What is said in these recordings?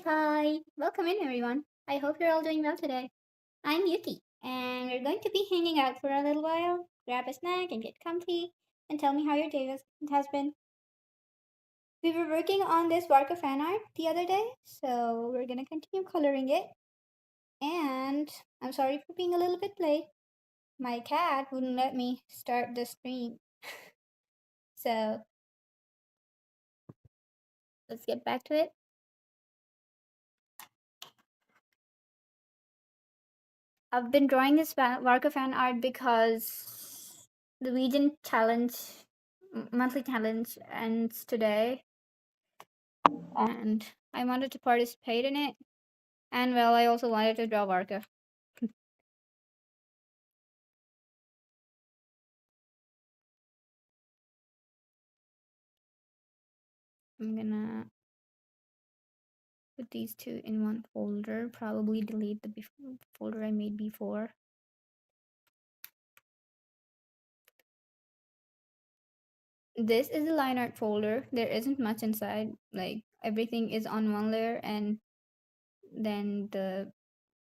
Hi. Welcome in, everyone. I hope you're all doing well today. I'm Yuki, and we're going to be hanging out for a little while. Grab a snack and get comfy, and tell me how your day has been. We were working on this Varka fan art the other day, so we're gonna continue coloring it. And I'm sorry for being a little bit late. My cat wouldn't let me start the stream. So let's get back to it. I've been drawing this Varka fan art because the region challenge, monthly challenge, ends today, and I wanted to participate in it. And well, I also wanted to draw Varka. I'm gonna put these two in one folder, probably delete the folder I made before. This is the line art folder. There isn't much inside. Like everything is on one layer, and then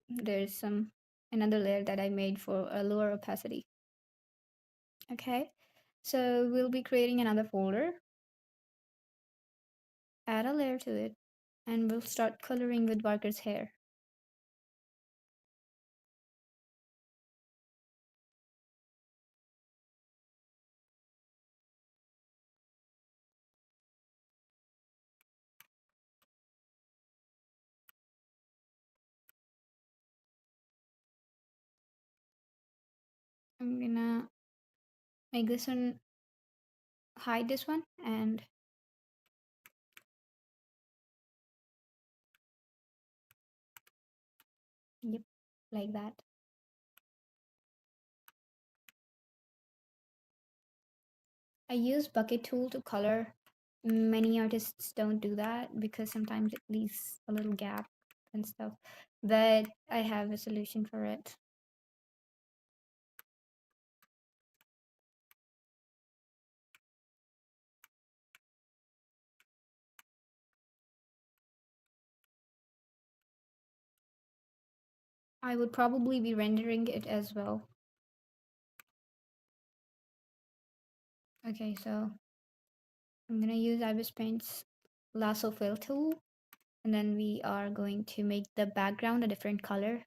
there's some another layer that I made for a lower opacity. Okay, so we'll be creating another folder, add a layer to it, and we'll start coloring with Barker's hair. I'm gonna make this one, hide this one, and yep, like that. I use bucket tool to color. Many artists don't do that because sometimes it leaves a little gap and stuff, but I have a solution for it. I would probably be rendering it as well. Okay, so I'm gonna use Ibis Paint's lasso fill tool, and then we are going to make the background a different color.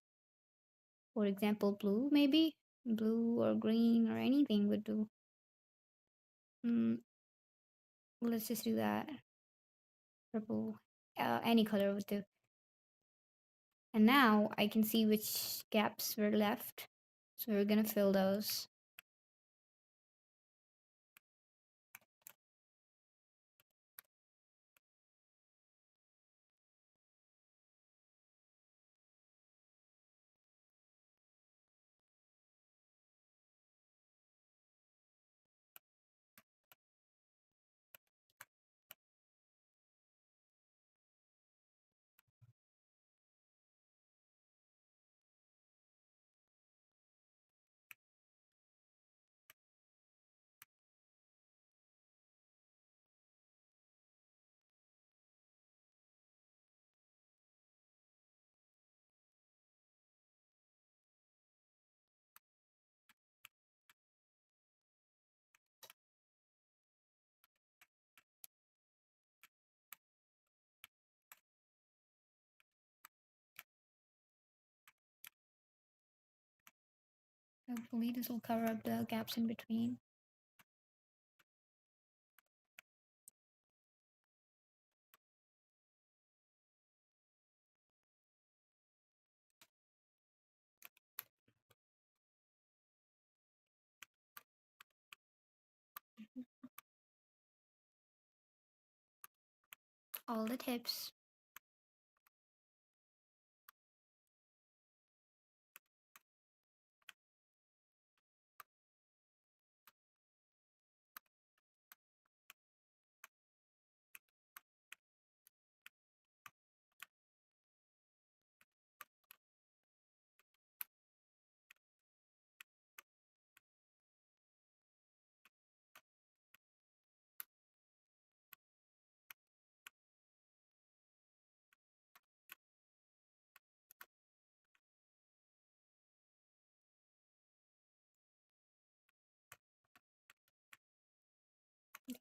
For example, blue maybe? Blue or green or anything would do. Mm, let's just do that. Purple. Any color would do. And now I can see which gaps were left. So we're gonna fill those. Hopefully this will cover up the gaps in between. All the tips.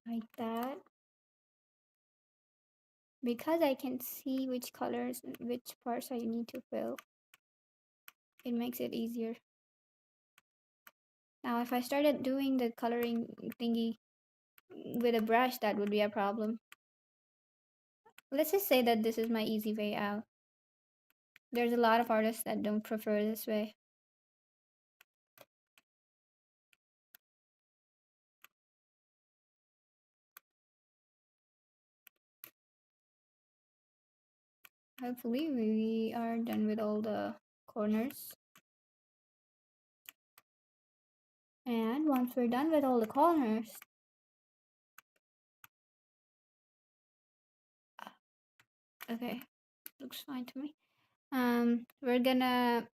like that. Because I can see which colors and which parts I need to fill, it makes it easier. Now, if I started doing the coloring thingy with a brush, that would be a problem. Let's just say that this is my easy way out. There's a lot of artists that don't prefer this way. Hopefully, we are done with all the corners. And once we're done with all the corners, okay, looks fine to me. We're gonna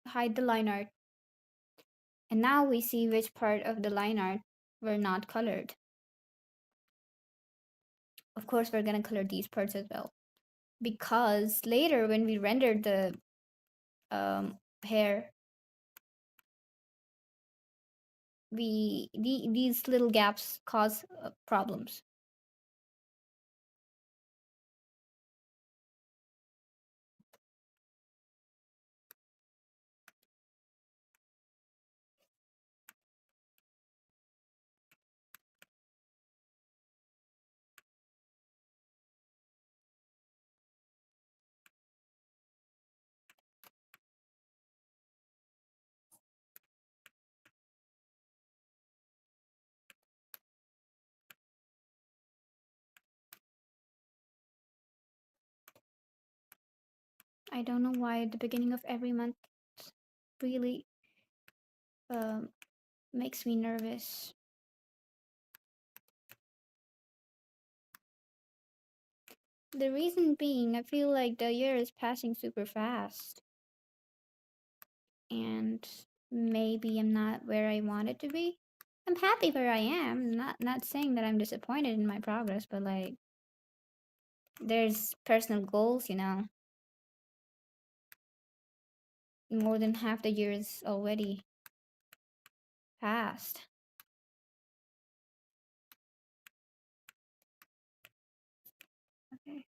hide the line art. And now we see which part of the line art were not colored. Of course, we're gonna color these parts as well. Because later when we render the hair, these little gaps cause problems. I don't know why at the beginning of every month really um, makes me nervous. The reason being, I feel like the year is passing super fast, and maybe I'm not where I want it to be. I'm happy where I am. Not saying that I'm disappointed in my progress, but like there's personal goals, you know. More than half the year is already passed. Okay.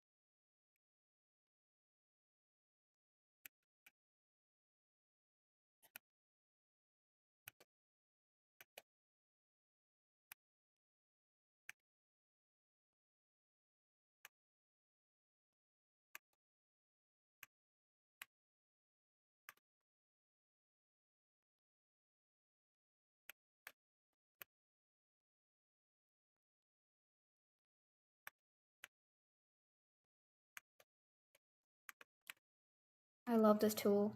I love this tool.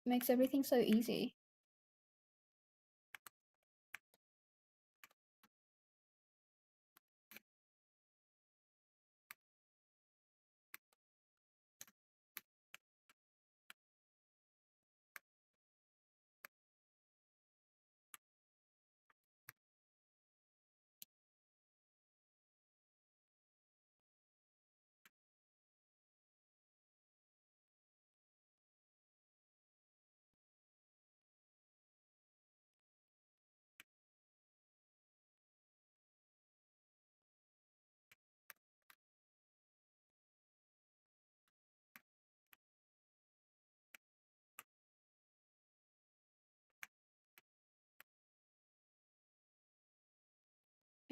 It makes everything so easy.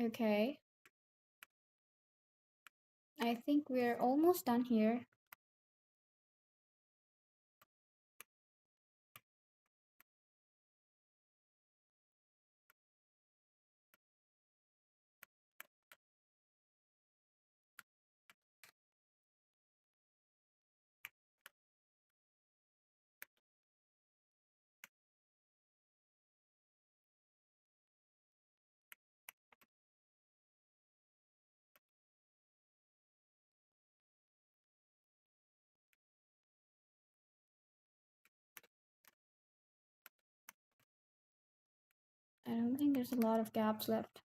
Okay. I think we're almost done here. I don't think there's a lot of gaps left.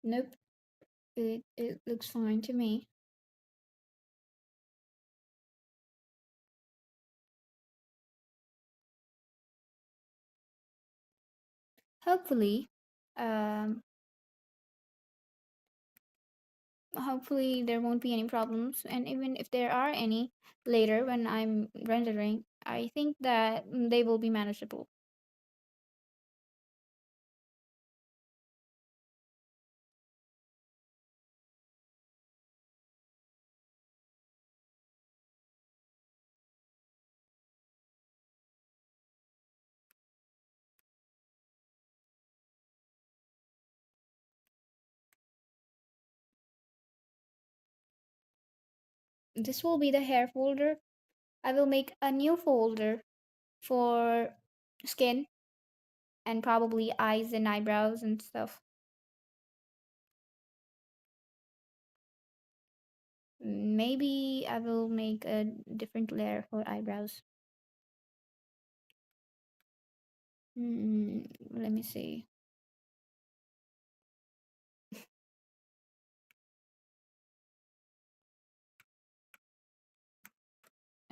Nope. It looks fine to me. Hopefully, um, hopefully there won't be any problems. And even if there are any later when I'm rendering, I think that they will be manageable. This will be the hair folder. I will make a new folder for skin and probably eyes and eyebrows and stuff. Maybe I will make a different layer for eyebrows. Let me see.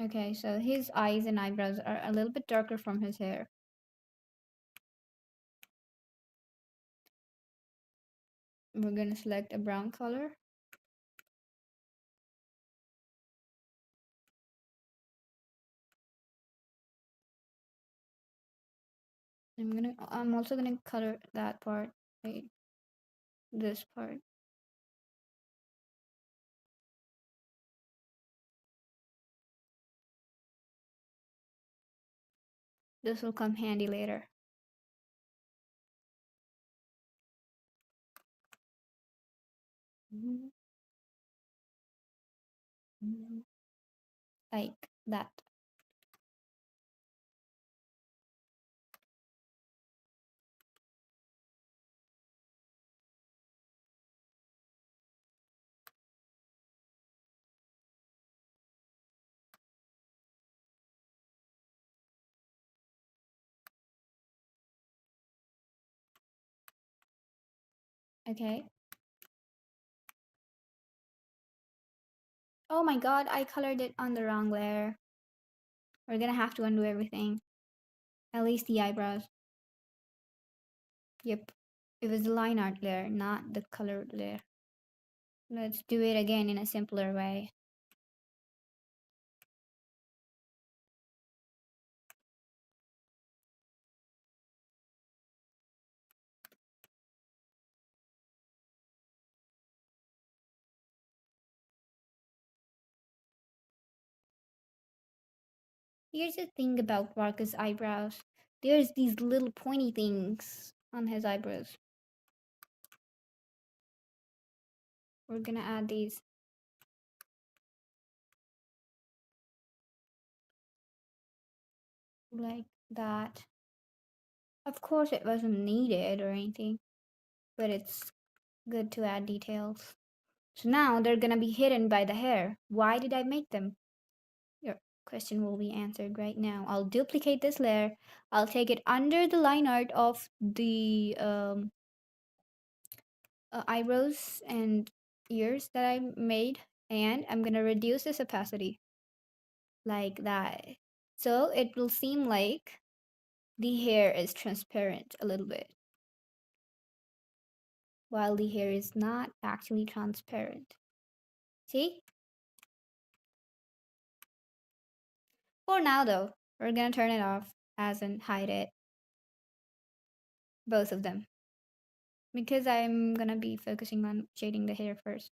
Okay, so his eyes and eyebrows are a little bit darker from his hair. We're gonna select a brown color. I'm also gonna color that part. Wait, this part. This will come handy later. Mhm, mhm. Like that. Okay. Oh my god, I colored it on the wrong layer. We're gonna have to undo everything. At least the eyebrows. Yep. It was the line art layer, not the color layer. Let's do it again in a simpler way. Here's the thing about Varka's eyebrows. There's these little pointy things on his eyebrows. We're gonna add these like that. Of course, it wasn't needed or anything, but it's good to add details. So now they're gonna be hidden by the hair. Why did I make them? Your question will be answered right now. I'll duplicate this layer. I'll take it under the line art of the eyebrows and ears that I made, and I'm gonna reduce this opacity like that. So it will seem like the hair is transparent a little bit, while the hair is not actually transparent. See? For now though, we're gonna turn it off as in hide it, both of them. Because I'm gonna be focusing on shading the hair first.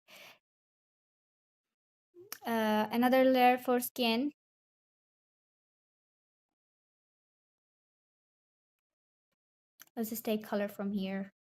Another layer for skin. Let's just take color from here.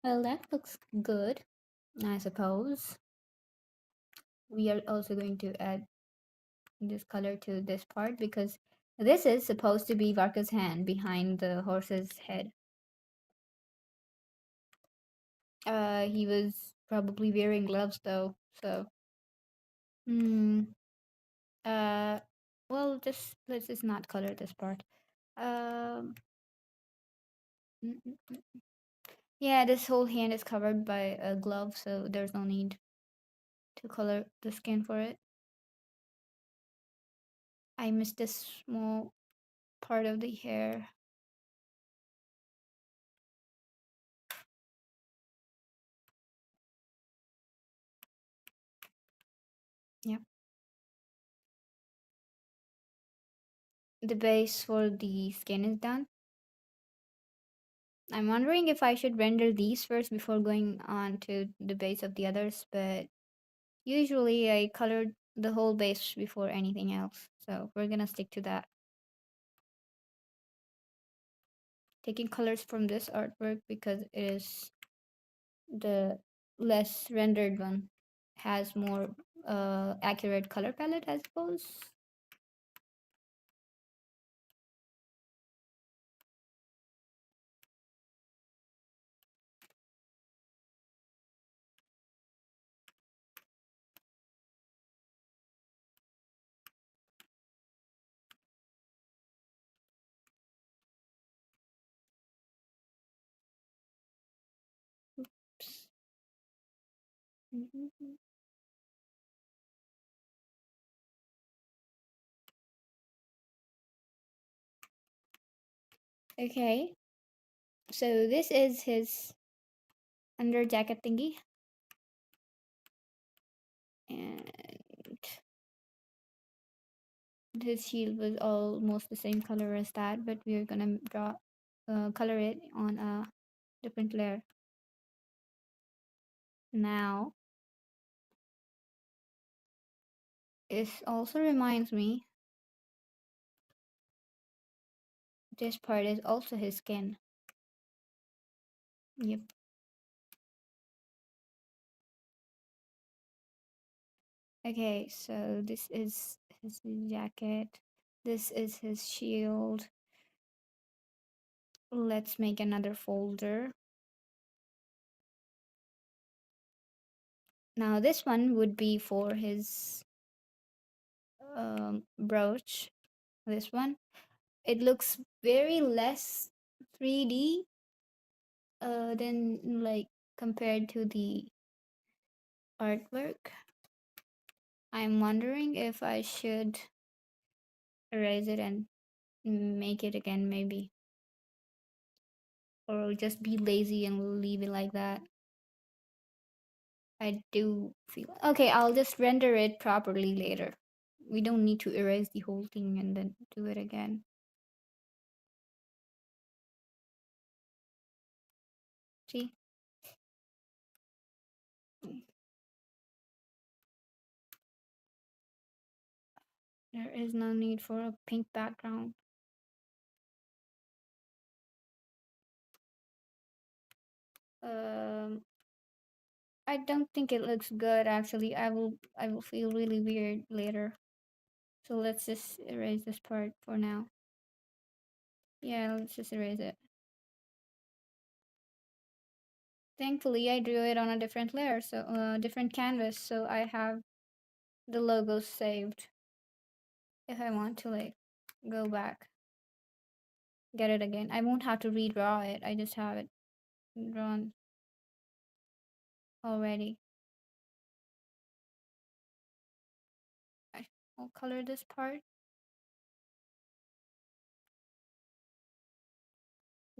Well, that looks good, I suppose. We are also going to add this color to this part because this is supposed to be Varka's hand behind the horse's head. He was probably wearing gloves though, so hmm. Uh, well, just let's just not color this part. Um, mm, mm, mm. Yeah, this whole hand is covered by a glove, so there's no need to color the skin for it. I missed this small part of the hair. Yep. The base for the skin is done. I'm wondering if I should render these first before going on to the base of the others, but usually I colored the whole base before anything else, so we're gonna stick to that. Taking colors from this artwork because it is the less rendered one, has more accurate color palette, I suppose. Oops. Mhm. Okay, so this is his under jacket thingy, and his shield was almost the same color as that, but we're gonna draw color it on a different layer. Now, this also reminds me this part is also his skin. Yep. Okay, so this is his jacket. This is his shield. Let's make another folder. Now this one would be for his brooch. This one. It looks very less 3D than like compared to the artwork. I'm wondering if I should erase it and make it again maybe, or just be lazy and leave it like that. I do feel okay. I'll just render it properly later. We don't need to erase the whole thing and then do it again. See, there is no need for a pink background. Um, I don't think it looks good actually. I will feel really weird later. So let's just erase this part for now. Yeah, let's just erase it. Thankfully, I drew it on a different layer, so different canvas, so I have the logos saved. If I want to like go back, get it again, I won't have to redraw it. I just have it drawn already. I'll color this part.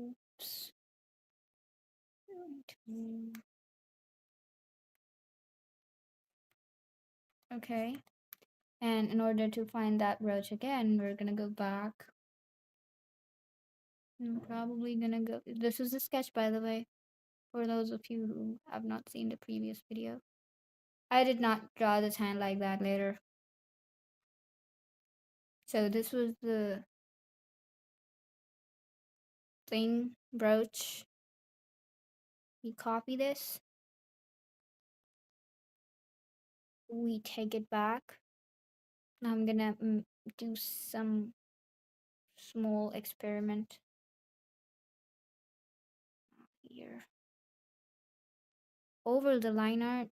Oops. Okay. And in order to find that roach again, we're gonna go back. I'm probably gonna go. This is a sketch, by the way, for those of you who have not seen the previous video. I did not draw this hand like that later. So this was the thing, brooch. We copy this, we take it back. Now I'm gonna do some small experiment here. Over the line art,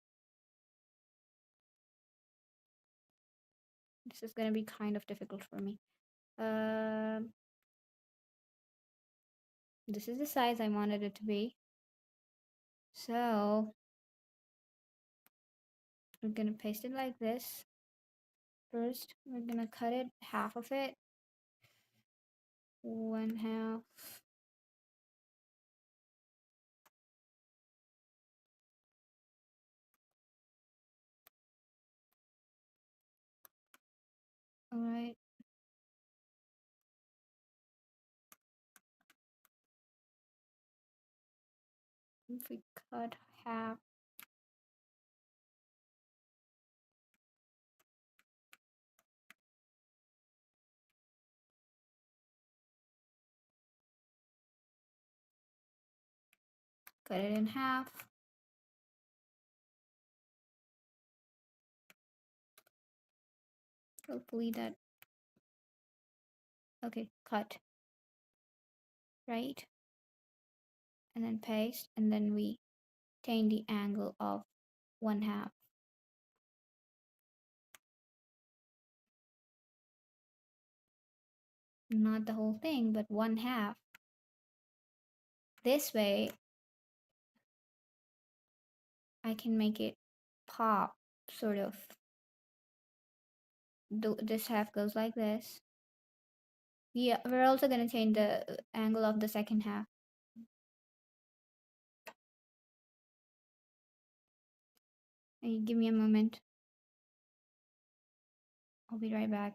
this is gonna be kind of difficult for me. Um, this is the size I wanted it to be. So we're gonna paste it like this. First, we're gonna cut it, half of it, one half. All right. If we cut half, cut it in half. Hopefully that, okay, cut, right? And then paste, and then we change the angle of one half. Not the whole thing, but one half. This way, I can make it pop, sort of. This half goes like this. Yeah, we're also gonna change the angle of the second half. Hey, give me a moment. I'll be right back.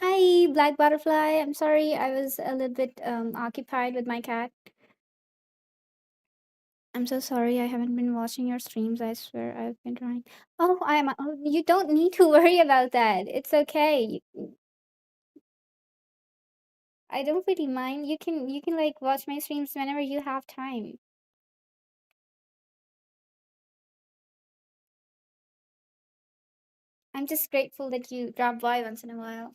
Hi, Black Butterfly. I'm sorry, I was a little bit occupied with my cat. I'm so sorry, I haven't been watching your streams. I swear I've been trying. Oh, you don't need to worry about that. It's okay. I don't really mind. You can like watch my streams whenever you have time. I'm just grateful that you drop by once in a while.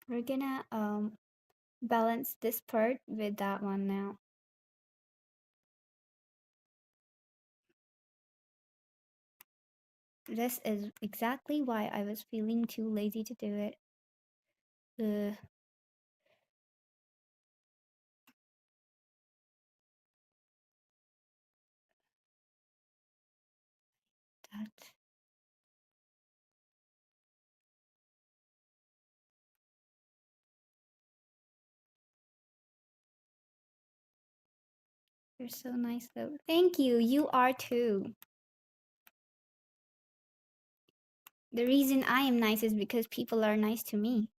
We're gonna balance this part with that one now. This is exactly why I was feeling too lazy to do it. Uh, that you're so nice though. Thank you. You are too. The reason I am nice is because people are nice to me.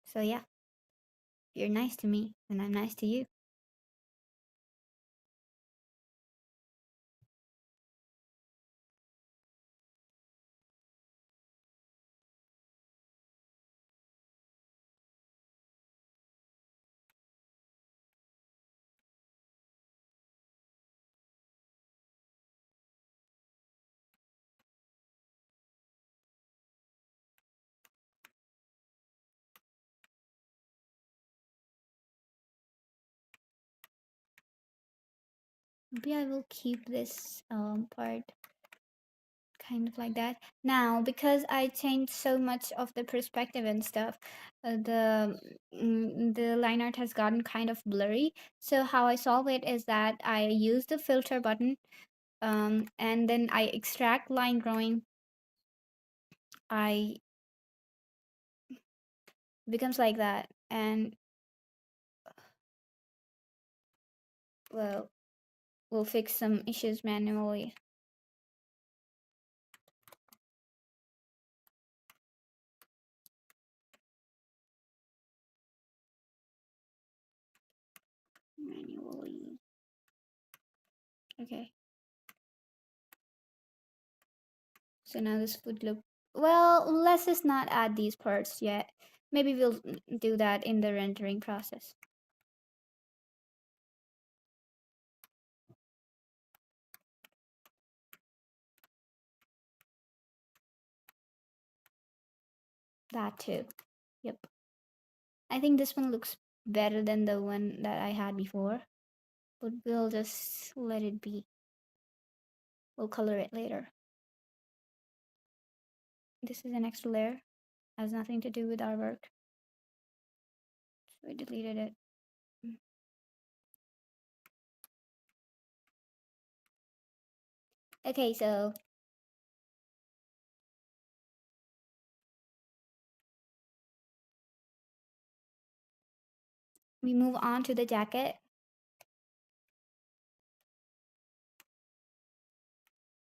So yeah, you're nice to me, and I'm nice to you. Maybe I will keep this part kind of like that. Now, because I changed so much of the perspective and stuff, the line art has gotten kind of blurry. So how I solve it is that I use the filter button, and then I extract line drawing. I becomes like that, and well, we'll fix some issues manually. Manually. Okay. So now this would look well. Let's just not add these parts yet. Maybe we'll do that in the rendering process. That too. Yep. I think this one looks better than the one that I had before, but we'll just let it be. We'll color it later. This is an extra layer. Has nothing to do with our work. So I deleted it. Okay, so we move on to the jacket.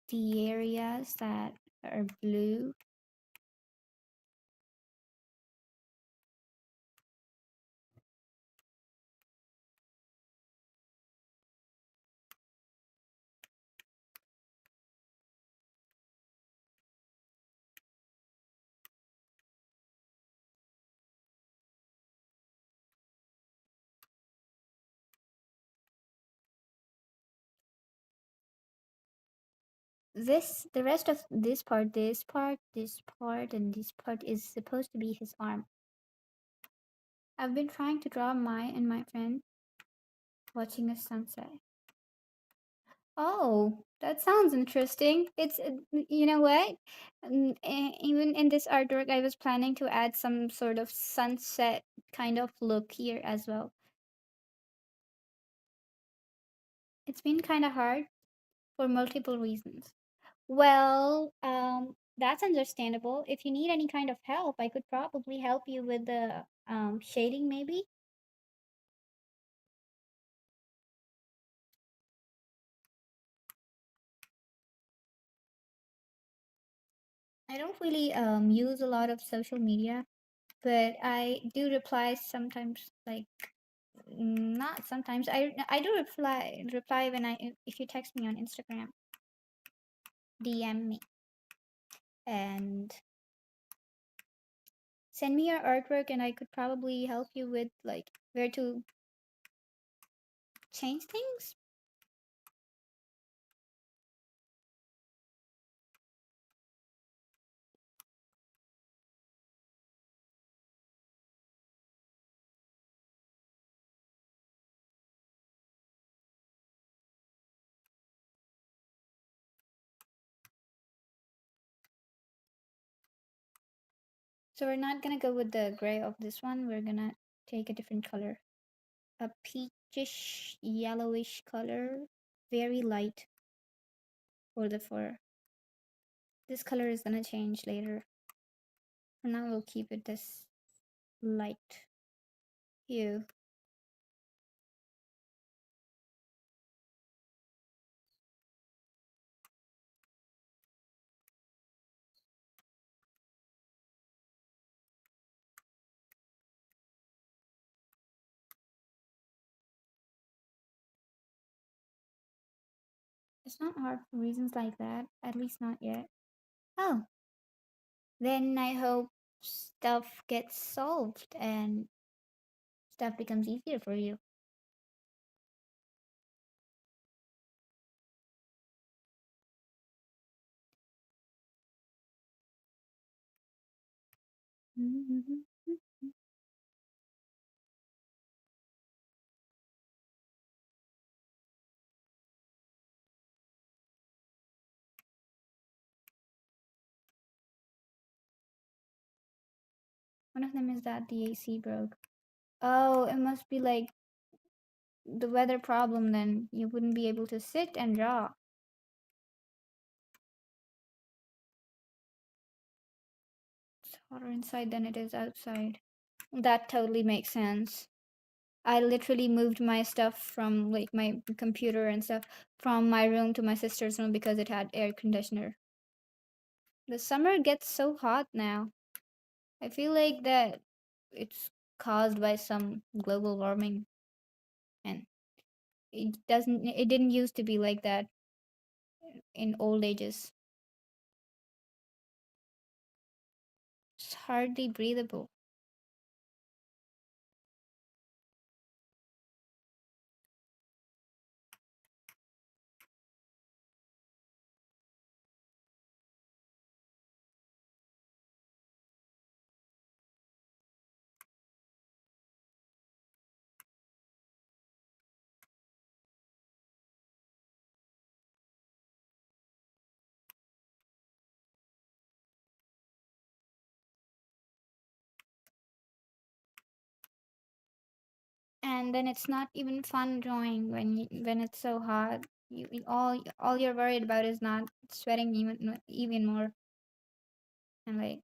The areas that are blue. The rest of this part, and this part is supposed to be his arm. I've been trying to draw my friend watching a sunset. Oh, that sounds interesting. It's you know what? Even in this artwork, I was planning to add some sort of sunset kind of look here as well. It's been kind of hard for multiple reasons. Well, That's understandable. If you need any kind of help, I could probably help you with the shading, maybe. I don't really use a lot of social media, but I do reply sometimes. Like not sometimes. I do reply when I if you text me on Instagram, DM me, and send me your artwork, and I could probably help you with like where to change things. So we're not gonna go with the gray of this one. We're gonna take a different color, a peachish yellowish color, very light for the fur. This color is gonna change later. For now, we'll keep it this light hue. It's not hard for reasons like that, at least not yet. Oh, then I hope stuff gets solved and stuff becomes easier for you. One of them is that the AC broke. Oh, it must be like the weather problem then. You wouldn't be able to sit and draw. It's hotter inside than it is outside. That totally makes sense. I literally moved my stuff from like my computer and stuff from my room to my sister's room because it had air conditioner. The summer gets so hot now. I feel like that it's caused by some global warming, and it didn't used to be like that in old ages. It's hardly breathable. And then it's not even fun drawing when it's so hot. All you're worried about is not sweating even more, and like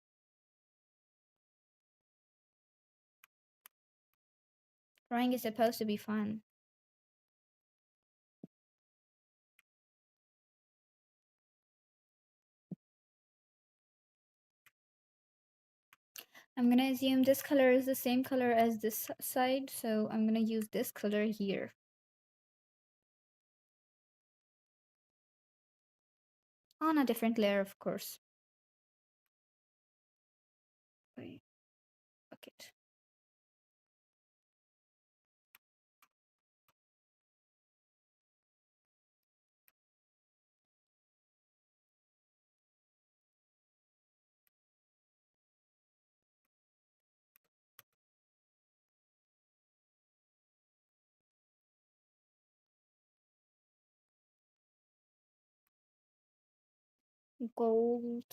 drawing is supposed to be fun. I'm gonna assume this color is the same color as this side, so I'm gonna use this color here on a different layer, of course. Wait, bucket. Gold.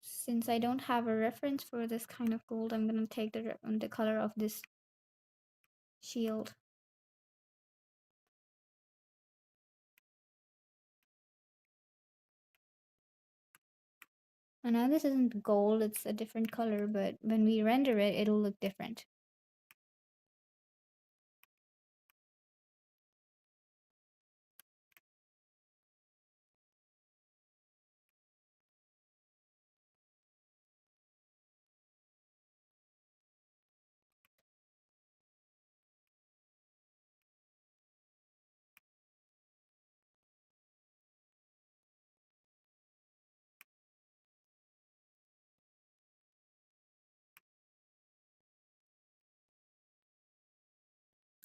Since I don't have a reference for this kind of gold, I'm gonna take the color of this shield. And now this isn't gold, it's a different color, but when we render it, it'll look different.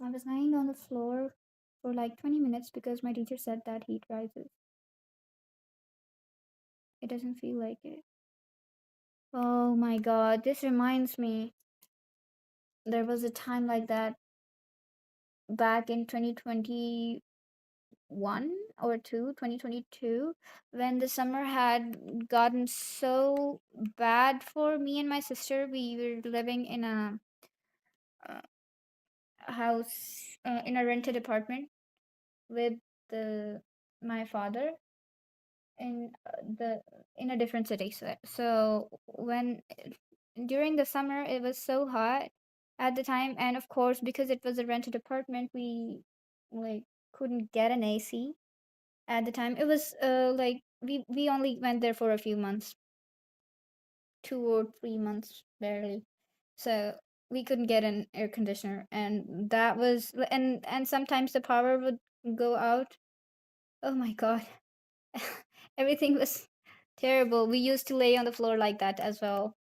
I was lying on the floor for like 20 minutes because my teacher said that heat rises. It doesn't feel like it. Oh my god, this reminds me. There was a time like that back in 2021 or 2022, when the summer had gotten so bad for me and my sister. We were living in a uh, house, in a rented apartment with the my father in the in a different city. So when during the summer it was so hot at the time, and of course because it was a rented apartment, we like couldn't get an AC at the time. It was like we only went there for a few months, 2 or 3 months barely. So we couldn't get an air conditioner, and that was and sometimes the power would go out. Oh my god. Everything was terrible. We used to lay on the floor like that as well.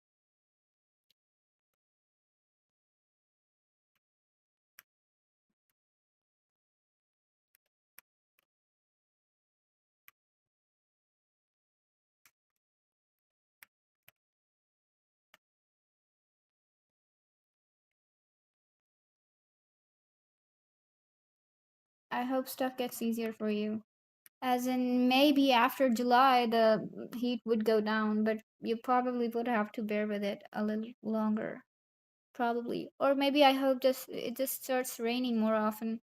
I hope stuff gets easier for you. As in, maybe after July the heat would go down, but you probably would have to bear with it a little longer. Probably. Or maybe I hope just it just starts raining more often.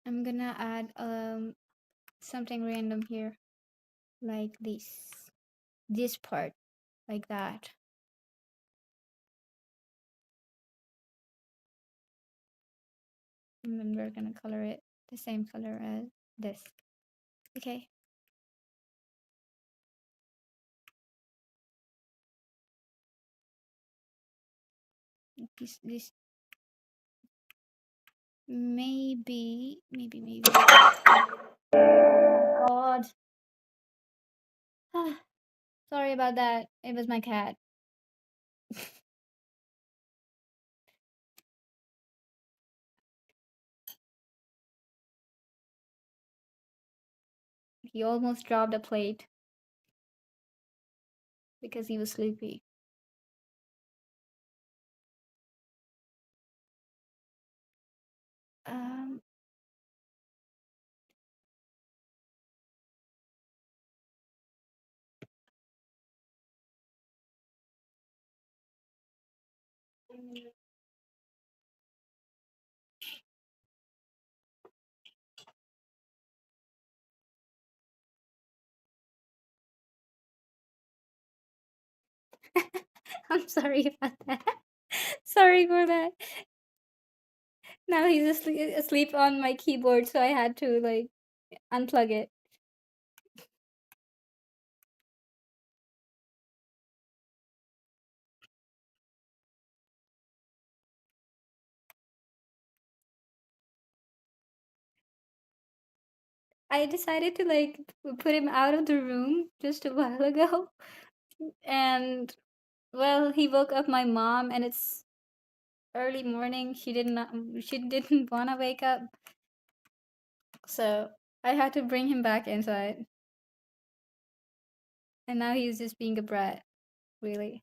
I'm gonna add something random here, like this part, like that. And then we're gonna color it the same color as this. Okay. This maybe. God. Sorry about that. It was my cat. He almost dropped a plate because he was sleepy. Um, I'm sorry about that. Sorry for that. Now he's asleep on my keyboard, so I had to like unplug it. I decided to like put him out of the room just a while ago, and well, he woke up my mom, and it's early morning. She didn't want to wake up, so I had to bring him back inside, and now he's just being a brat, really.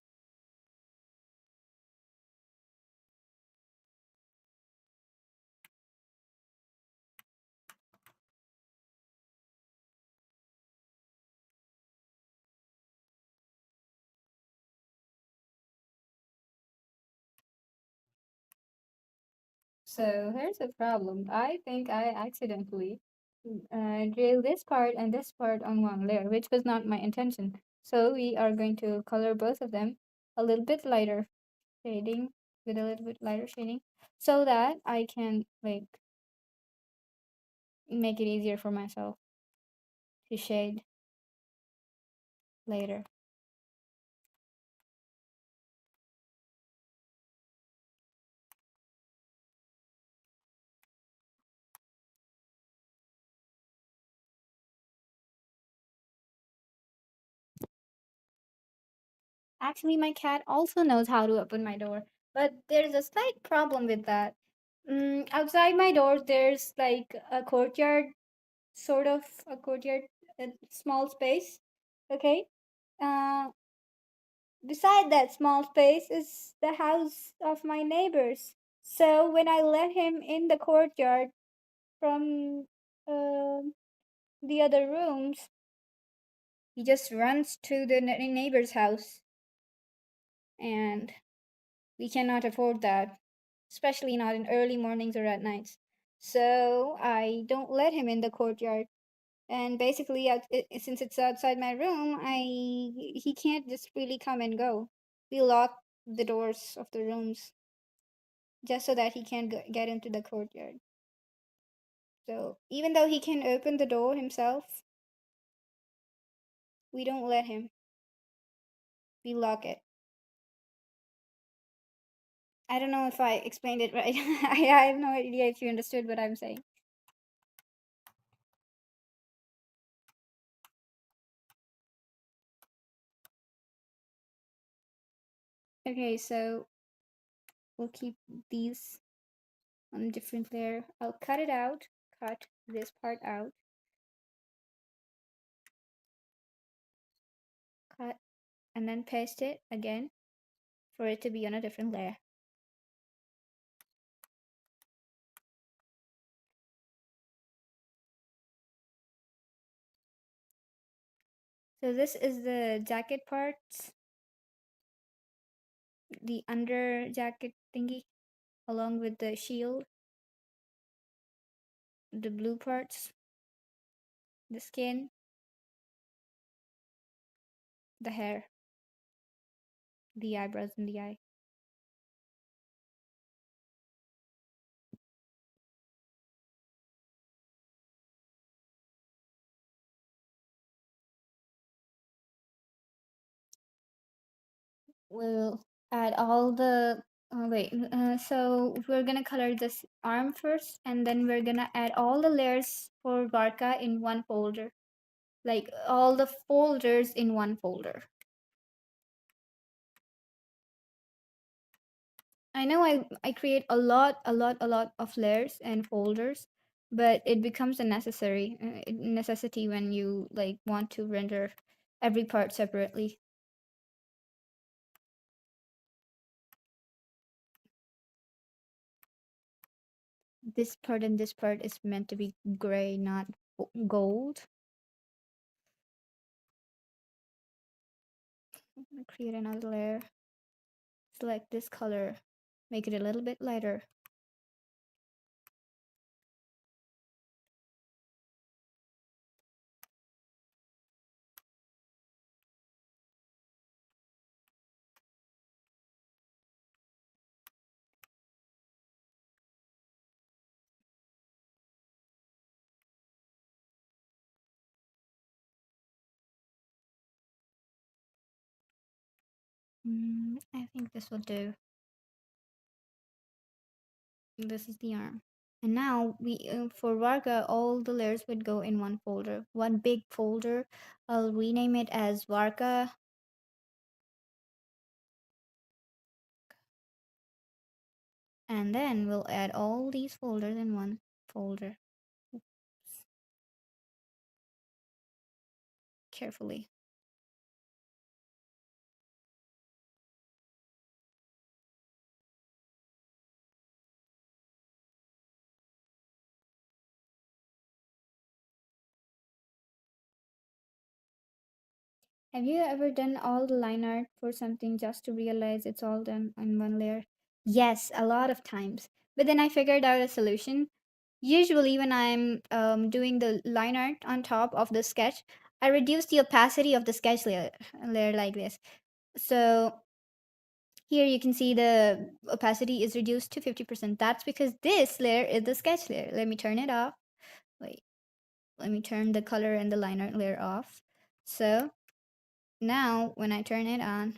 So here's the problem. I think I accidentally drilled this part and this part on one layer, which was not my intention. So we are going to color both of them a little bit lighter shading, with a little bit lighter shading, so that I can like make it easier for myself to shade later. Actually, my cat also knows how to open my door, but there's a slight problem with that. Outside my door, there's like a courtyard, sort of a courtyard, a small space. Okay. Uh, Beside that small space is the house of my neighbors. So when I let him in the courtyard from the other rooms, he just runs to the neighbor's house, and we cannot afford that, especially not in early mornings or at nights. So I don't let him in the courtyard. And basically, since it's outside my room, I he can't just really come and go. We lock the doors of the rooms just so that he can't get into the courtyard. So even though he can open the door himself, we don't let him. We lock it. I don't know if I explained it right. I have no idea if you understood what I'm saying. Okay, so we'll keep these on a different layer. I'll cut it out, cut this part out, cut, and then paste it again for it to be on a different layer. So this is the jacket parts, the under jacket thingy, along with the shield, the blue parts, the skin, the hair, the eyebrows, and the eye. We'll add all the. Oh, wait, so we're gonna color this arm first, and then we're gonna add all the layers for Varka in one folder. Like all the folders in one folder. I know I create a lot of layers and folders, but it becomes a necessity when you like want to render every part separately. This part and this part is meant to be gray, not gold. I'm gonna create another layer. Select this color, make it a little bit lighter. I think this will do. This is the arm. And now we for Varka, all the layers would go in one folder, one big folder. I'll rename it as Varka, and then we'll add all these folders in one folder. Carefully. Have you ever done all the line art for something just to realize it's all done on one layer? Yes, a lot of times. But then I figured out a solution. Usually, when I'm doing the line art on top of the sketch, I reduce the opacity of the sketch layer like this. So here you can see the opacity is reduced to 50%. That's because this layer is the sketch layer. Let me turn it off. Wait, let me turn the color and the line art layer off. So now when I turn it on,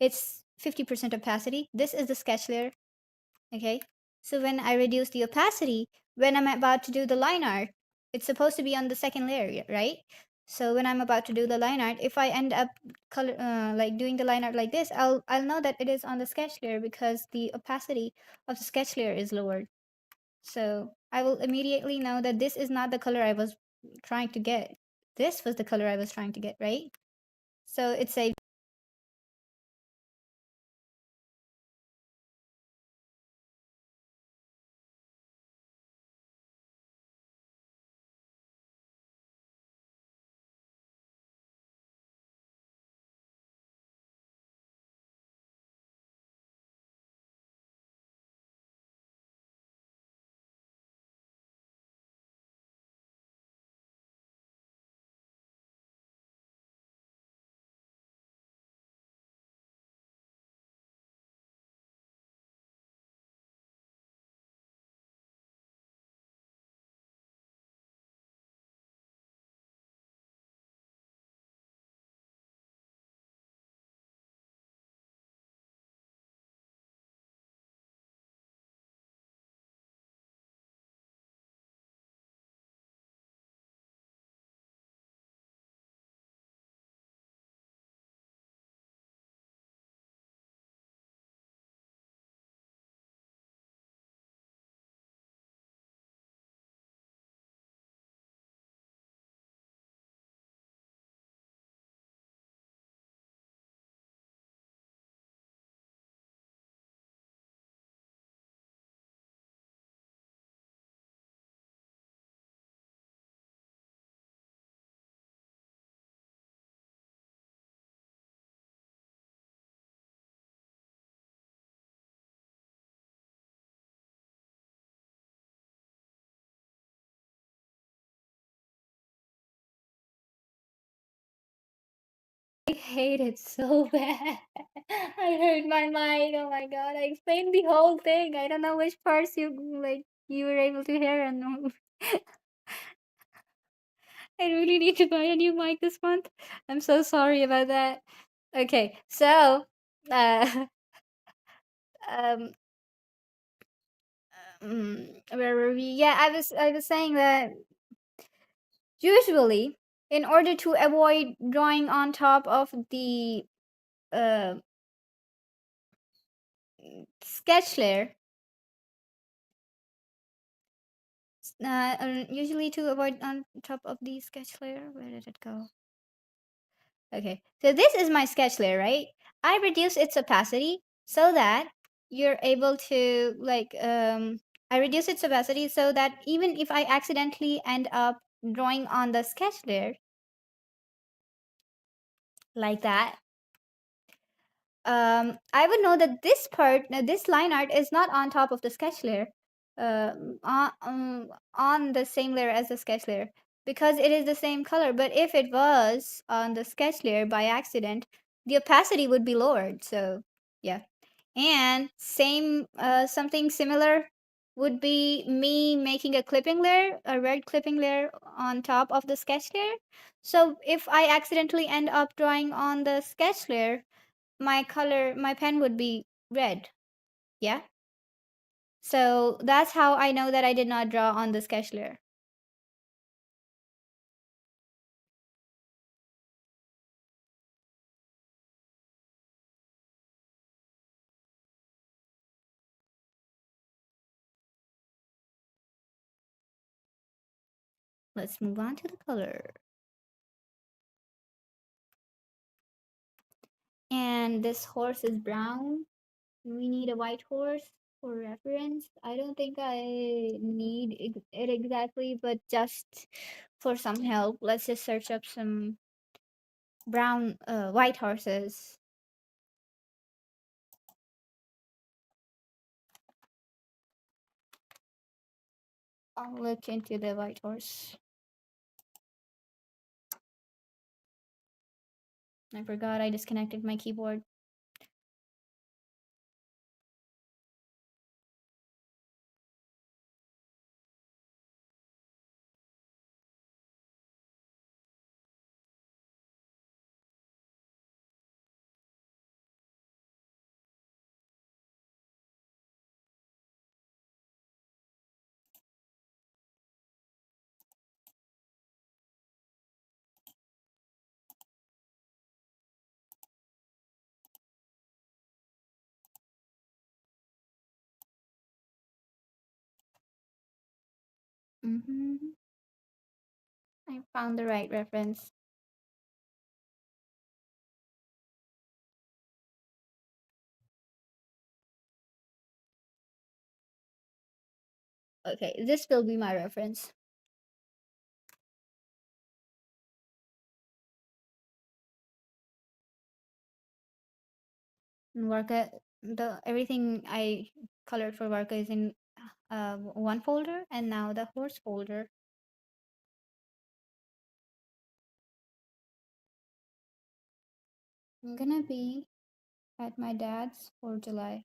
it's 50% opacity. This is the sketch layer. Okay. So when I reduce the opacity, when I'm about to do the line art, it's supposed to be on the second layer, right? So when I'm about to do the line art, if I end up color like doing the line art like this, I'll know that it is on the sketch layer because the opacity of the sketch layer is lowered. So I will immediately know that this is not the color I was trying to get. This was the color I was trying to get, right? So it's a I hate it so bad. I hurt my mind. Oh my god! I explained the whole thing. I don't know which parts you were able to hear and no. I really need to buy a new mic this month. I'm so sorry about that. Okay, so uh, um, where were we? Yeah, I was saying that usually, in order to avoid drawing on top of the uh, sketch layer, usually to avoid on top of the sketch layer, where did it go? Okay, so this is my sketch layer, right? I reduce its opacity so that you're able to I reduce its opacity so that even if I accidentally end up drawing on the sketch layer like that, I would know that this part, this line art is not on top of the sketch layer, uh, on the same layer as the sketch layer because it is the same color. But if it was on the sketch layer by accident, the opacity would be lowered. So yeah, and same something similar would be me making a clipping layer, a red clipping layer on top of the sketch layer. So if I accidentally end up drawing on the sketch layer, my pen would be red. Yeah. So that's how I know that I did not draw on the sketch layer. Let's move on to the color. And this horse is brown. We need a white horse for reference. I don't think I need it exactly, but just for some help, let's just search up some white horses. I'll look into the white horse. I forgot I disconnected my keyboard. Mm-hmm. I found the right reference. Okay, this will be my reference. Varka, the everything I colored for Varka is in one folder, and now the horse folder. I'm gonna be at my dad's for July.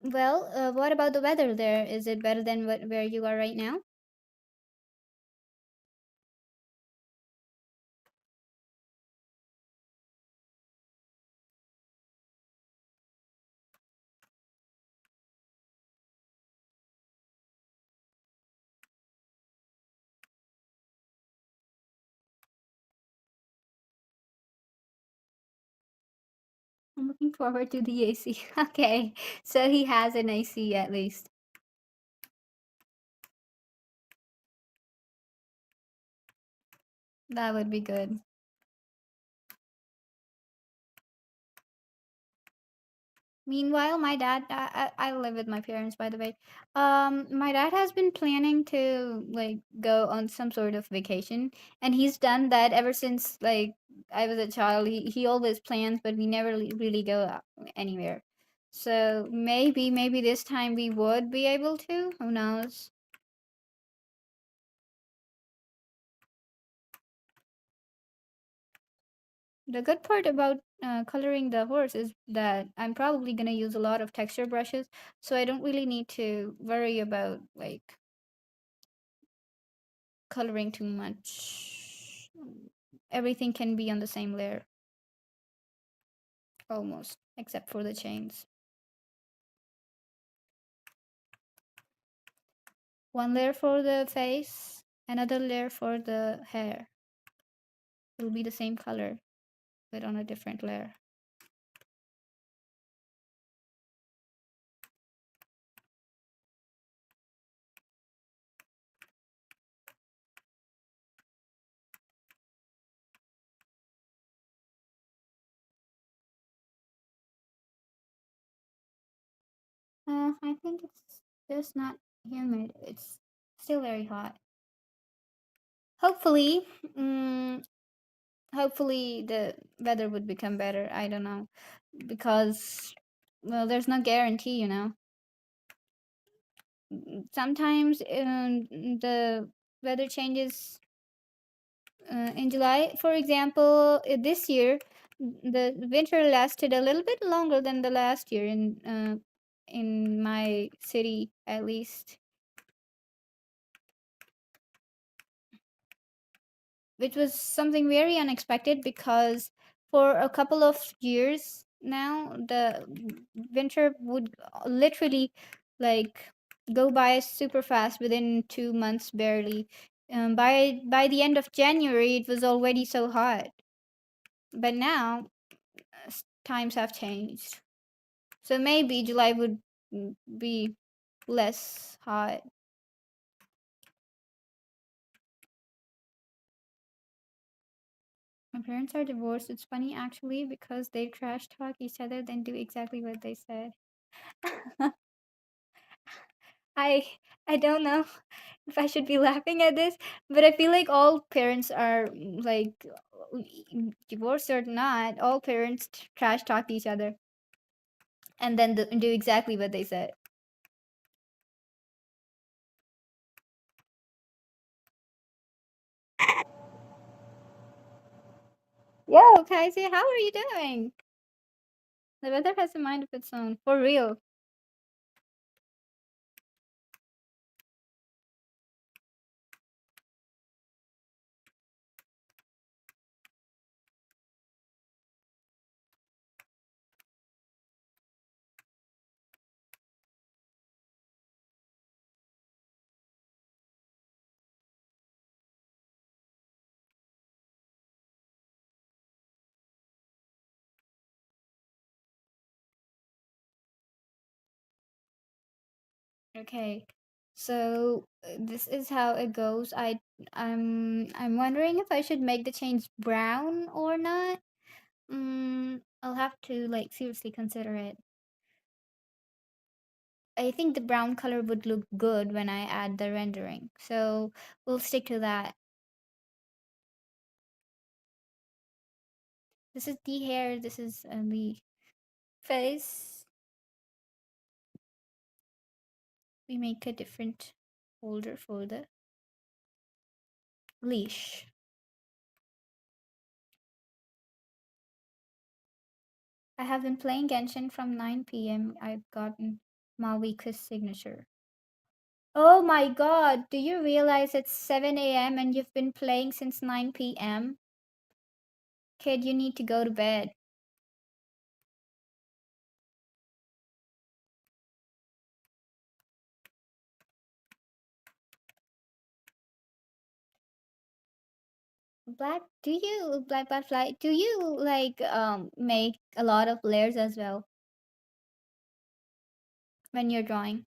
Well, what about the weather there? Is it better than where you are right now? I'm looking forward to the AC. Okay, so he has an AC at least. That would be good. Meanwhile, my dad, I live with my parents, by the way. My dad has been planning to like go on some sort of vacation, and he's done that ever since like I was a child. He always plans, but we never really go anywhere. So maybe this time we would be able to. Who knows? The good part about coloring the horse is that I'm probably gonna use a lot of texture brushes, so I don't really need to worry about like coloring too much. Everything can be on the same layer, almost, except for the chains. One layer for the face, another layer for the hair. It'll be the same color, but on a different layer. I think it's just not humid. It's still very hot. Hopefully, mm, hopefully the weather would become better. I don't know because well, there's no guarantee, you know. Sometimes the weather changes in July. For example, this year the winter lasted a little bit longer than the last year in my city at least, which was something very unexpected because for a couple of years now the winter would literally like go by super fast within 2 months barely. By the end of January, it was already so hot. But now times have changed, so maybe July would be less hot. My parents are divorced. It's funny actually because they trash talk each other, then do exactly what they said. I I don't know if I should be laughing at this, but I feel like all parents are like divorced or not, all parents trash talk each other and then do exactly what they said. Yo, Kaisi, how are you doing? The weather has a mind of its own, for real. Okay, so this is how it goes. I'm wondering if I should make the change brown or not. I'll have to like seriously consider it. I think the brown color would look good when I add the rendering. So we'll stick to that. This is the hair, this is the face. We make a different folder for the leash. I have been playing Genshin from 9 p.m. I've gotten Mawika's signature. Oh my god, do you realize it's 7 a.m. and you've been playing since 9 p.m.? Kid, you need to go to bed. Black butterfly, do you like make a lot of layers as well when you're drawing?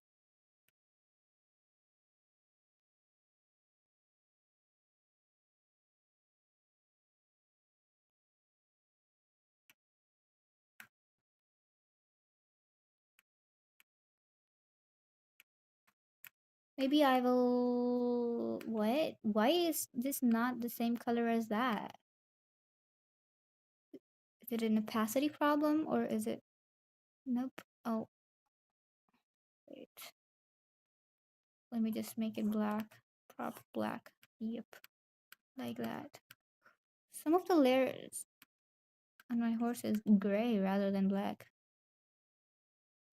Maybe I will. What? Why is this not the same color as that? Is it an opacity problem or is it? Nope. Oh, wait. Let me just make it black. Prop black. Yep. Like that. Some of the layers on my horse is gray rather than black.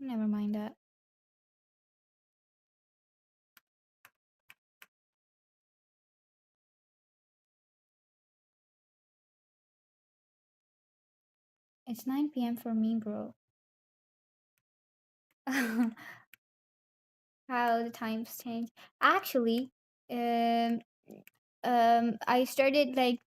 Never mind that. It's 9 p.m. for me, bro. How the times change. Actually, um, I started like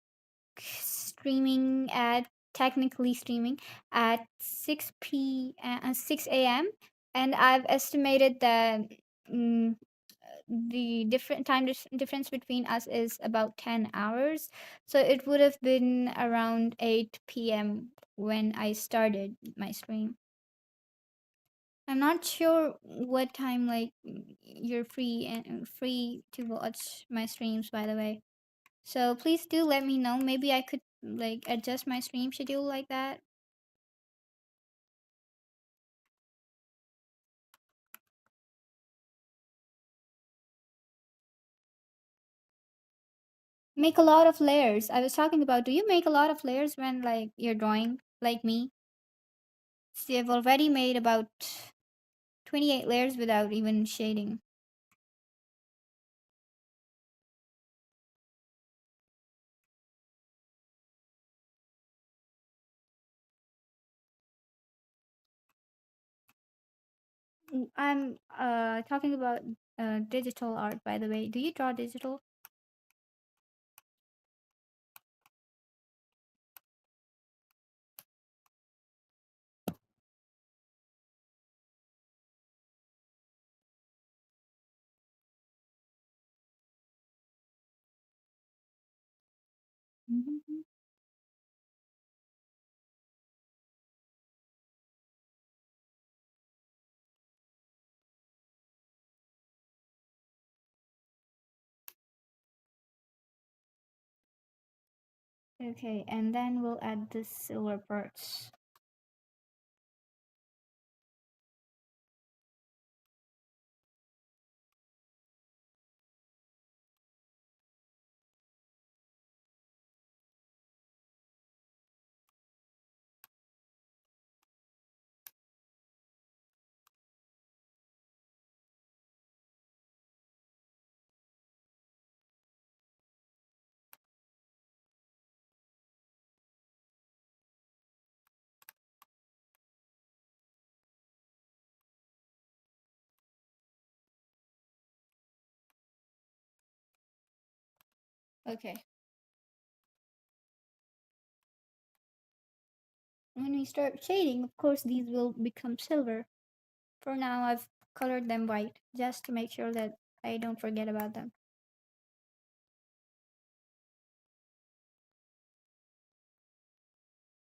streaming at technically streaming at 6 a.m. and I've estimated that mm, the difference between us is about 10 hours. So it would have been around 8 p.m. when I started my stream. I'm not sure what time like you're free to watch my streams, by the way. So please do let me know. Maybe I could like adjust my stream schedule like that. Make a lot of layers. I was talking about, do you make a lot of layers when like you're drawing like me? See, I've already made about 28 layers without even shading. I'm talking about digital art, by the way. Do you draw digital? Mhm. Okay, and then we'll add the silver parts. Okay. When we start shading, of course, these will become silver. For now, I've colored them white just to make sure that I don't forget about them.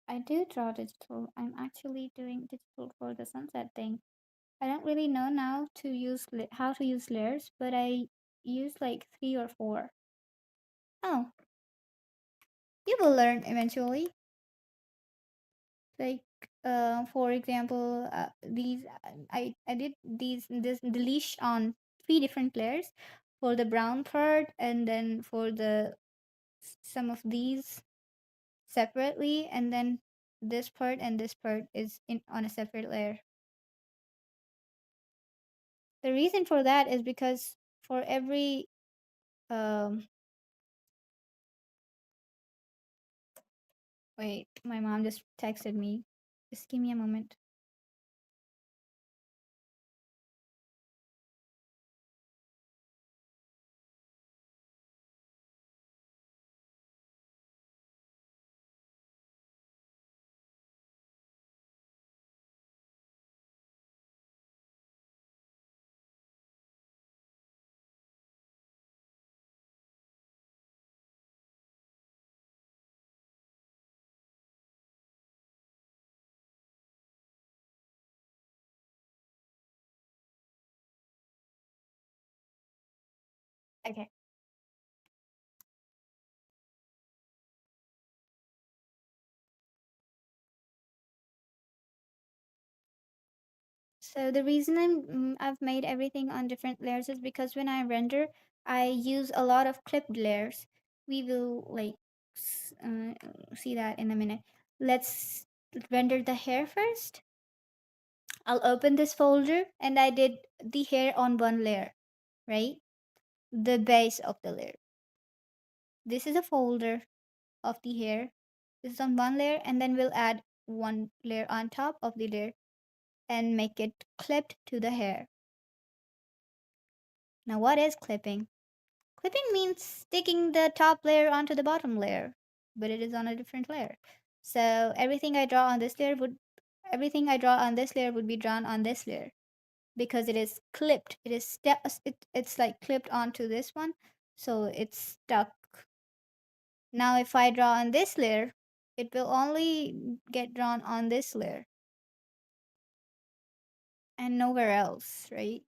I do draw digital. I'm actually doing digital for the sunset thing. I don't really know now to use how to use layers, but I use like three or four. Oh, you will learn eventually. Like, for example, these I did this the leash on three different layers for the brown part, and then for the some of these separately, and then this part and this part is in on a separate layer. The reason for that is because for every um wait, my mom just texted me. Just give me a moment. Okay. So the reason I've made everything on different layers is because when I render, I use a lot of clipped layers. We will like see that in a minute. Let's render the hair first. I'll open this folder and I did the hair on one layer, right? The base of the layer. This is a folder of the hair. This is on one layer, and then we'll add one layer on top of the layer and make it clipped to the hair. Now, what is clipping? Clipping means sticking the top layer onto the bottom layer, but it is on a different layer. So everything I draw on this layer would be drawn on this layer because it is clipped. It's like clipped onto this one, so it's stuck. Now, if I draw on this layer, it will only get drawn on this layer and nowhere else, right?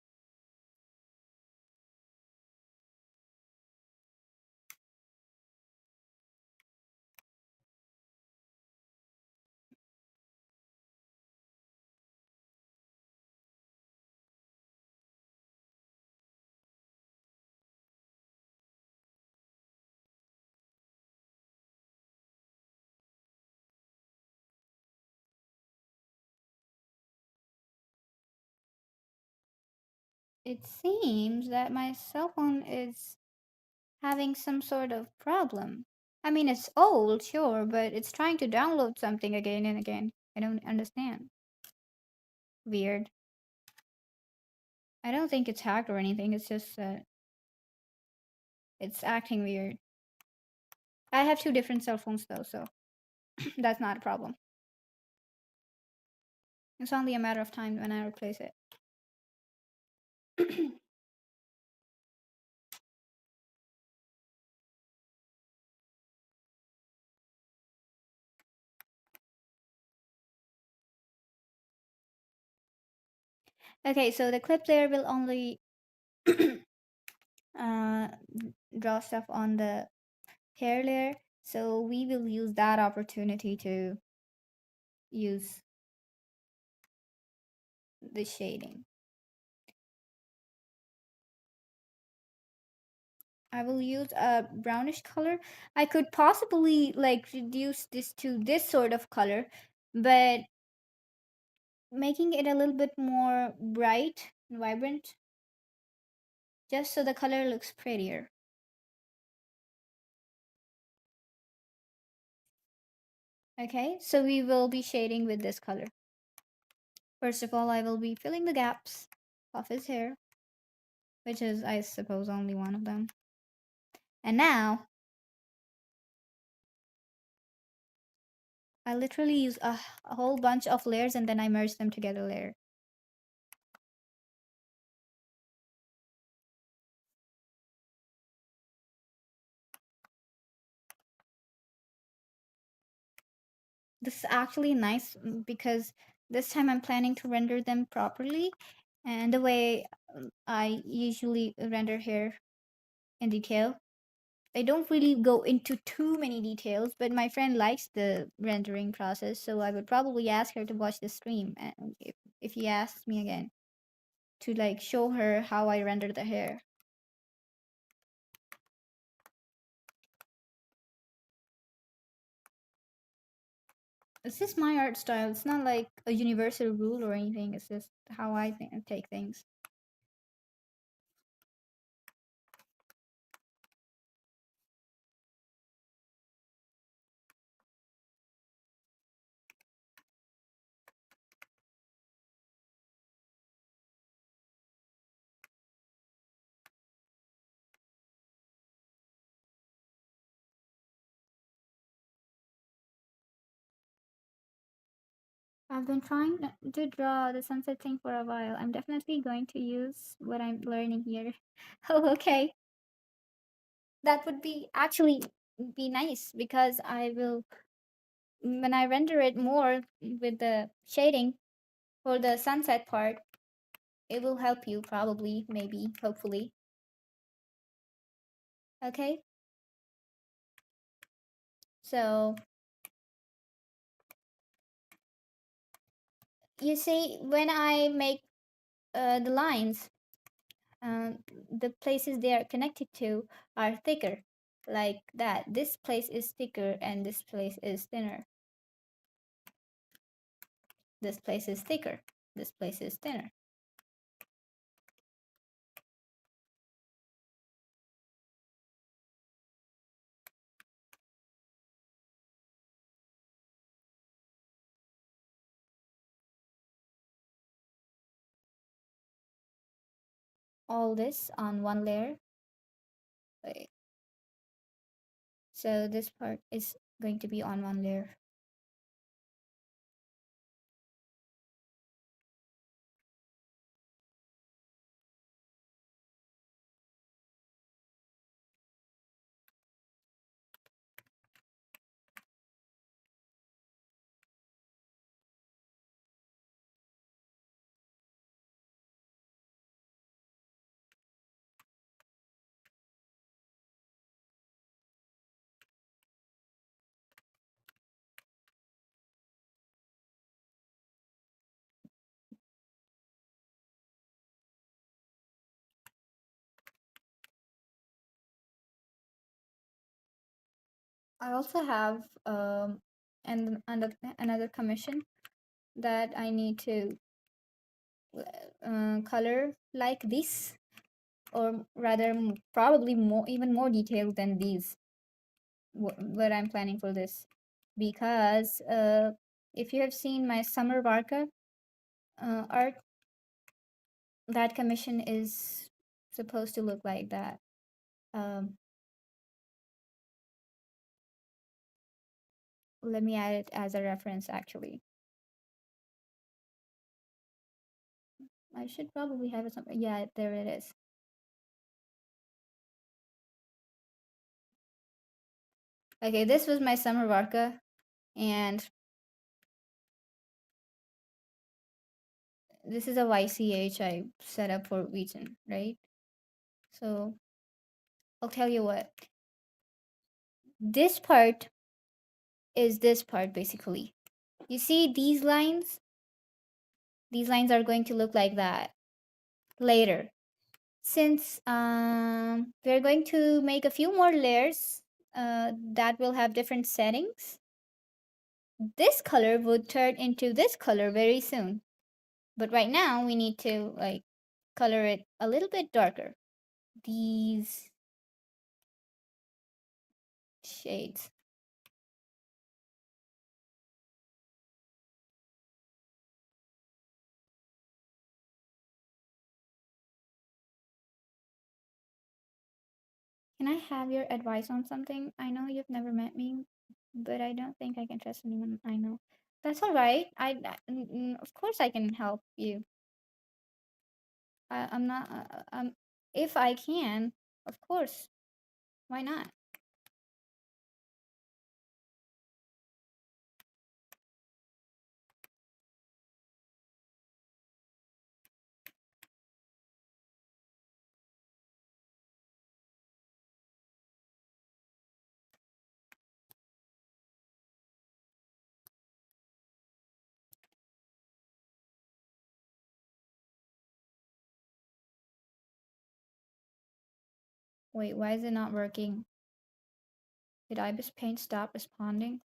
It seems that my cell phone is having some sort of problem. I mean, it's old, sure, but it's trying to download something again and again. I don't understand. Weird. I don't think it's hacked or anything. It's just it's acting weird. I have two different cell phones though, so that's not a problem. It's only a matter of time when I replace it. Okay, so the clip layer will only uh, draw stuff on the hair layer. So we will use that opportunity to use the shading. I will use a brownish color. I could possibly like reduce this to this sort of color, but making it a little bit more bright and vibrant just so the color looks prettier. Okay, so we will be shading with this color. First of all, I will be filling the gaps of his hair, which is, I suppose, only one of them. And now, I literally use a whole bunch of layers and then I merge them together layer. This is actually nice because this time I'm planning to render them properly. And the way I usually render hair in detail, I don't really go into too many details, but my friend likes the rendering process, so I would probably ask her to watch the stream and if he asks me again to like show her how I render the hair. It's just my art style. It's not like a universal rule or anything. It's just how I take things. I've been trying to draw the sunset thing for a while. I'm definitely going to use what I'm learning here. Oh, okay. That would be actually be nice because I will when I render it more with the shading for the sunset part, it will help you probably, maybe, hopefully. Okay? So, you see, when I make the lines, the places they are connected to are thicker, like that. This place is thicker and this place is thinner. This place is thicker. This place is thinner. All this on one layer. Wait. So this part is going to be on one layer. I also have another commission that I need to color like this, or rather, probably more, even more detailed than these. What I'm planning for this, because if you have seen my summer Varka art, that commission is supposed to look like that. Um, Let me add it as a reference actually. I should probably have it somewhere. Yeah, there it is. Okay, this was my summer Varka, and this is a YCH I set up for Wheaton, right? So I'll tell you what. This part is this part basically. You see these lines? These lines are going to look like that later. Since we're going to make a few more layers that will have different settings, this color would turn into this color very soon. But right now we need to like color it a little bit darker. These shades. Can I have your advice on something? I know you've never met me, but I don't think I can trust anyone I know. That's all right. Of course I can help you. I'm not. If I can, of course. Why not? Wait, why is it not working? Did Ibis Paint stop responding?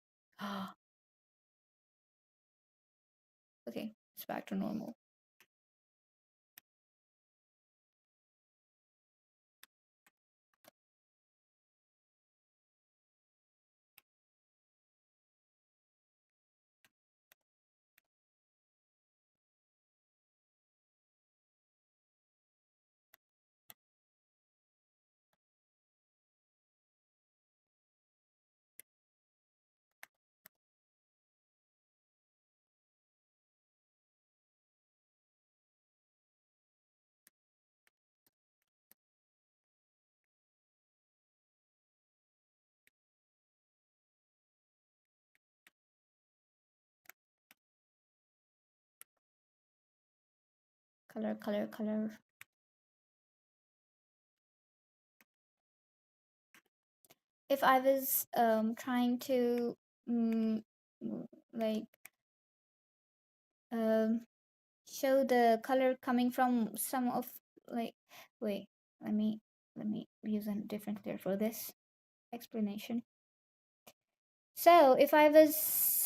Okay, it's back to normal. Color, color, color. If I was trying to mm, like um show the color coming from some of like wait, let me use a different layer for this explanation. So if I was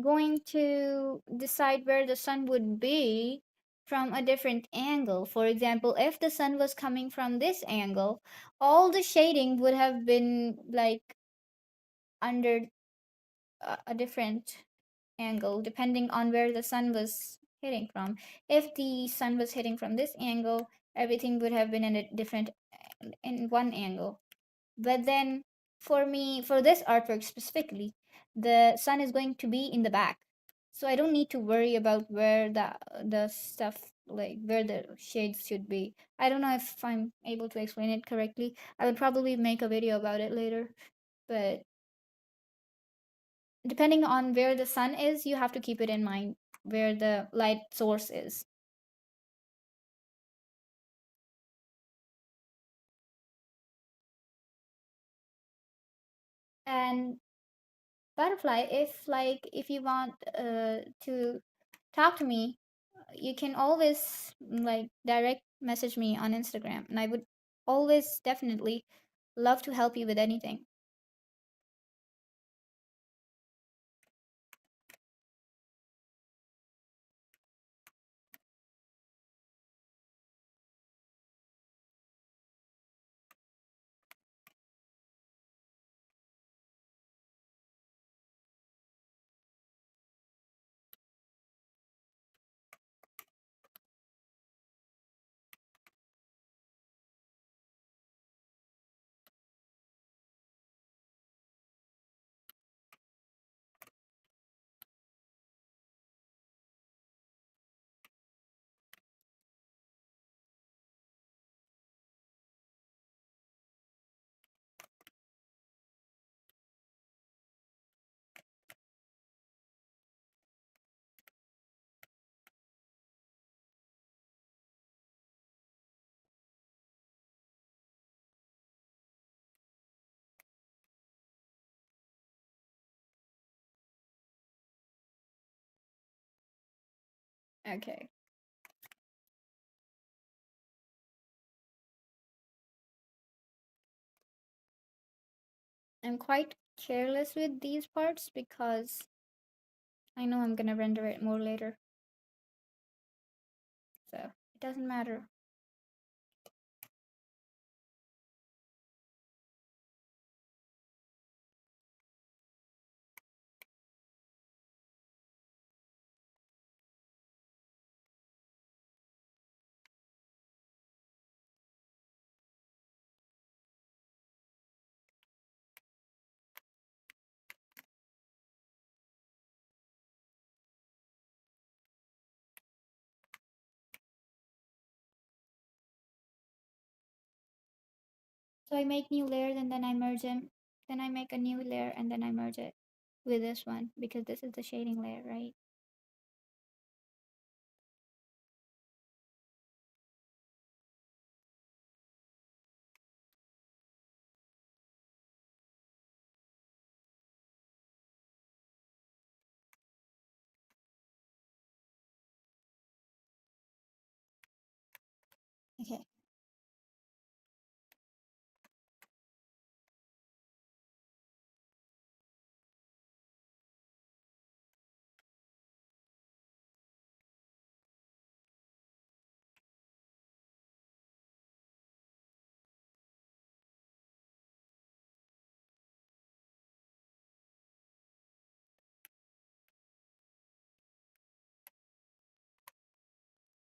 going to decide where the sun would be from a different angle, for example, if the sun was coming from this angle, all the shading would have been like under a different angle depending on where the sun was hitting from. If the sun was hitting from this angle, everything would have been in a different in one angle. But then for me, for this artwork specifically, the sun is going to be in the back. So I don't need to worry about where the stuff like where the shades should be. I don't know if I'm able to explain it correctly. I would probably make a video about it later, but depending on where the sun is, you have to keep it in mind where the light source is. And butterfly, if you want to talk to me, you can always like direct message me on Instagram, and I would always definitely love to help you with anything. Okay. I'm quite careless with these parts because I know I'm gonna render it more later, so it doesn't matter. So I make new layers and then I merge them. Then I make a new layer and then I merge it with this one because this is the shading layer, right? Okay.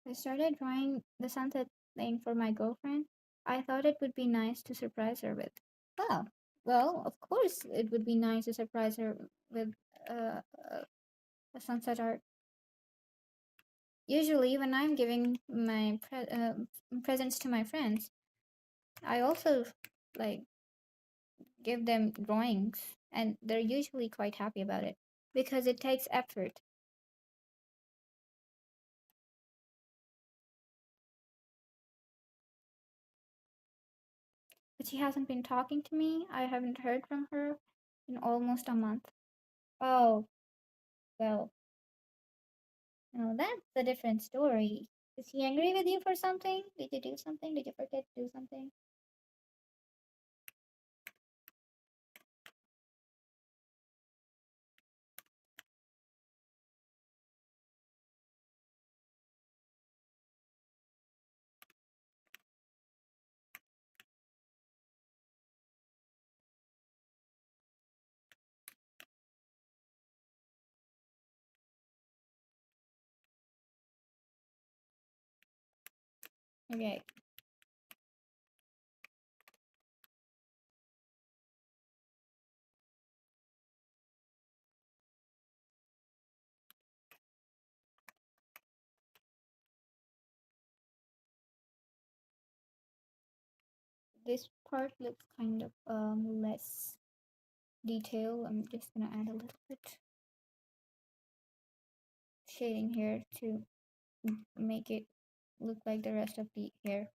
I started drawing the sunset thing for my girlfriend. I thought it would be nice to surprise her with. Oh, well, of course it would be nice to surprise her with uh, uh, a sunset art. Usually, when I'm giving my presents to my friends, I also like give them drawings, and they're usually quite happy about it because it takes effort. But she hasn't been talking to me. I haven't heard from her in almost a month. Oh, well, no, that's a different story. Is he angry with you for something? Did you do something? Did you forget to do something? Okay, this part looks kind of less detail. I'm just gonna add a little bit shading here to make it look like the rest of the hair.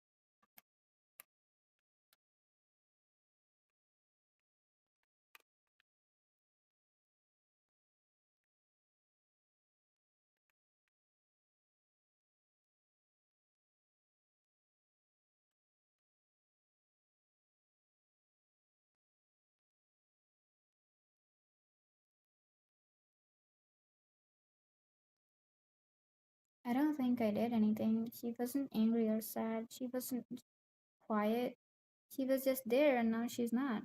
I don't think I did anything. She wasn't angry or sad. She wasn't quiet. She was just there, and now she's not.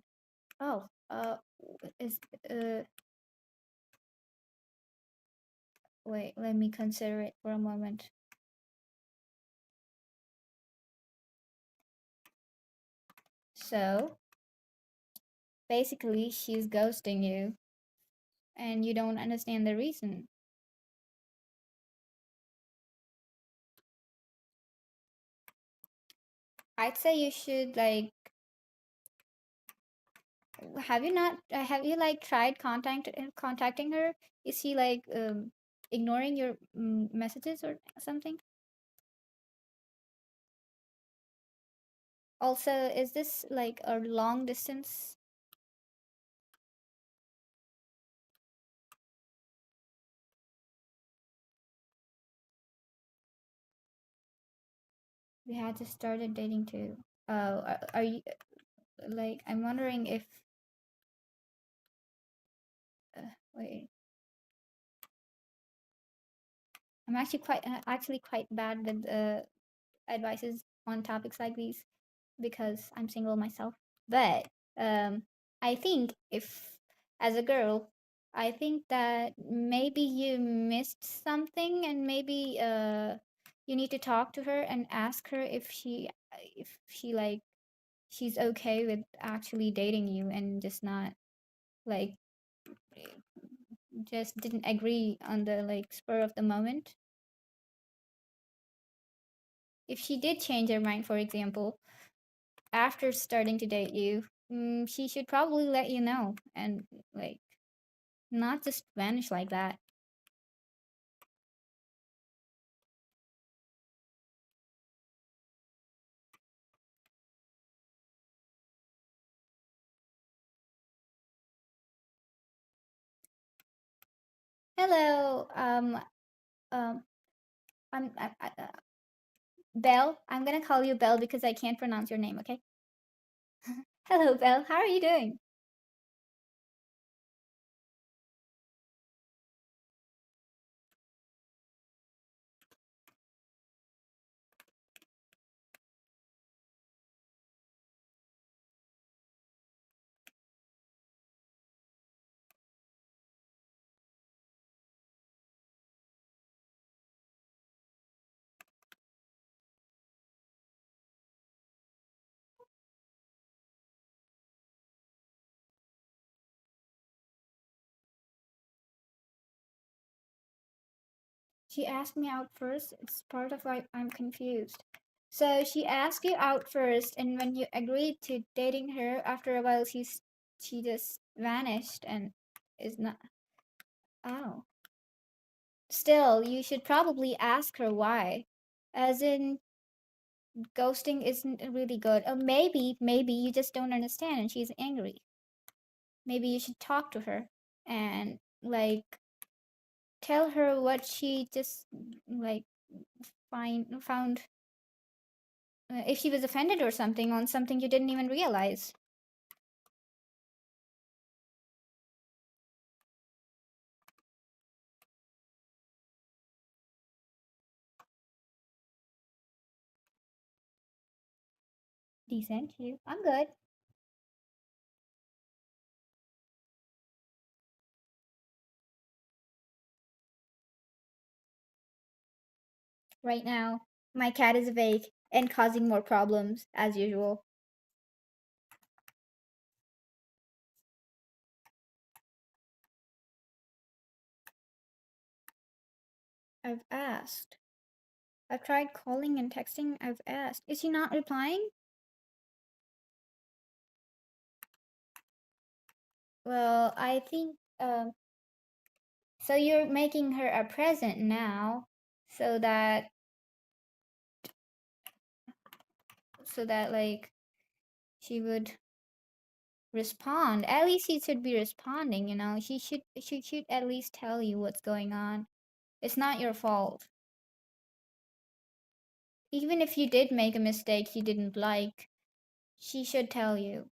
Oh, is wait, let me consider it for a moment. So, basically, she's ghosting you, and you don't understand the reason. I'd say you should like. Have you not? Have you like tried contacting her? Is she like ignoring your messages or something? Also, is this like a long distance? We had just started dating too. Are you like? I'm wondering if. Wait, I'm actually quite bad with advices on topics like these because I'm single myself. But um, I think if as a girl, I think that maybe you missed something, and maybe you need to talk to her and ask her if she like she's okay with actually dating you and just not like just didn't agree on the like spur of the moment. If she did change her mind, for example, after starting to date you, she should probably let you know and like not just vanish like that. Hello, um, Belle. I'm gonna call you Belle because I can't pronounce your name. Okay. Hello, Belle. How are you doing? She asked me out first. It's part of why I'm confused. So she asked you out first, and when you agreed to dating her, after a while, she just vanished and is not. Oh, still, you should probably ask her why. As in, ghosting isn't really good. Or maybe you just don't understand and she's angry. Maybe you should talk to her and like tell her what she just like found if she was offended or something on something you didn't even realize. Decent, you. I'm good. Right now, my cat is awake and causing more problems as usual. I've asked. I've tried calling and texting. I've asked. Is she not replying? Well, I think so you're making her a present now so that like she would respond. At least she should be responding, you know. She should at least tell you what's going on. It's not your fault. Even if you did make a mistake you didn't like, she should tell you.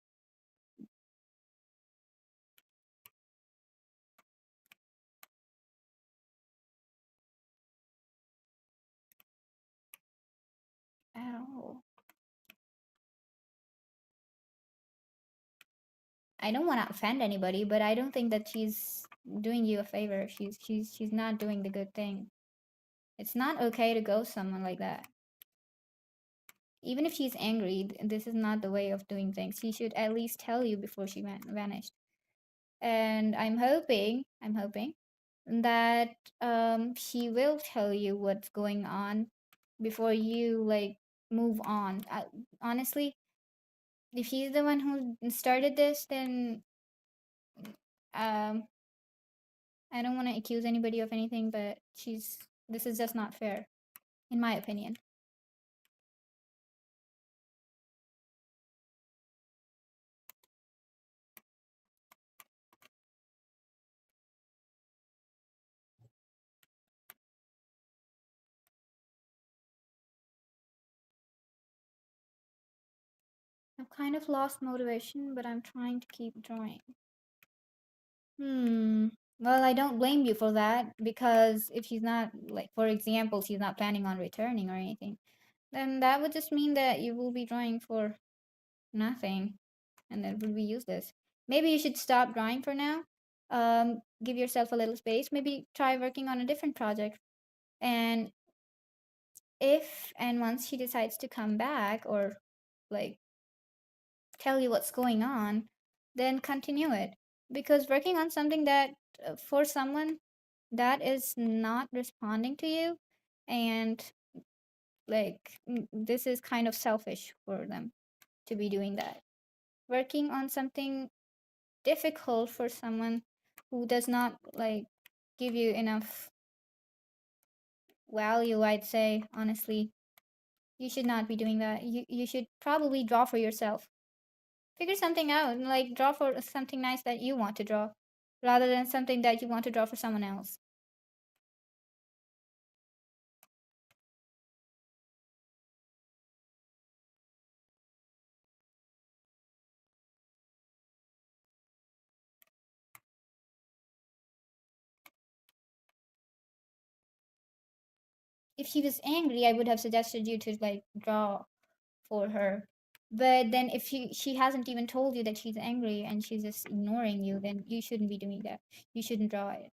At all. I don't want to offend anybody, but I don't think that she's doing you a favor. She's not doing the good thing. It's not okay to ghost someone like that. Even if she's angry, this is not the way of doing things. She should at least tell you before she vanished. And I'm hoping that she will tell you what's going on before you like move on. Honestly, if she's the one who started this, then um, I don't want to accuse anybody of anything, but this is just not fair, in my opinion. I've kind of lost motivation, but I'm trying to keep drawing. Hmm. Well, I don't blame you for that because if she's not, like, for example, she's not planning on returning or anything, then that would just mean that you will be drawing for nothing and it would be useless. Maybe you should stop drawing for now. Give yourself a little space. Maybe try working on a different project. And if and once she decides to come back or like tell you what's going on, then continue it. Because working on something that for someone that is not responding to you and this is kind of selfish for them to be doing that. Working on something difficult for someone who does not give you enough value, I'd say, honestly, you should not be doing that. You should probably draw for yourself. Figure something out, like draw for something nice that you want to draw rather than something that you want to draw for someone else. If she was angry, I would have suggested you to draw for her. But then if she hasn't even told you that she's angry and she's just ignoring you, then you shouldn't be doing that. You shouldn't draw it.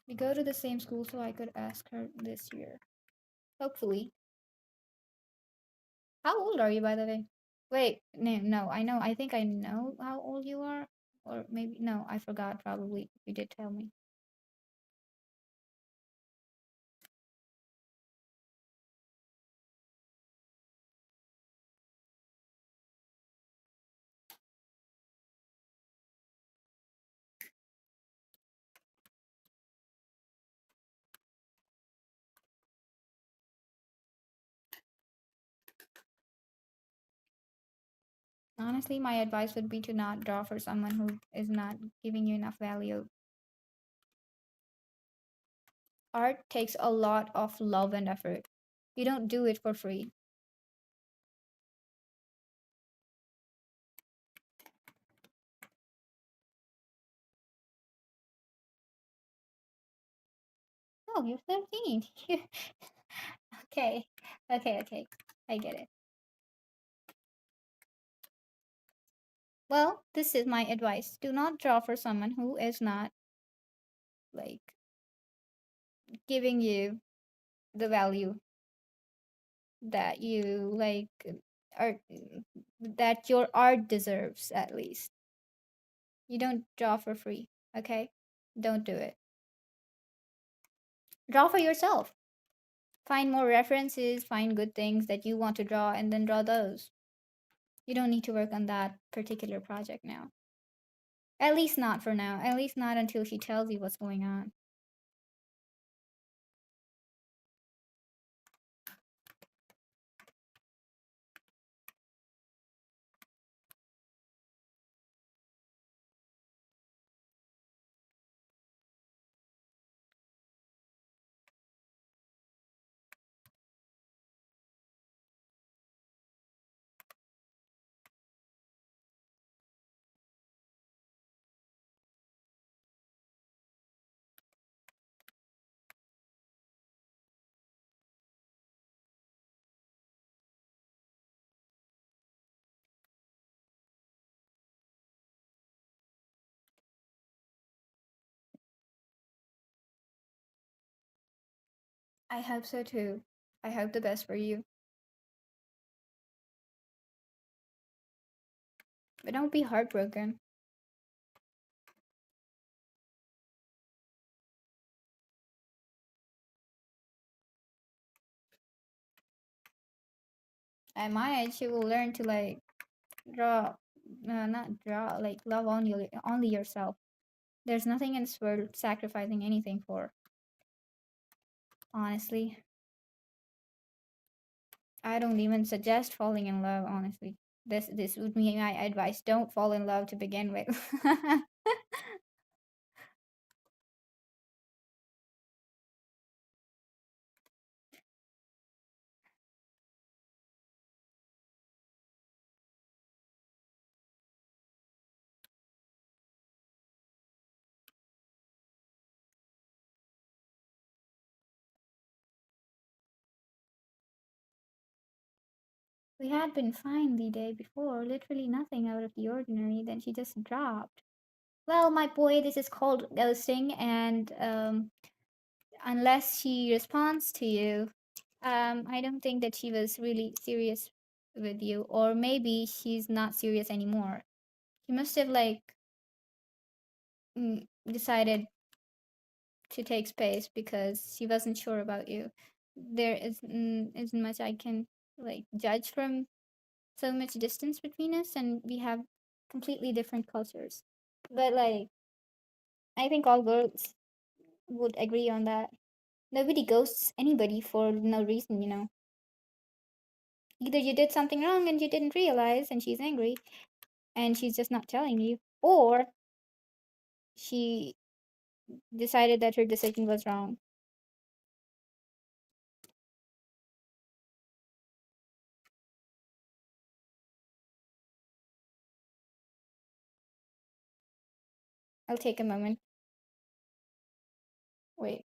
We go to the same school, so I could ask her this year. Hopefully. How old are you, by the way? Wait, no, no, I know. I think I know how old you are. Or maybe, no, I forgot probably. You did tell me. Honestly, my advice would be to not draw for someone who is not giving you enough value. Art takes a lot of love and effort. You don't do it for free. Oh, you're 13. Okay. Okay, okay. I get it. Well, this is my advice. Do not draw for someone who is not like giving you the value that you art that your art deserves at least. You don't draw for free, okay? Don't do it. Draw for yourself. Find more references, find good things that you want to draw and then draw those. You don't need to work on that particular project now. At least not for now. At least not until she tells you what's going on. I hope so too. I hope the best for you. But don't be heartbroken. At my age, you will learn to draw, not draw, love only yourself. There's nothing in this world sacrificing anything for, honestly. I don't even suggest falling in love, honestly. This would be my advice. Don't fall in love to begin with. We had been fine the day before, literally nothing out of the ordinary. Then she just dropped. Well, my boy, this is called ghosting, and unless she responds to you, I don't think that she was really serious with you, or maybe she's not serious anymore. She must have like decided to take space because she wasn't sure about you. There isn't much I can like judge from so much distance between us, and we have completely different cultures. But like, I think all girls would agree on that. Nobody ghosts anybody for no reason, you know. Either you did something wrong and you didn't realize, and she's angry, and she's just not telling you, or she decided that her decision was wrong. I'll take a moment. Wait.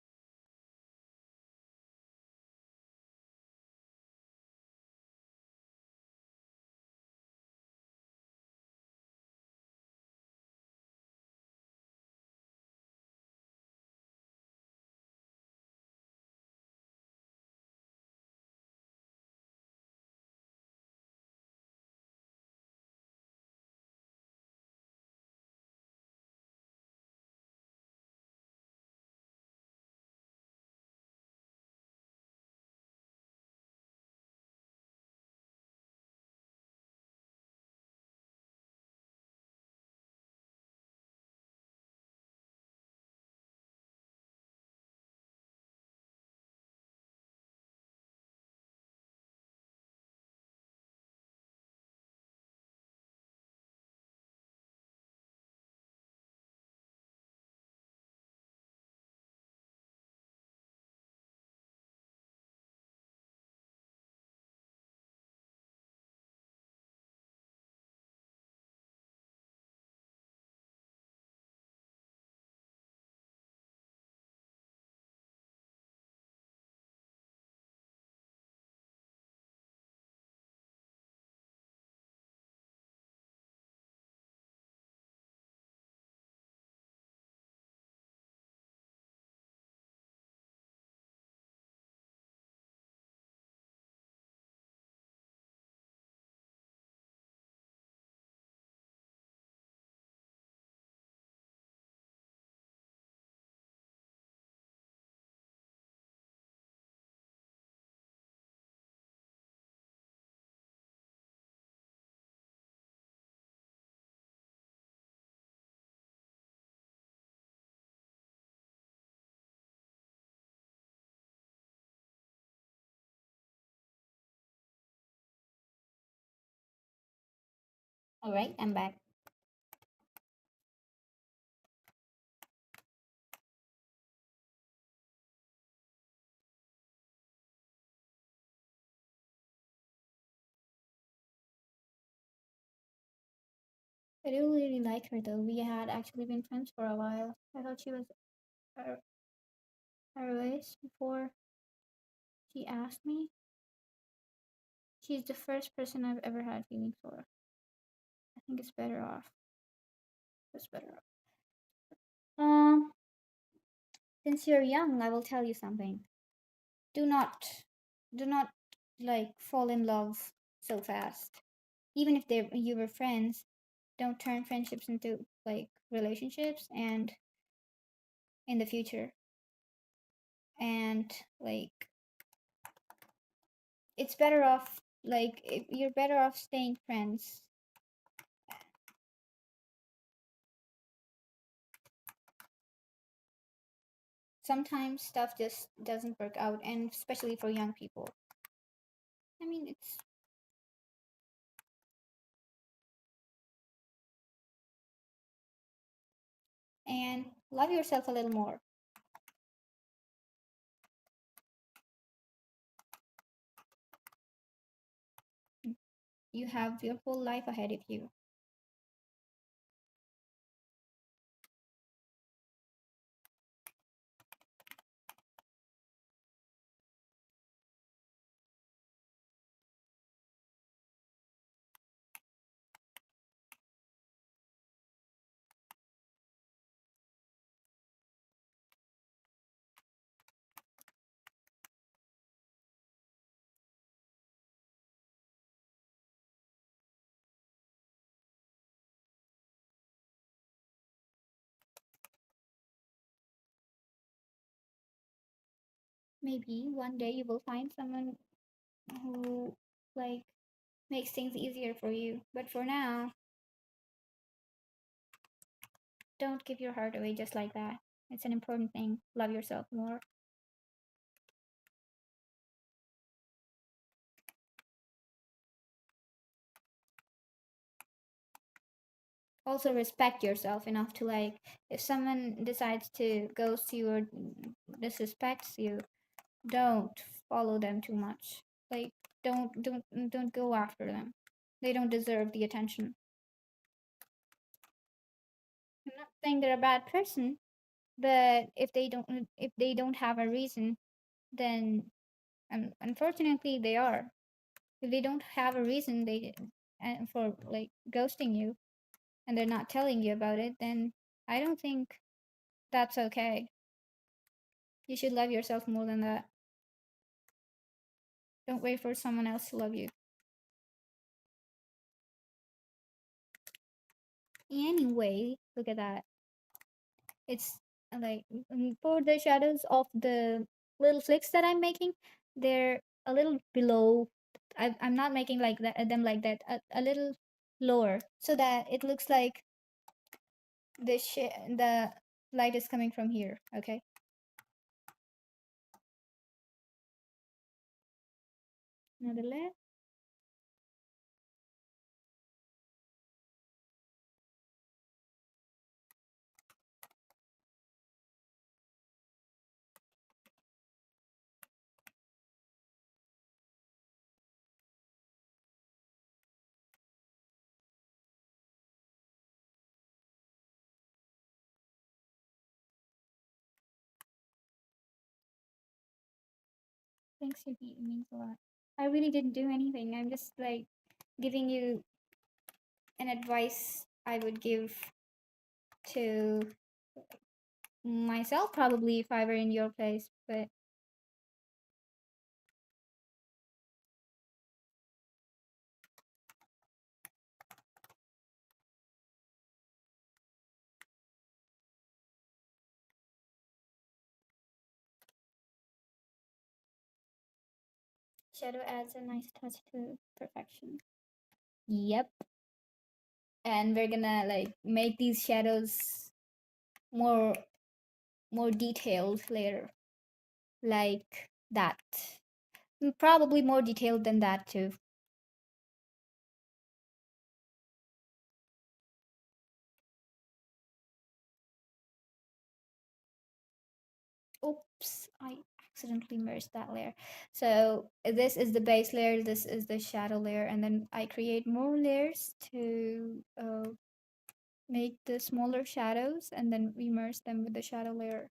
All right, I'm back. I do really like her though. We had actually been friends for a while. I thought she was her, her race before she asked me. She's the first person I've ever had feelings for. I think it's better off. It's better off. Um, since you're young, I will tell you something. Do not, do not like fall in love so fast. Even if they you were friends, don't turn friendships into like relationships and in the future. And like, it's better off like if you're better off staying friends. Sometimes stuff just doesn't work out, and especially for young people. I mean, It's and love yourself a little more. You have your whole life ahead of you. Maybe one day you will find someone who like makes things easier for you. But for now, don't give your heart away just like that. It's an important thing. Love yourself more. Also respect yourself enough to like if someone decides to ghost you or disrespects you, don't follow them too much. Like don't go after them. They don't deserve the attention. I'm not saying they're a bad person, but if they don't have a reason, then unfortunately they are. If they don't have a reason they and for like ghosting you and they're not telling you about it, then I don't think that's okay. You should love yourself more than that. Don't wait for someone else to love you. Anyway, look at that. It's like for the shadows of the little flicks that I'm making, they're a little below. I'm not making like that them like that. A little lower so that it looks like the light is coming from here. Okay, another layer. Thanks, Yuki. It means a lot. I really didn't do anything. I'm just like giving you an advice I would give to myself probably if I were in your place. But shadow adds a nice touch to perfection. Yep. And we're gonna like make these shadows more more detailed later. Like that. Probably more detailed than that too. Oops, I accidentally merged that layer. So this is the base layer, this is the shadow layer, and then I create more layers to make the smaller shadows and then we merge them with the shadow layer.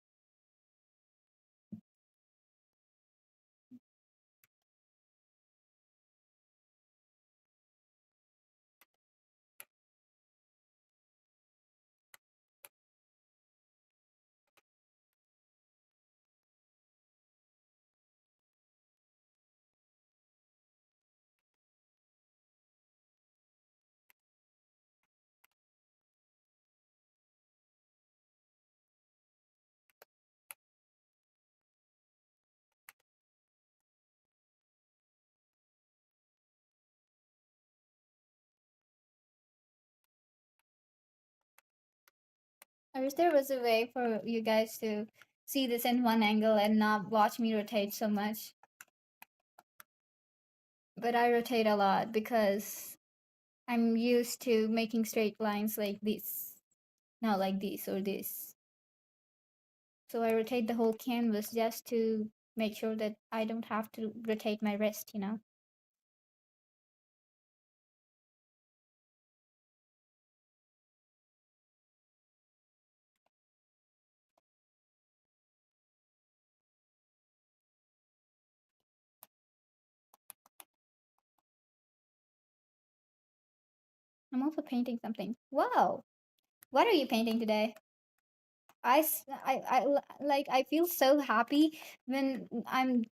I wish there was a way for you guys to see this in one angle and not watch me rotate so much. but I rotate a lot because I'm used to making straight lines like this, not like this or this. So I rotate the whole canvas just to make sure that I don't have to rotate my wrist, you know? I'm also painting something. Wow! What are you painting today? Like, I feel so happy when I'm.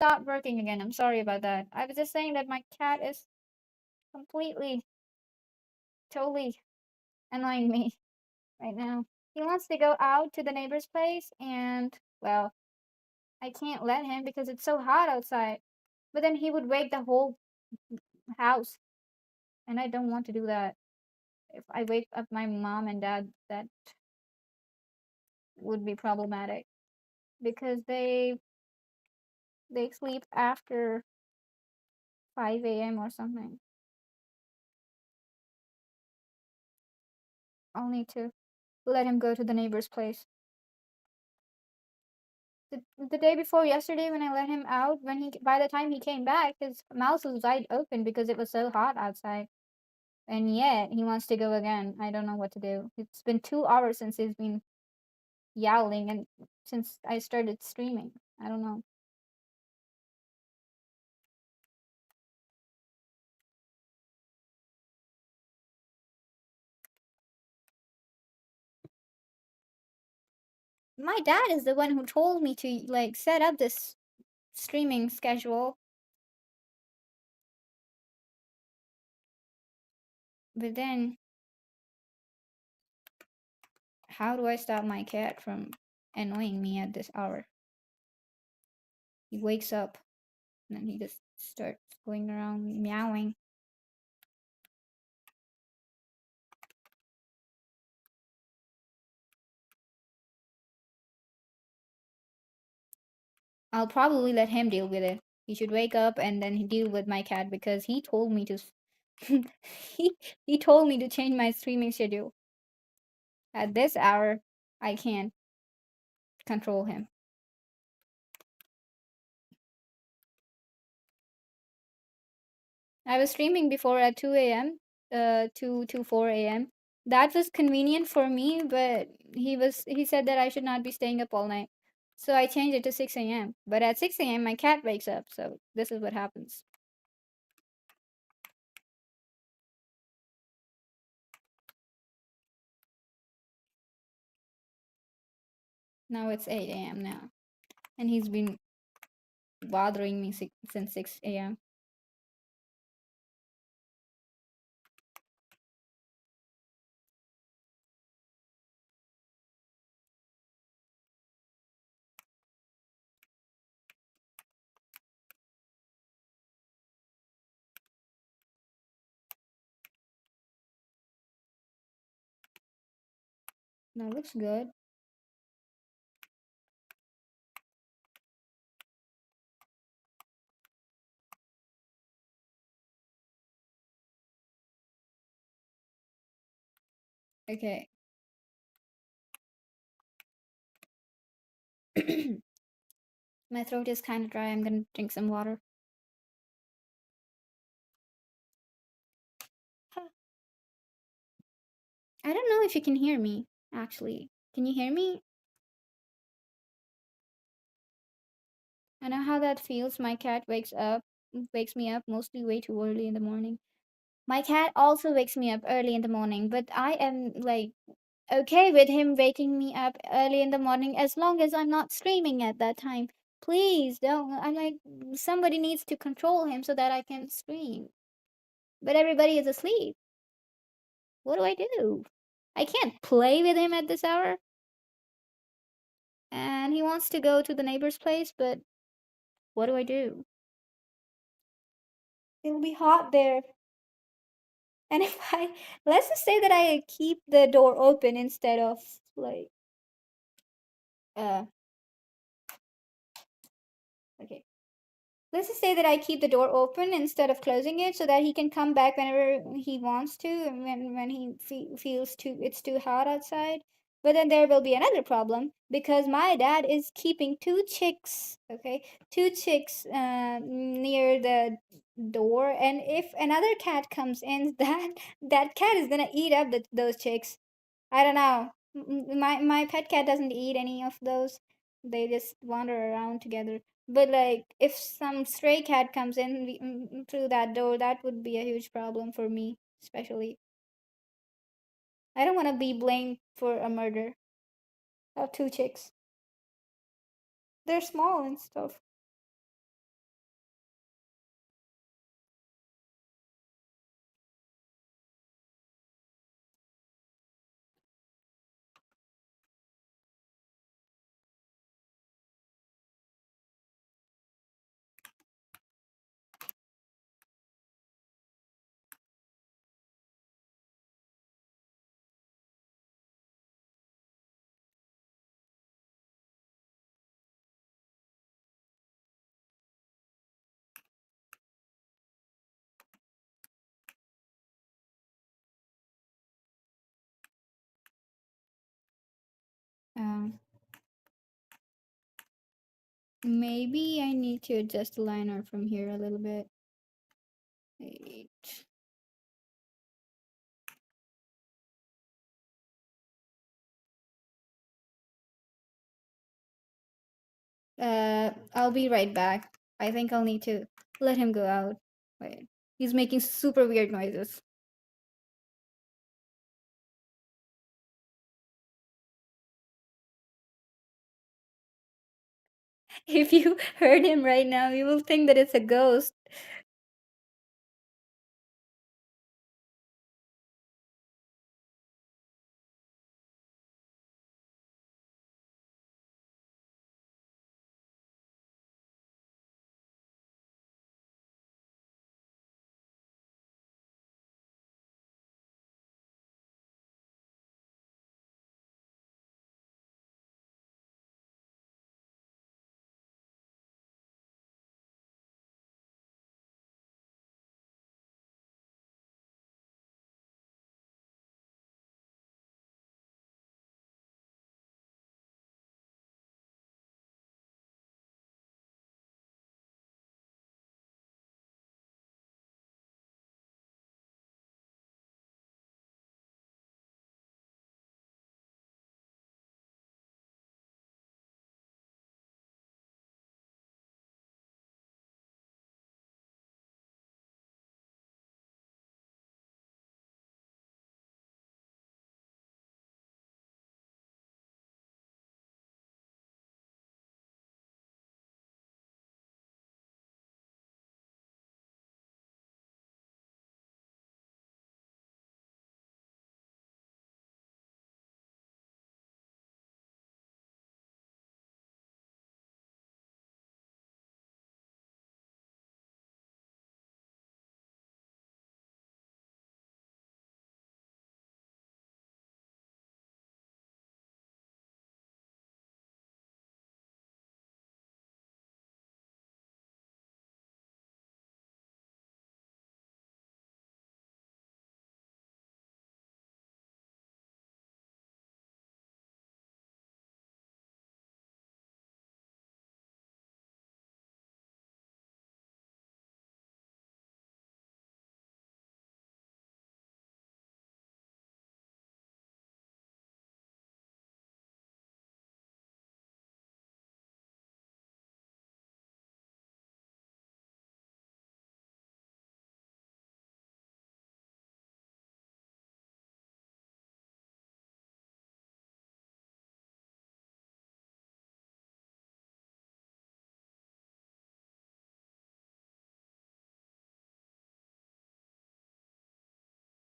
Stop working again. I'm sorry about that. I was just saying that my cat is completely, totally annoying me right now. He wants to go out to the neighbor's place, and, well, I can't let him because it's so hot outside. But then he would wake the whole house, and I don't want to do that. If I wake up my mom and dad, that would be problematic because they sleep after 5 a.m. or something. I'll need to let him go to the neighbor's place. The day before yesterday when I let him out, when he by the time he came back, his mouth was wide open because it was so hot outside. And yet he wants to go again. I don't know what to do. It's been 2 hours since he's been yowling and since I started streaming. I don't know. My dad is the one who told me to like set up this streaming schedule. But then how do I stop my cat from annoying me at this hour? He wakes up and then he just starts going around meowing. I'll probably let him deal with it. He should wake up and then he deal with my cat because he told me to he he told me to change my streaming schedule. At this hour, I can't control him. I was streaming before at 2 a.m. 2 to 4 a.m. That was convenient for me, but he said that I should not be staying up all night. So I changed it to 6 a.m. But at 6 a.m. my cat wakes up, so this is what happens. Now it's 8 a.m. now, and he's been bothering me since 6 a.m. That looks good. Okay. My throat is kind of dry. I'm gonna drink some water. Huh. I don't know if you can hear me, actually. Can you hear me? I know how that feels. My cat wakes me up mostly way too early in the morning. My cat also wakes me up early in the morning, but I am like okay with him waking me up early in the morning as long as I'm not streaming at that time. Please don't. I'm like, somebody needs to control him so that I can stream. But everybody is asleep. What do I do? I can't play with him at this hour. And he wants to go to the neighbor's place, but what do I do? It'll be hot there. And if I, let's just say that I keep the door open instead of like, uh, okay. Let's just say that I keep the door open instead of closing it so that he can come back whenever he wants to and when he feels it's too hot outside. But then there will be another problem because my dad is keeping two chicks, okay? Two chicks near the door, and if another cat comes in, that cat is gonna eat up those chicks. I don't know. My pet cat doesn't eat any of those. They just wander around together. But like, if some stray cat comes in through that door, that would be a huge problem for me, especially. I don't want to be blamed for a murder of two chicks. They're small and stuff. Maybe I need to adjust the line art from here a little bit. Wait. I'll be right back. I think I'll need to let him go out. Wait. He's making super weird noises. If you heard him right now, you will think that it's a ghost.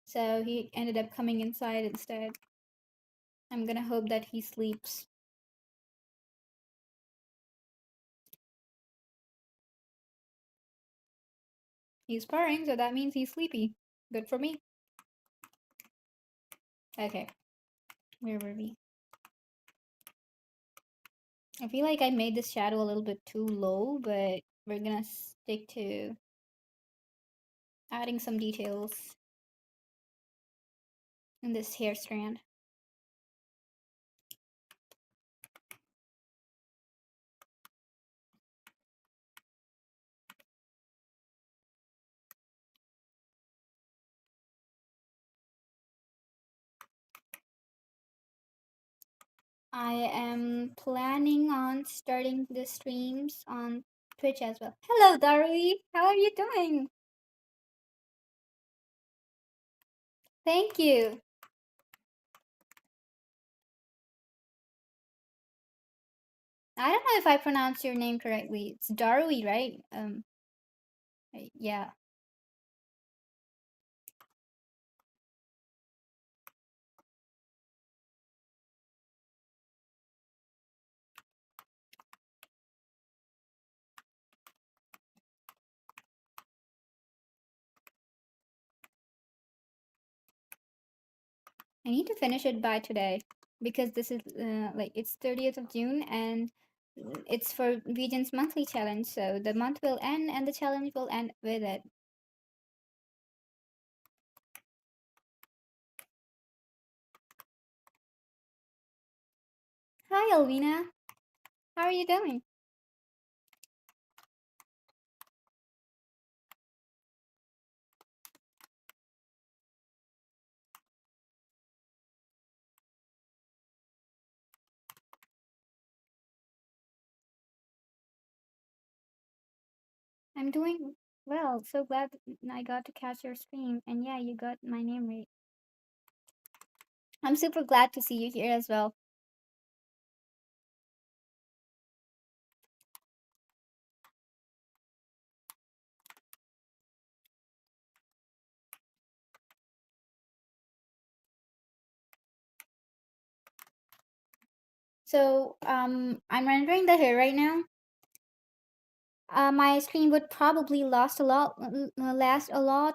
So he ended up coming inside instead. I'm gonna hope that he sleeps. He's purring, so that means he's sleepy. Good for me. Okay, where were we? I feel like I made this shadow a little bit too low, but we're gonna stick to adding some details in this hair strand. I am planning on starting the streams on Twitch as well. Hello, Darui. How are you doing? Thank you. I don't know if I pronounced your name correctly. It's Darui, right? Yeah. I need to finish it by today because this is like it's 30th of June and it's for Region's monthly challenge. So the month will end and the challenge will end with it. Hi, Alvina. How are you doing? I'm doing well. So glad I got to catch your stream. And yeah, you got my name right. I'm super glad to see you here as well. So, I'm rendering the hair right now. My stream would probably last a lot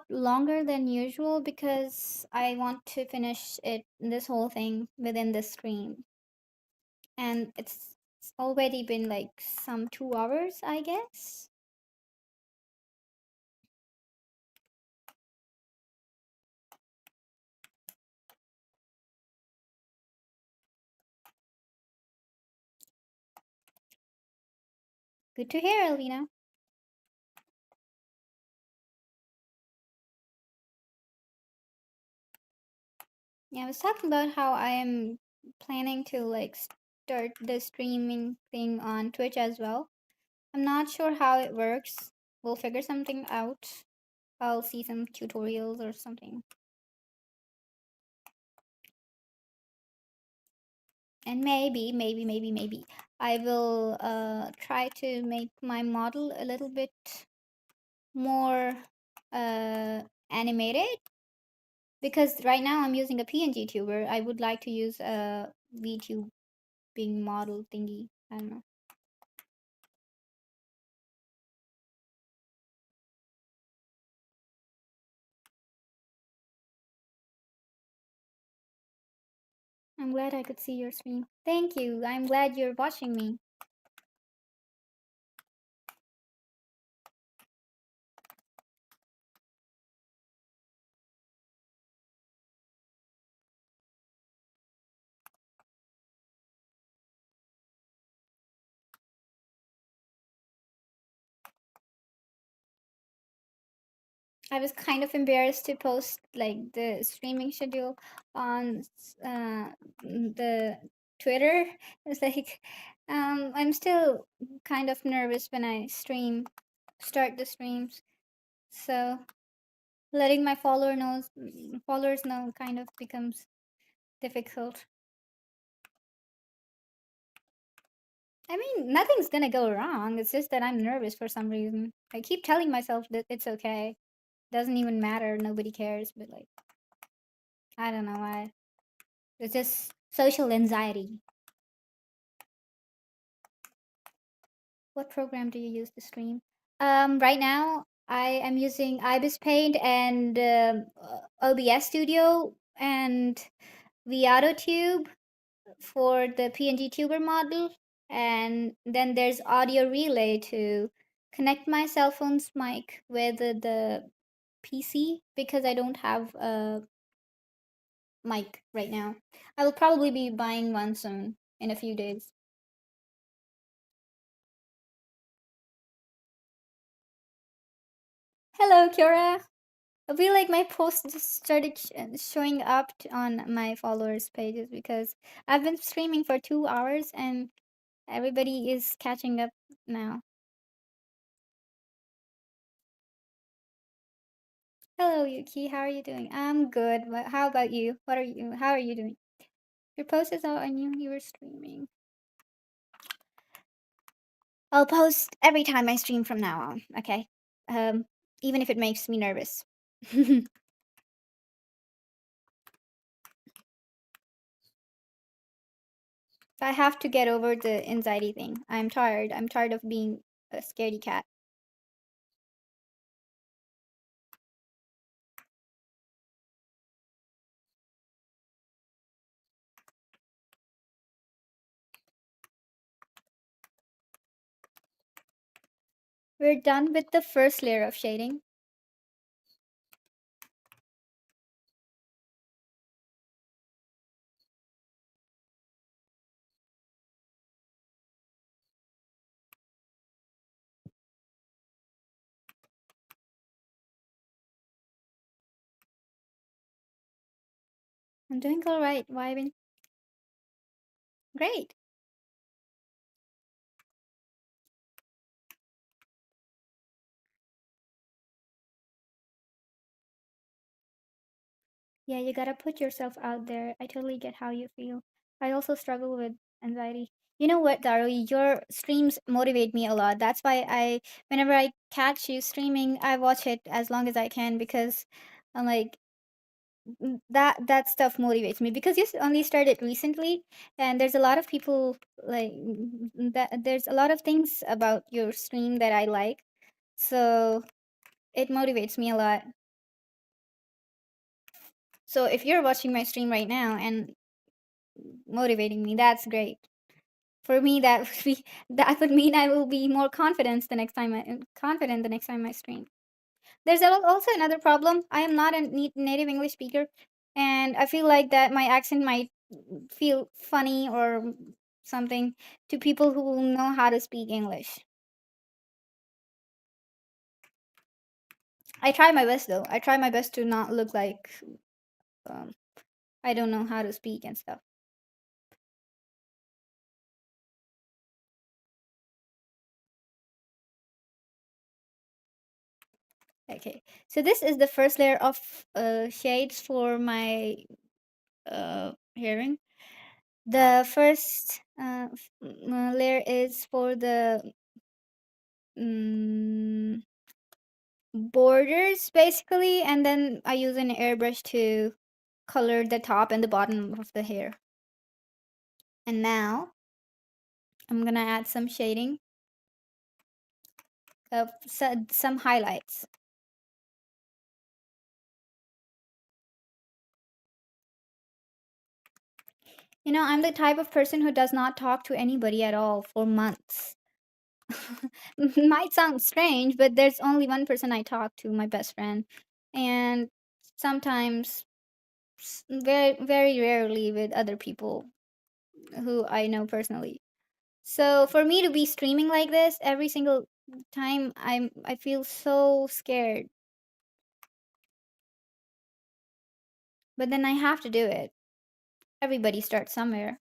longer than usual because I want to finish this whole thing within this stream, and it's already been like some 2 hours, I guess. Good to hear, Elvina. Yeah, I was talking about how I am planning to like start the streaming thing on Twitch as well. I'm not sure how it works. We'll figure something out. I'll see some tutorials or something. And maybe I will try to make my model a little bit more uh, animated because right now I'm using a PNG tuber. I would like to use a VTubing model thingy. I don't know. I'm glad I could see your stream. Thank you. I'm glad you're watching me. I was kind of embarrassed to post like the streaming schedule on the Twitter. It's like I'm still kind of nervous when I start the streams. So letting my followers know kind of becomes difficult. I mean, nothing's gonna go wrong. It's just that I'm nervous for some reason. I keep telling myself that it's okay. Doesn't even matter. Nobody cares. But like, I don't know why. It's just social anxiety. What program do you use to stream? Right now I am using Ibis Paint and OBS Studio and ViadoTube for the PNG tuber model, and then there's Audio Relay to connect my cell phone's mic with the PC because I don't have a mic right now. I will probably be buying one soon in a few days. Hello, Kiora. I feel like my posts just started showing up on my followers' pages because I've been streaming for 2 hours and everybody is catching up now. Hello, Yuki. How are you doing? I'm good. How about you? What are you? How are you doing? Your post is out. I knew you were streaming. I'll post every time I stream from now on. Okay. Um, even if it makes me nervous. I have to get over the anxiety thing. I'm tired. I'm tired of being a scaredy cat. We're done with the first layer of shading. I'm doing all right. Why been great. Yeah, you gotta put yourself out there. I totally get how you feel. I also struggle with anxiety. You know what, Daru? Your streams motivate me a lot. That's why whenever I catch you streaming, I watch it as long as I can because I'm like, that stuff motivates me because you only started recently, and there's a lot of people like that. There's a lot of things about your stream that I like, so it motivates me a lot. So if you're watching my stream right now and motivating me, that's great. For me, that would be that would mean I will be more confident the next time I stream. There's also another problem. I am not a native English speaker, and I feel like that my accent might feel funny or something to people who know how to speak English. I try my best though. I try my best to not look like um, I don't know how to speak and stuff. Okay, so this is the first layer of shades for my hearing. The first layer is for the mm, borders basically, and then I use an airbrush to color the top and the bottom of the hair. And now I'm gonna add some shading of some highlights. You know, I'm the type of person who does not talk to anybody at all for months. Might sound strange, but there's only one person I talk to, my best friend. And sometimes, very, very rarely with other people who I know personally. So for me to be streaming like this every single time, I feel so scared. But then I have to do it. Everybody starts somewhere.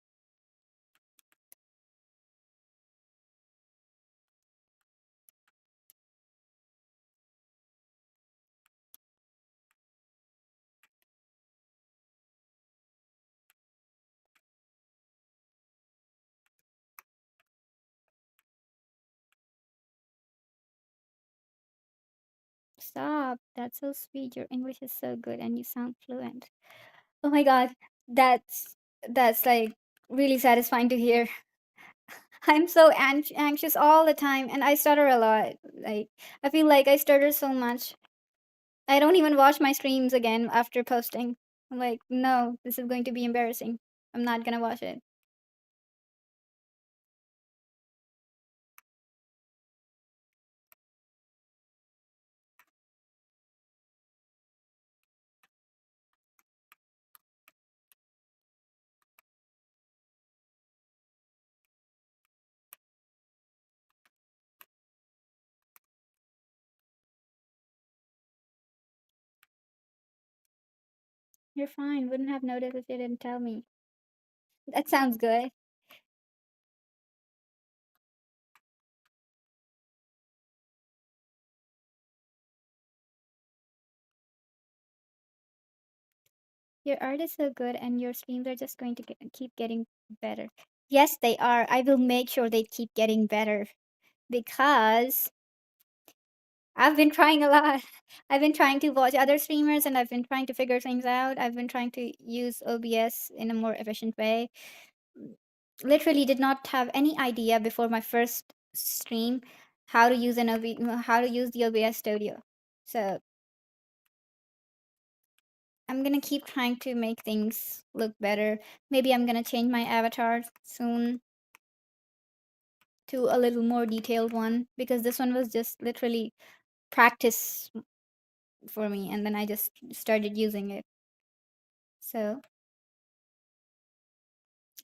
Stop. That's so sweet. Your English is so good and you sound fluent. Oh my god. That's like really satisfying to hear. I'm so anxious all the time and I stutter a lot. Like I feel like I stutter so much. I don't even watch my streams again after posting. I'm like, no, this is going to be embarrassing. I'm not gonna watch it. You're fine. Wouldn't have noticed if you didn't tell me. That sounds good. Your art is so good and your streams are just going to keep getting better. Yes, they are. I will make sure they keep getting better because I've been trying a lot. I've been trying to watch other streamers and I've been trying to figure things out. I've been trying to use OBS in a more efficient way. Literally did not have any idea before my first stream how to use how to use the OBS studio. So I'm gonna keep trying to make things look better. Maybe I'm gonna change my avatar soon to a little more detailed one because this one was just literally practice for me and then I just started using it. So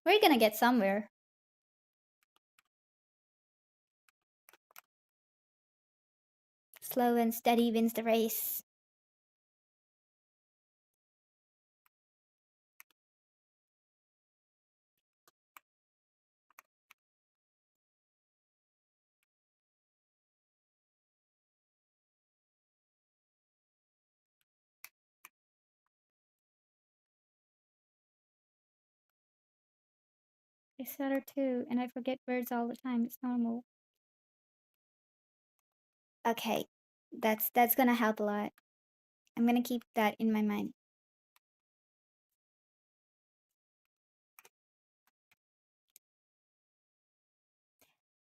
we're gonna get somewhere. Slow and steady wins the race. I stutter too, and I forget words all the time. It's normal. Okay, that's gonna help a lot. I'm gonna keep that in my mind.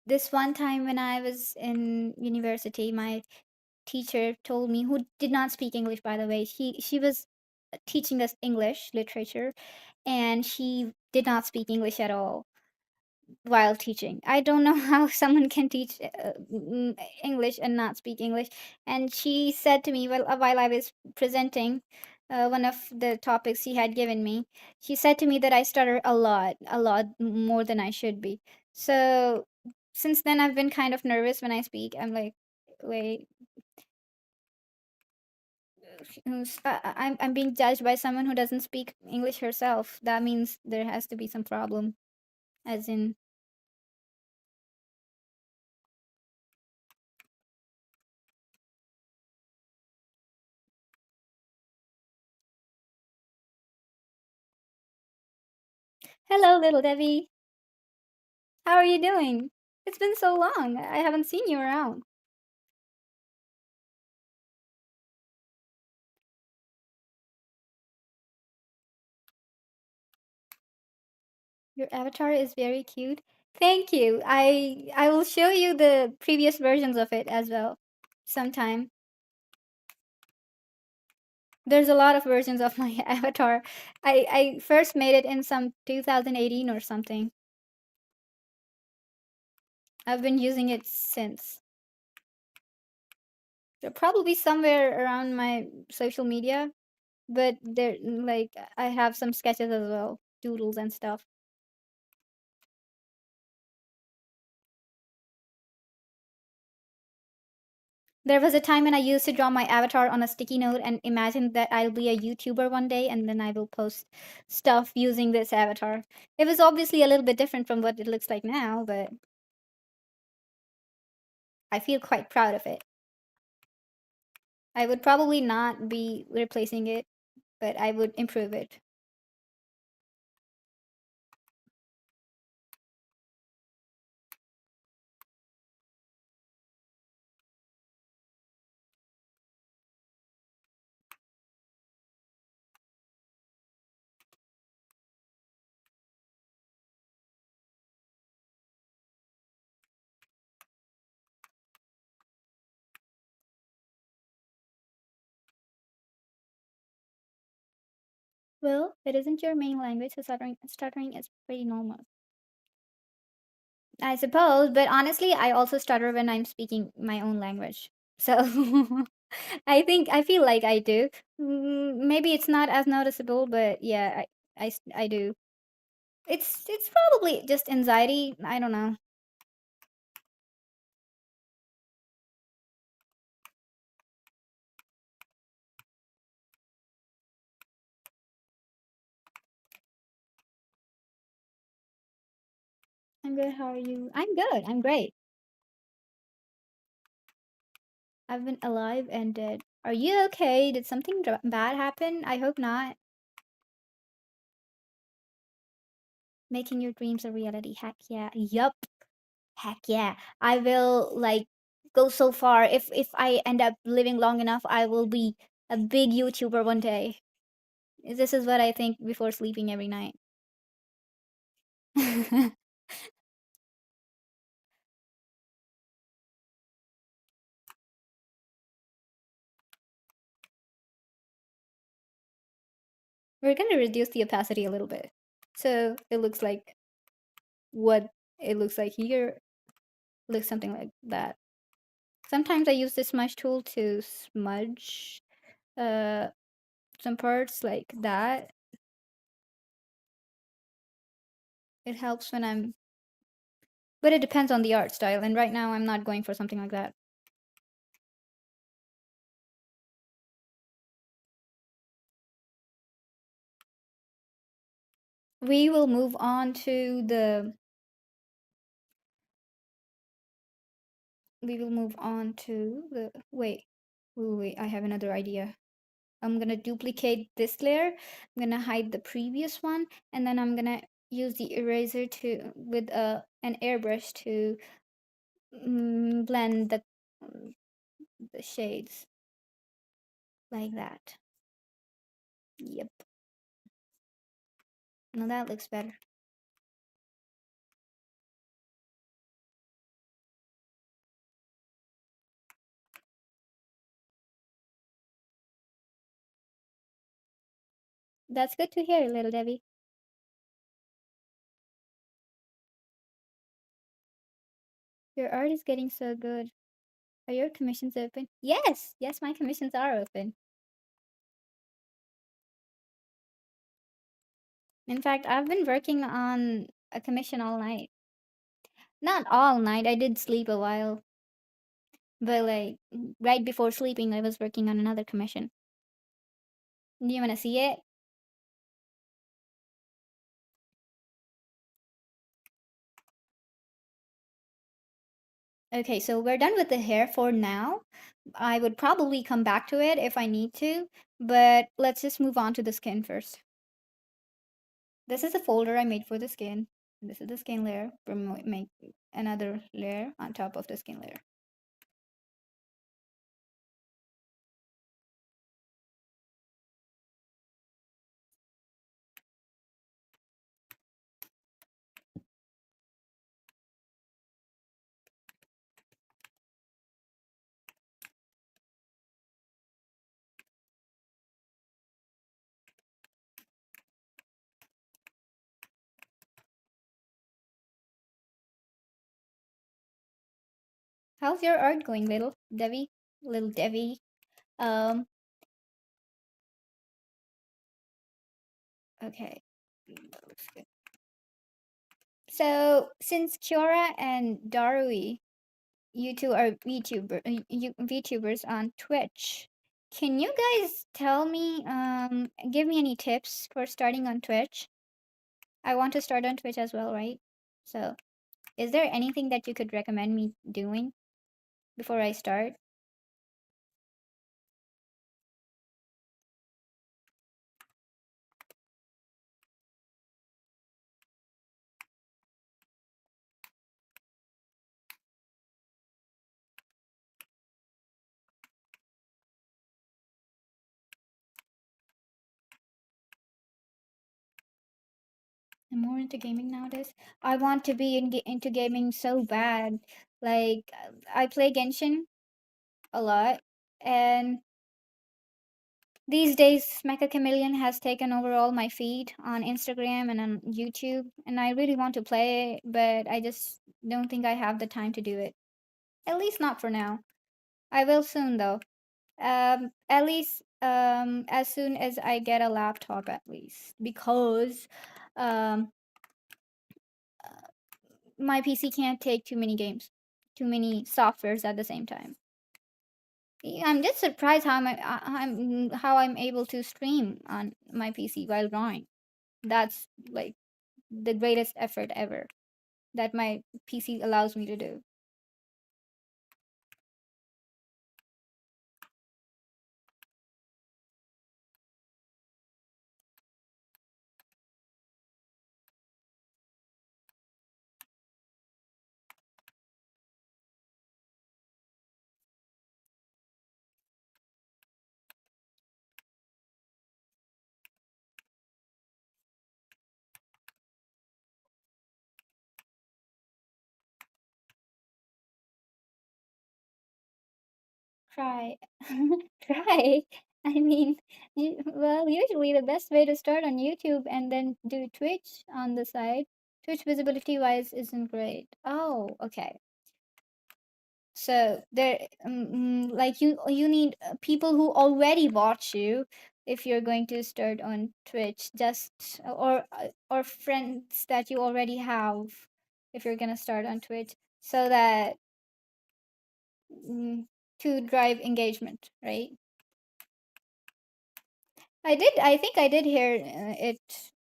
This one time when I was in university, my teacher told me, who did not speak English, by the way. She was teaching us English literature, and she did not speak English at all while teaching. I don't know how someone can teach English and not speak English. And she said to me, while I was presenting one of the topics she had given me, she said to me that I stutter a lot more than I should be. So since then, I've been kind of nervous when I speak. I'm like, wait, I'm being judged by someone who doesn't speak English herself. That means there has to be some problem. As in, hello, little Debbie. How are you doing? It's been so long. I haven't seen you around. Your avatar is very cute. Thank you. I will show you the previous versions of it as well sometime. There's a lot of versions of my avatar. I first made it in some 2018 or something. I've been using it since. They're probably somewhere around my social media, but they're like I have some sketches as well, doodles and stuff. There was a time when I used to draw my avatar on a sticky note and imagine that I'll be a YouTuber one day and then I will post stuff using this avatar. It was obviously a little bit different from what it looks like now, but I feel quite proud of it. I would probably not be replacing it, but I would improve it. Well, it isn't your main language, so stuttering is pretty normal. I suppose, but honestly, I also stutter when I'm speaking my own language. So I feel like I do. Maybe it's not as noticeable, but yeah, I do. It's probably just anxiety. I don't know. I'm good. How are you? I'm good. I'm great. I've been alive and dead. Are you okay? Did something bad happen? I hope not. Making your dreams a reality. Heck yeah. Yup. Heck yeah. I will like go so far. If I end up living long enough, I will be a big YouTuber one day. This is what I think before sleeping every night. We're gonna reduce the opacity a little bit. So it looks like what it looks like here. Looks something like that. Sometimes I use the smudge tool to smudge uh some parts like that. It helps when I'm, but it depends on the art style, and right now I'm not going for something like that. We will move on to the we will move on to the wait, I have another idea. I'm gonna duplicate this layer. I'm gonna hide the previous one, and then I'm gonna use the eraser to with an airbrush to blend the shades like that. Yep. Now that looks better. That's good to hear, little Debbie. Your art is getting so good. Are your commissions open? Yes, yes, my commissions are open. In fact, I've been working on a commission all night. Not all night, I did sleep a while, but like right before sleeping, I was working on another commission. Do you want to see it? Okay, so we're done with the hair for now. I would probably come back to it if I need to, but let's just move on to the skin first. This is a folder I made for the skin. This is the skin layer. Make another layer on top of the skin layer. How's your art going, little Debbie? Little Debbie. Um, okay. That looks good. So, since Kiora and Darui, you two are VTubers on Twitch, can you guys tell me, give me any tips for starting on Twitch? I want to start on Twitch as well, right? So, is there anything that you could recommend me doing before I start? I'm more into gaming nowadays. I want to be into gaming so bad. Like, I play Genshin a lot, and these days, Mecha Chameleon has taken over all my feed on Instagram and on YouTube, and I really want to play it, but I just don't think I have the time to do it. At least not for now. I will soon, though. At least as soon as I get a laptop, at least, because um, my PC can't take too many games, too many softwares at the same time. Yeah, I'm just surprised how I'm able to stream on my PC while drawing. That's like the greatest effort ever that my PC allows me to do. Try. Try. I mean, well, usually the best way to start on YouTube and then do Twitch on the side. Twitch visibility wise isn't great. Oh, okay. So there, like you need people who already watch you if you're going to start on Twitch, just or friends that you already have if you're gonna start on Twitch, so that mm, to drive engagement, right? I think I did hear it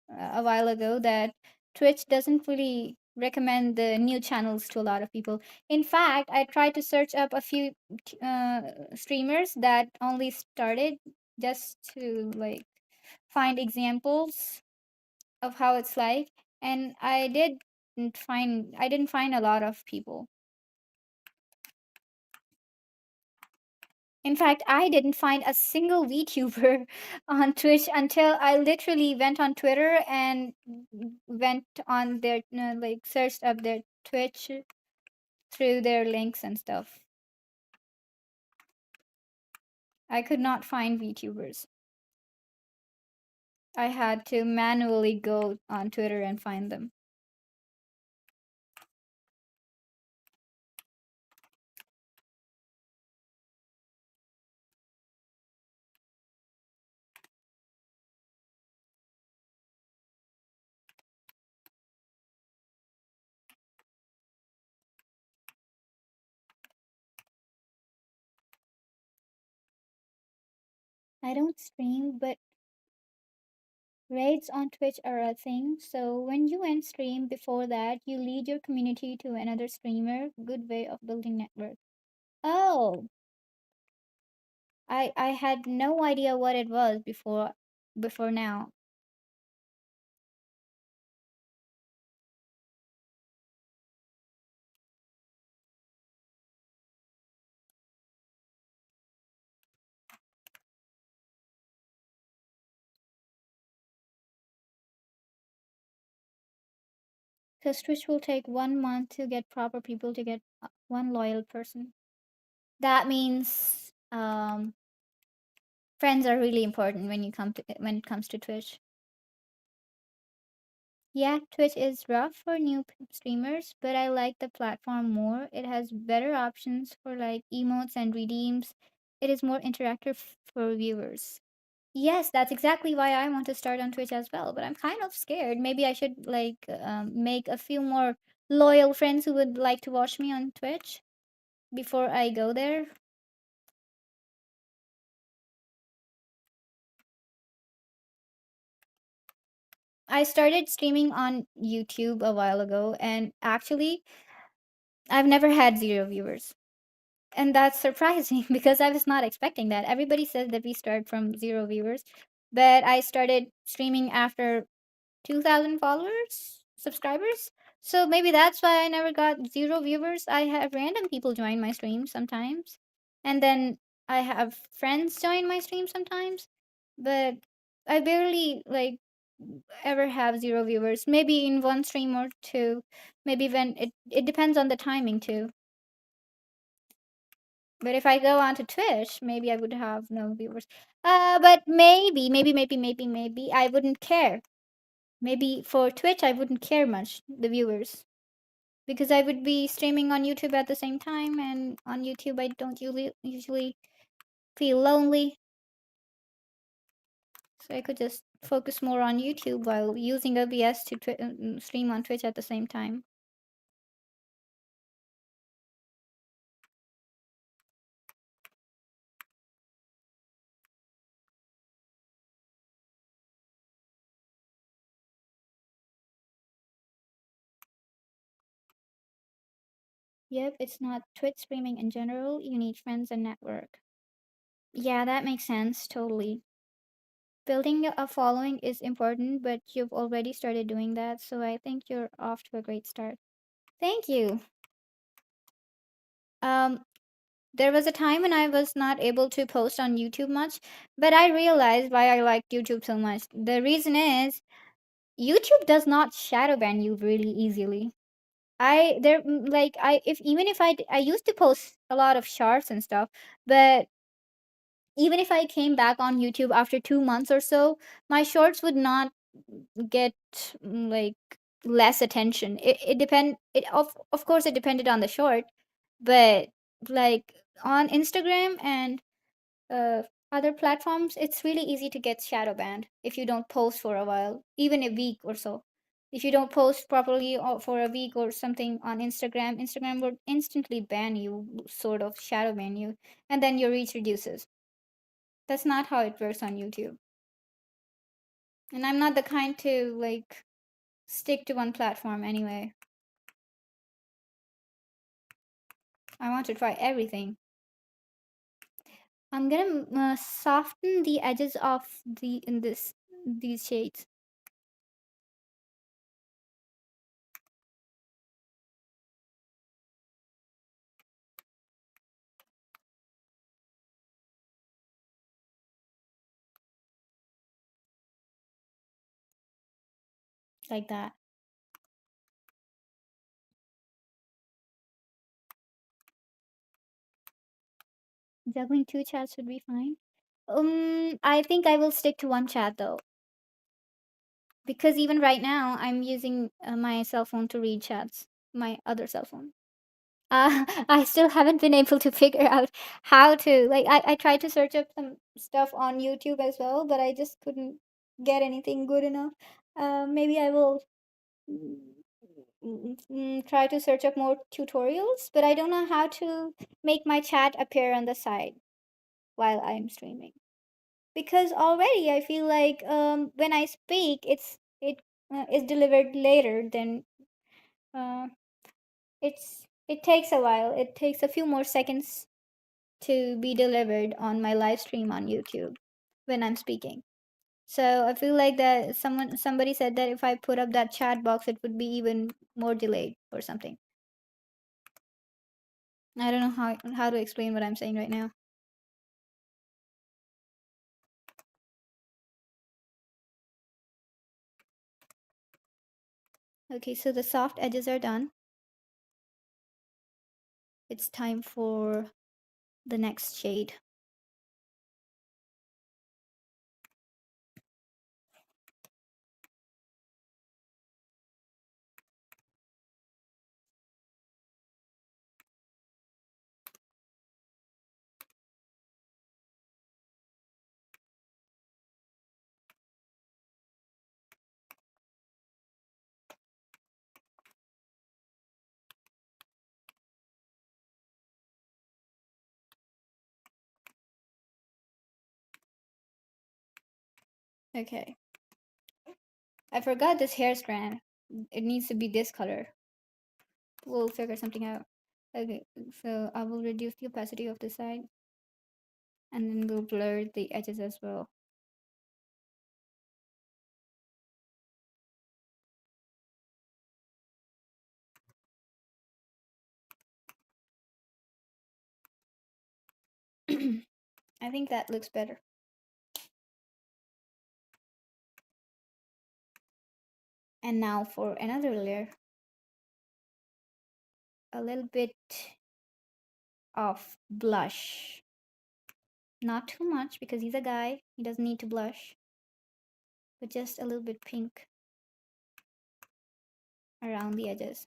a while ago that Twitch doesn't really recommend the new channels to a lot of people. In fact, I tried to search up a few streamers that only started just to like find examples of how it's like. and I didn't find a lot of people. In fact, I didn't find a single VTuber on Twitch until I literally went on Twitter and went on their like searched up their Twitch through their links and stuff. I could not find VTubers. I had to manually go on Twitter and find them. I don't stream, but raids on Twitch are a thing. So when you end stream before that, you lead your community to another streamer. Good way of building network. Oh, I had no idea what it was before now. Because Twitch will take 1 month to get proper people to get one loyal person. That means friends are really important when it comes to Twitch. Yeah, Twitch is rough for new streamers, but I like the platform more. It has better options for like emotes and redeems. It is more interactive for viewers. Yes, that's exactly why I want to start on Twitch as well, but I'm kind of scared. Maybe I should like make a few more loyal friends who would like to watch me on Twitch before I go there. I started streaming on YouTube a while ago, and actually, I've never had zero viewers. And that's surprising because I was not expecting that. Everybody says that we start from zero viewers, but I started streaming after 2,000 followers, subscribers. So maybe that's why I never got zero viewers. I have random people join my stream sometimes, and then I have friends join my stream sometimes, but I barely like ever have zero viewers. Maybe in one stream or two. Maybe when it depends on the timing too. But if I go onto Twitch, maybe I would have no viewers. But maybe I wouldn't care. Maybe for Twitch, I wouldn't care much the viewers because I would be streaming on YouTube at the same time, and on YouTube I don't usually feel lonely, so I could just focus more on YouTube while using OBS to stream on Twitch at the same time. Yep, it's not Twitch streaming in general. You need friends and network. Yeah, that makes sense. Totally. Building a following is important, but you've already started doing that, so I think you're off to a great start. Thank you. Um, there was a time when I was not able to post on YouTube much, but I realized why I liked YouTube so much. The reason is YouTube does not shadow ban you really easily. Like I if even if I used to post a lot of shorts and stuff, but even if I came back on YouTube after 2 months or so, my shorts would not get like less attention. Of course it depended on the short, but like on Instagram and uh, other platforms, it's really easy to get shadow banned if you don't post for a while, even a week or so. If you don't post properly or for a week or something on Instagram, Instagram would instantly ban you, sort of shadow ban you, and then your reach reduces. That's not how it works on YouTube. And I'm not the kind to like stick to one platform anyway. I want to try everything. I'm gonna soften the edges of these shades. like that. Juggling two chats would be fine. I think I will stick to one chat though, because even right now I'm using my cell phone to read chats. My other cell phone. I still haven't been able to figure out how to like. I tried to search up some stuff on YouTube as well, but I just couldn't get anything good enough. Maybe I will mm, try to search up more tutorials, but I don't know how to make my chat appear on the side while I'm streaming. Because already I feel like when I speak, it is delivered later than uh, it takes a while. It takes a few more seconds to be delivered on my live stream on YouTube when I'm speaking. So I feel like that somebody said that if I put up that chat box, it would be even more delayed or something. I don't know how to explain what I'm saying right now. Okay, so the soft edges are done. It's time for the next shade. Okay. I forgot this hair strand. It needs to be this color. We'll figure something out. Okay, so I will reduce the opacity of the side and then we'll blur the edges as well. I think that looks better. And now for another layer, a little bit of blush. Not too much because he's a guy, he doesn't need to blush, but just a little bit pink around the edges.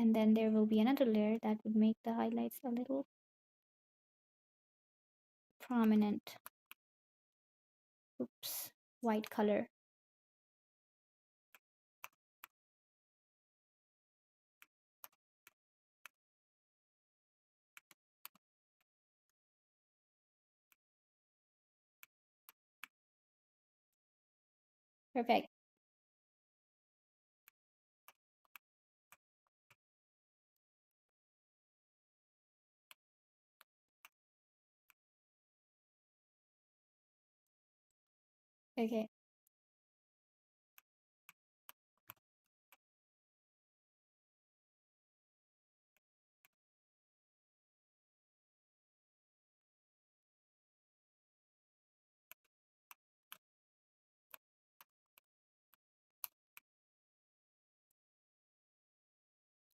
And then there will be another layer that would make the highlights a little prominent. Oops, white color. Perfect. Okay.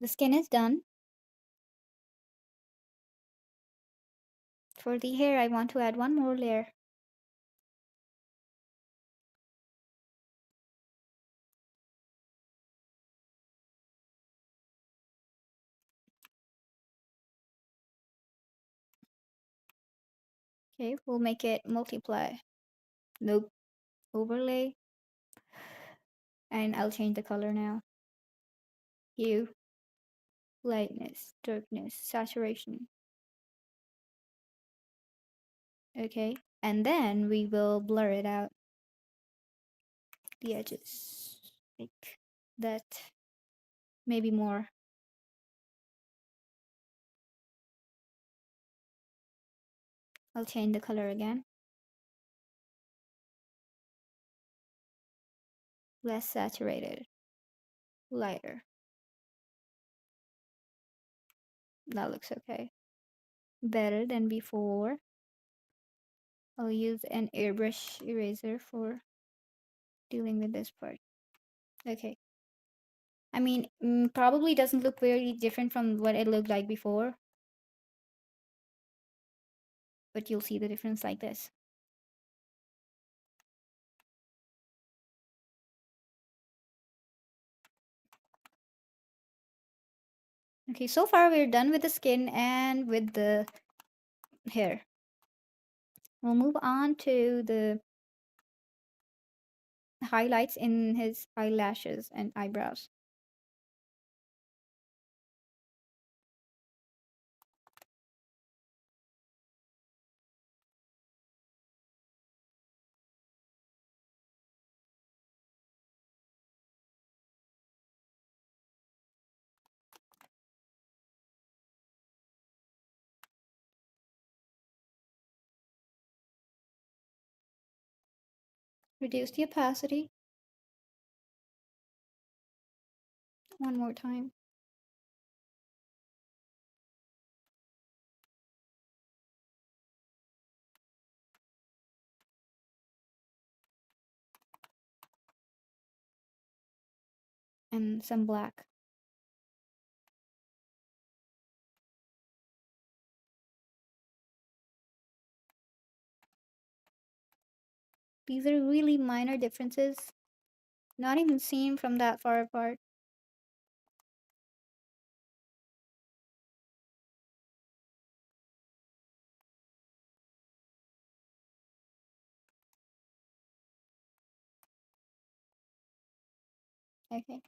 The skin is done. For the hair, I want to add one more layer. Okay, we'll make it multiply. Nope. Overlay. And I'll change the color now. Hue, lightness, darkness, saturation. Okay. And then we will blur it out. The edges. Like that. Maybe more. I'll change the color again. Less saturated. Lighter. That looks okay. Better than before. I'll use an airbrush eraser for dealing with this part. Okay. I mean, probably doesn't look very different from what it looked like before, but you'll see the difference like this. Okay, so far we're done with the skin and with the hair. We'll move on to the highlights in his eyelashes and eyebrows. Reduce the opacity one more time. And some black. These are really minor differences, not even seen from that far apart. Okay.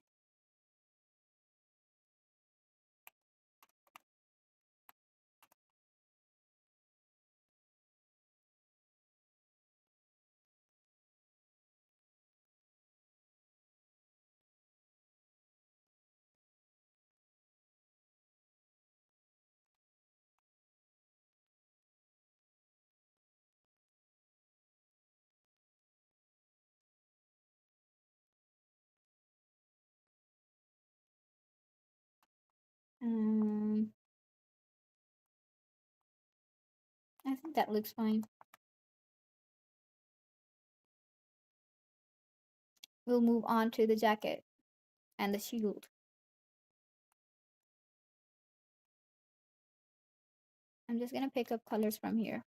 Um, I think that looks fine. We'll move on to the jacket and the shield. I'm just gonna pick up colors from here.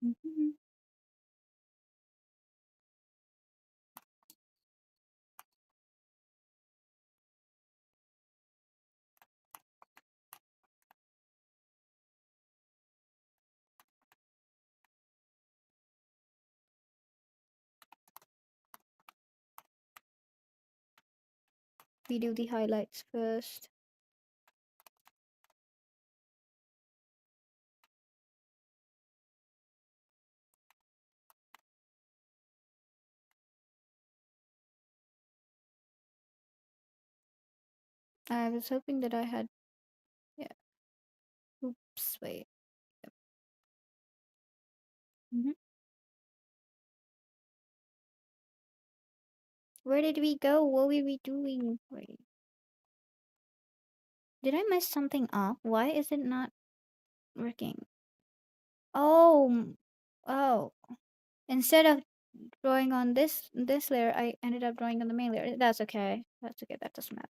Mhm. We do the highlights first. I was hoping that I had. Yeah. Oops, wait. Hmm. Where did we go? What were we doing? Wait. Did I mess something up? Why is it not working? Oh, oh. Instead of drawing on this layer, I ended up drawing on the main layer. That's okay. That's okay. That doesn't matter.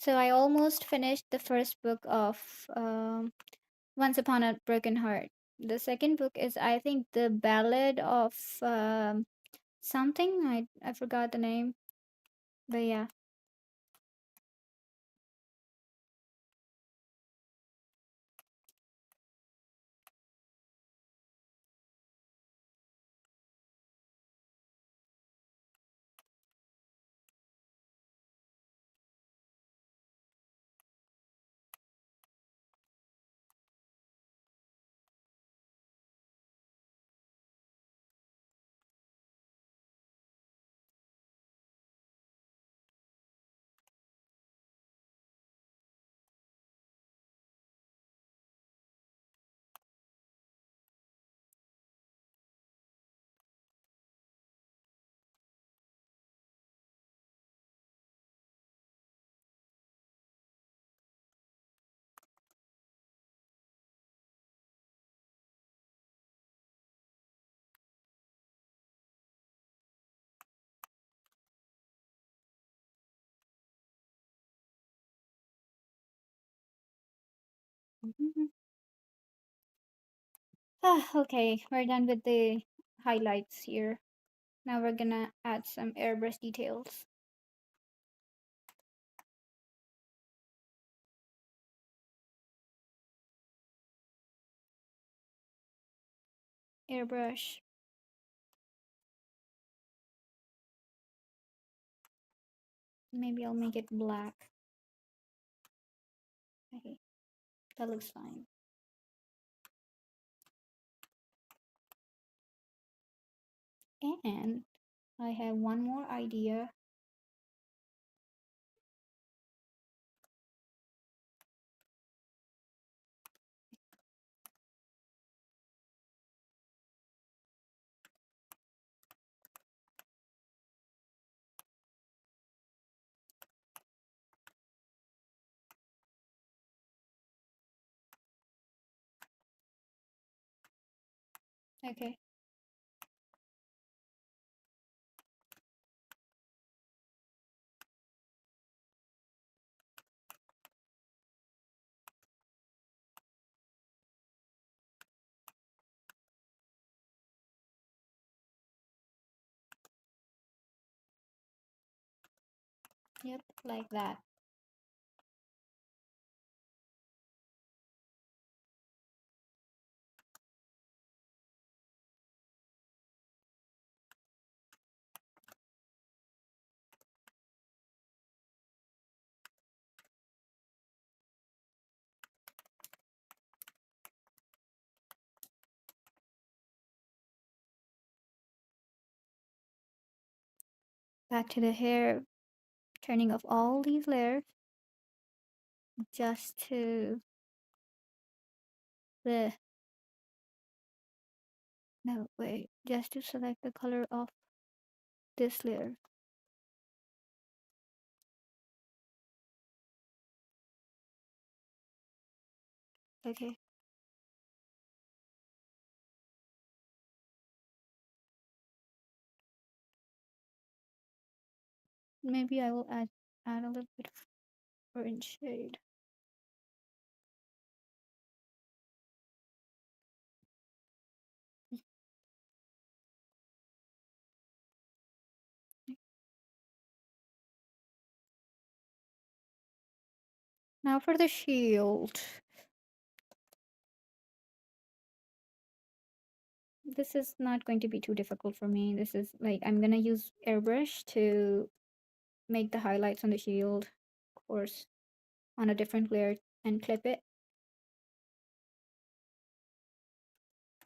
So I almost finished the first book of Once Upon a Broken Heart. The second book is, I think, the Ballad of something. I forgot the name, but yeah. Mhm. Okay, we're done with the highlights here. Now we're gonna add some airbrush details. Airbrush. Maybe I'll make it black. Okay, that looks fine. And I have one more idea. Okay, yep, like that. Back to the hair, turning off all these layers just to the no wait, just to select the color of this layer. Okay, maybe I will add a little bit of orange shade. Now for the shield. This is not going to be too difficult for me. This is like I'm gonna use airbrush to make the highlights on the shield, of course, on a different layer and clip it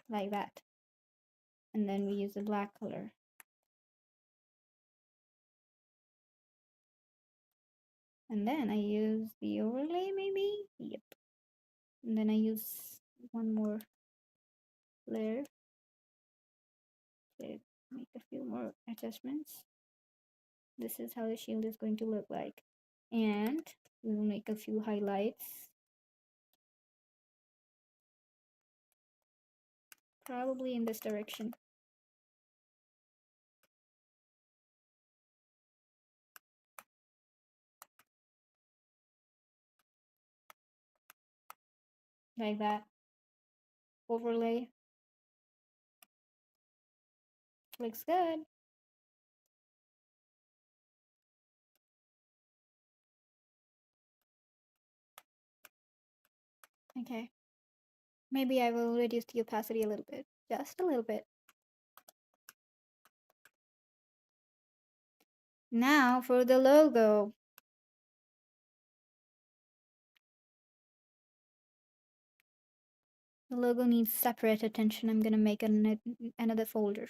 like that. And then we use the black color. And then I use the overlay maybe? Yep. And then I use one more layer to make a few more adjustments. This is how the shield is going to look like. And we will make a few highlights. Probably in this direction. like that. Overlay. Looks good. Okay. Maybe I will reduce the opacity a little bit. Just a little bit. Now for the logo. The logo needs separate attention. I'm gonna make another folder.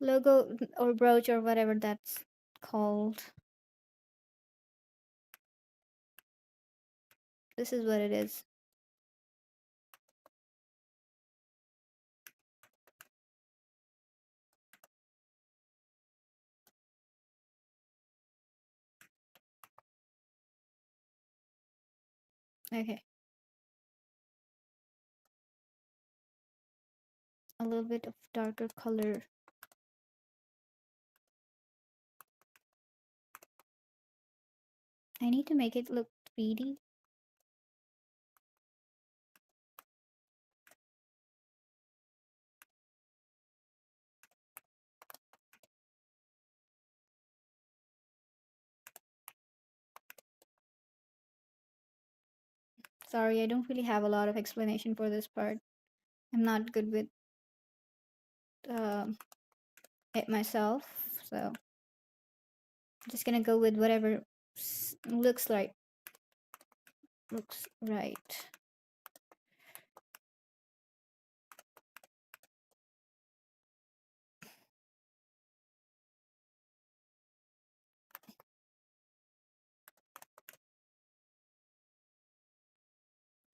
Logo or brooch or whatever that's called. This is what it is. Okay. A little bit of darker color. I need to make it look 3D. Sorry, I don't really have a lot of explanation for this part. I'm not good with um, it myself, so I'm just gonna go with whatever looks like. Looks right.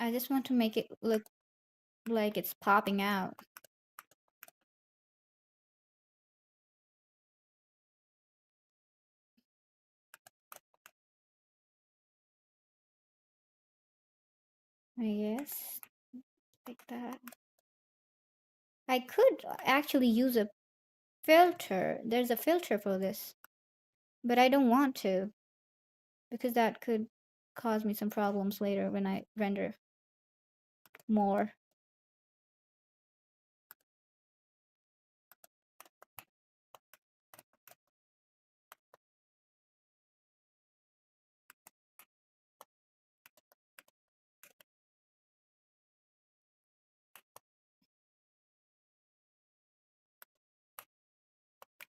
I just want to make it look like it's popping out. I guess like that. I could actually use a filter. There's a filter for this, but I don't want to because that could cause me some problems later when I render more.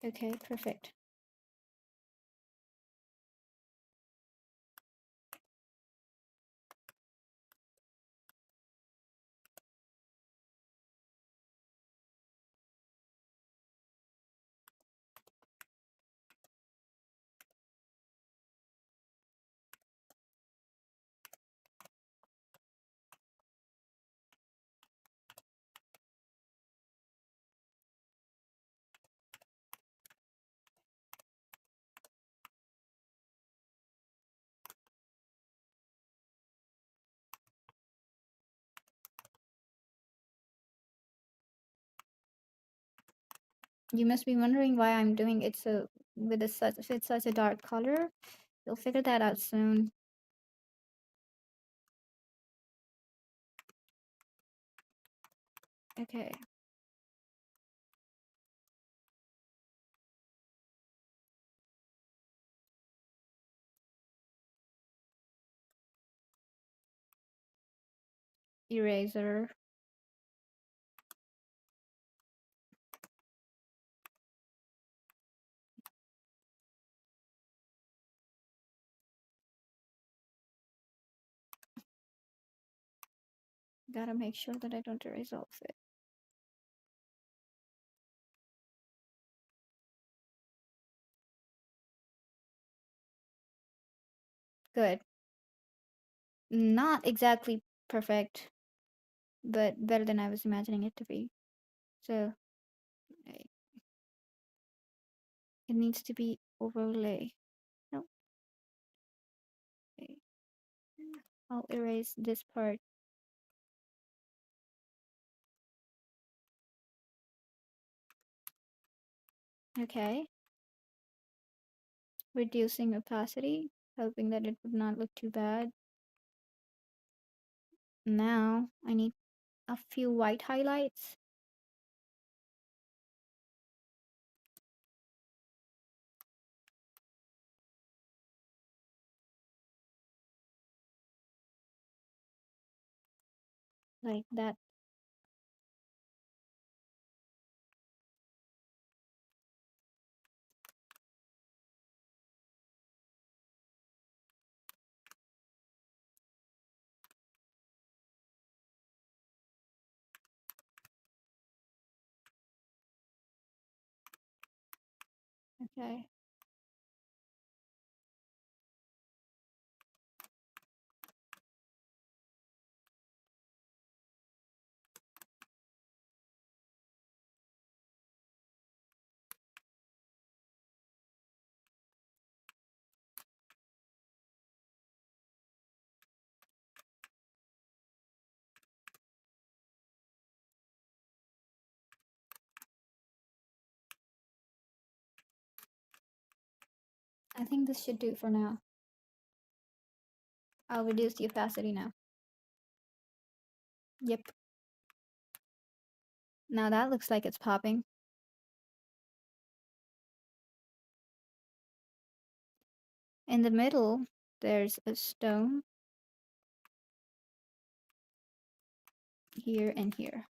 Okay, perfect. You must be wondering why I'm doing it so with a such if it's such a dark color. You'll figure that out soon. Okay. Eraser. Gotta make sure that I don't erase all of it. Good. Not exactly perfect, but better than I was imagining it to be. So it needs to be overlay. No, okay. I'll erase this part. Okay. Reducing opacity, hoping that it would not look too bad. Now I need a few white highlights. Like that. Okay. I think this should do for now. I'll reduce the opacity now. Yep. Now that looks like it's popping. In the middle, there's a stone here and here.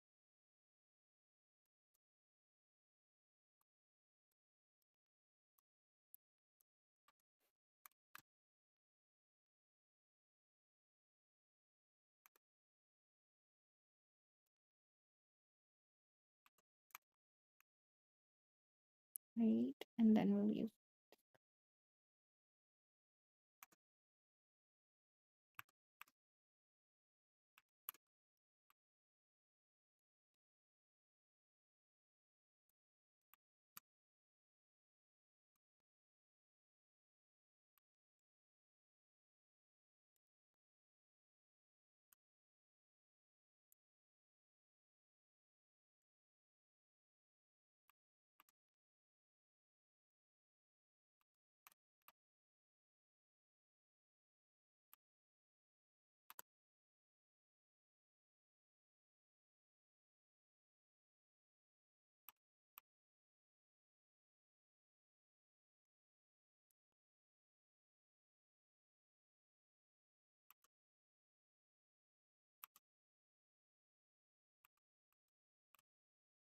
Right, and then we'll use.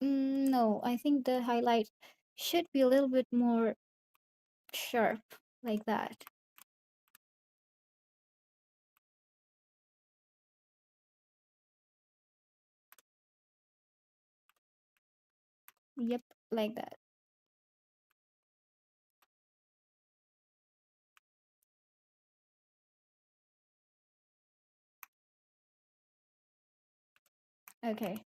No, I think the highlight should be a little bit more sharp, like that. Yep, like that. Okay.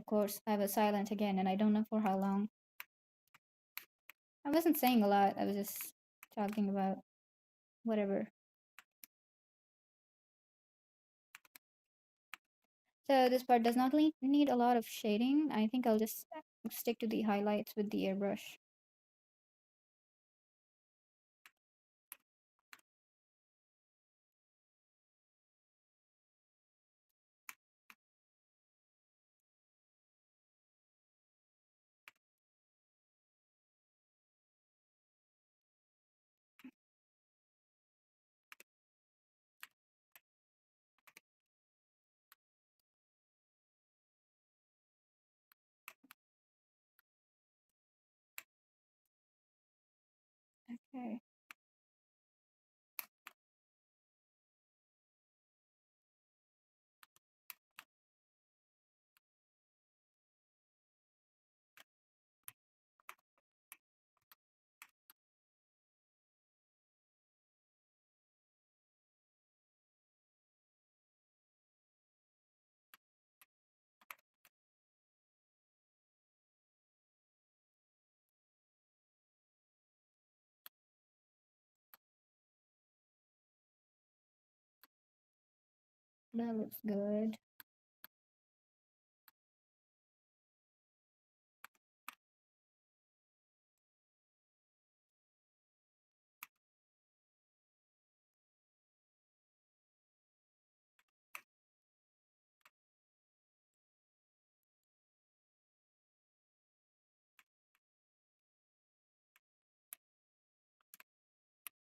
Of course, I was silent again, and I don't know for how long. I wasn't saying a lot, I was just talking about whatever. So this part does not need a lot of shading. I think I'll just stick to the highlights with the airbrush. Okay. That looks good.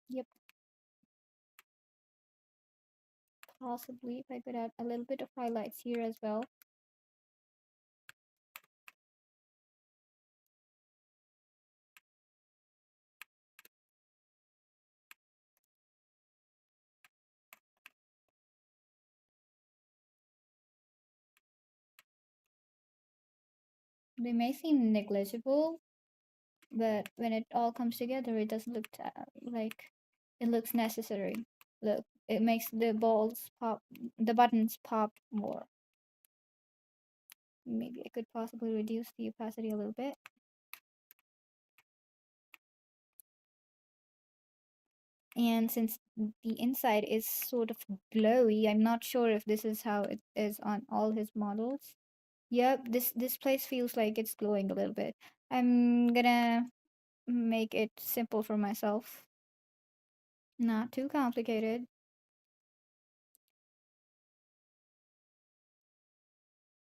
Yep. Possibly if I could add a little bit of highlights here as well. They may seem negligible, but when it all comes together, it does look like it looks necessary. Look, it makes the balls pop, the buttons pop more. Maybe I could possibly reduce the opacity a little bit. And since the inside is sort of glowy, I'm not sure if this is how it is on all his models. Yep, this place feels like it's glowing a little bit. I'm gonna make it simple for myself. Not too complicated.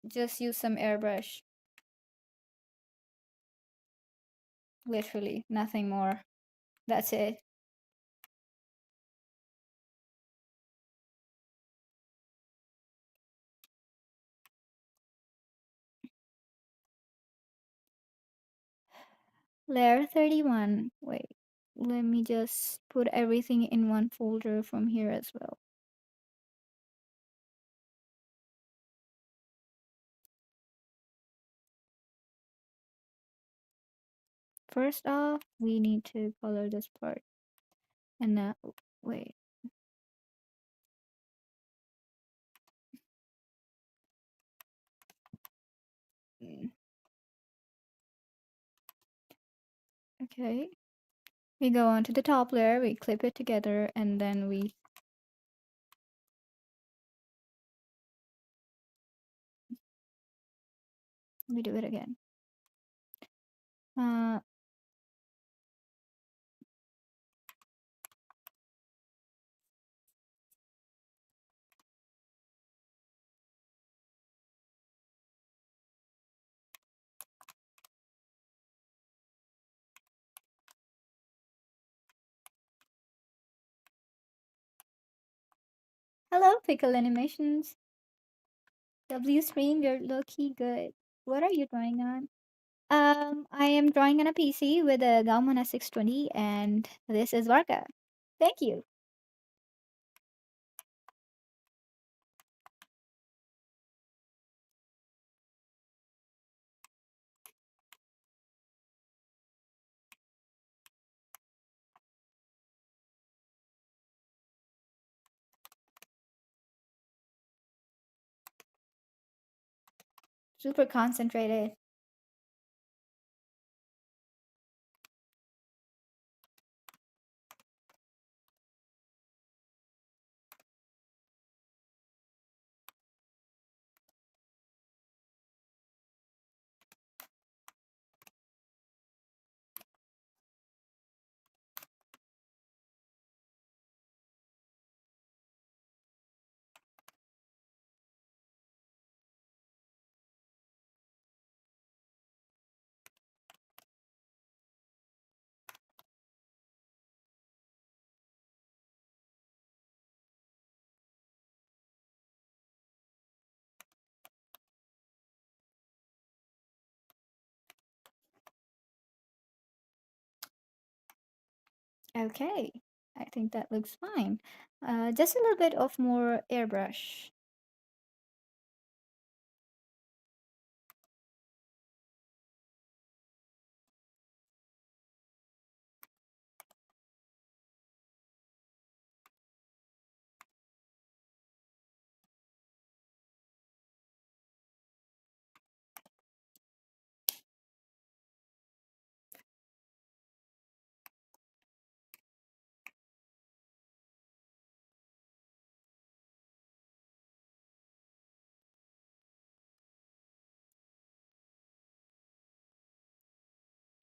Just use some airbrush. Literally, nothing more. That's it. Layer 31. Wait, let me just put everything in one folder from here as well. First off, we need to color this part. And now, wait. Mm, okay. We go on to the top layer, we clip it together, and then we do it again. Uh, hello, Pickle Animations. W stream, you're low-key good. What are you drawing on? I am drawing on a PC with a Gaumon S620, and this is Varka. Thank you. Super concentrated. Okay, I think that looks fine. Just a little bit of more airbrush.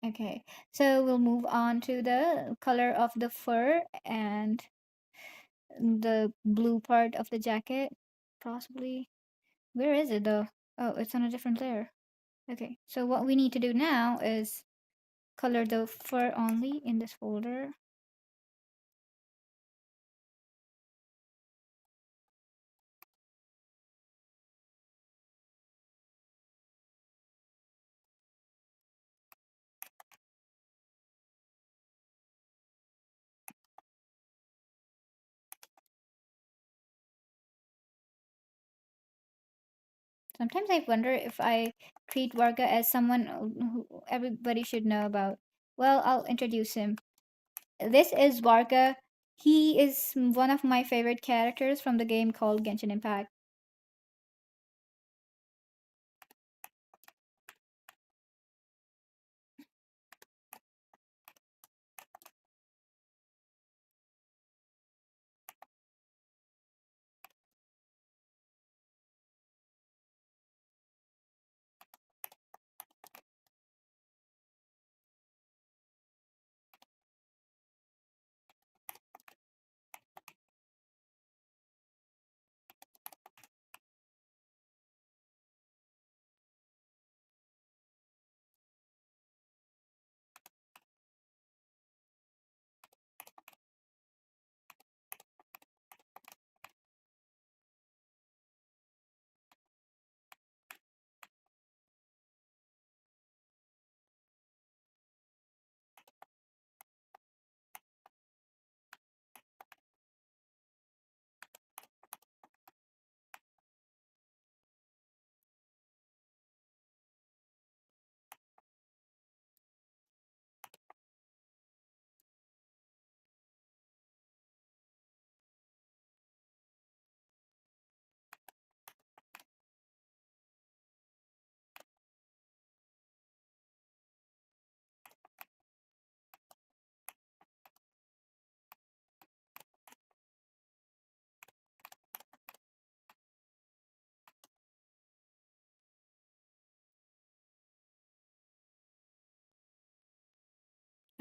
Okay, so we'll move on to the color of the fur and the blue part of the jacket, possibly. Where is it though? Oh, it's on a different layer. Okay, so what we need to do now is color the fur only in this folder. Sometimes I wonder if I treat Varga as someone who everybody should know about. Well, I'll introduce him. This is Varka. He is one of my favorite characters from the game called Genshin Impact.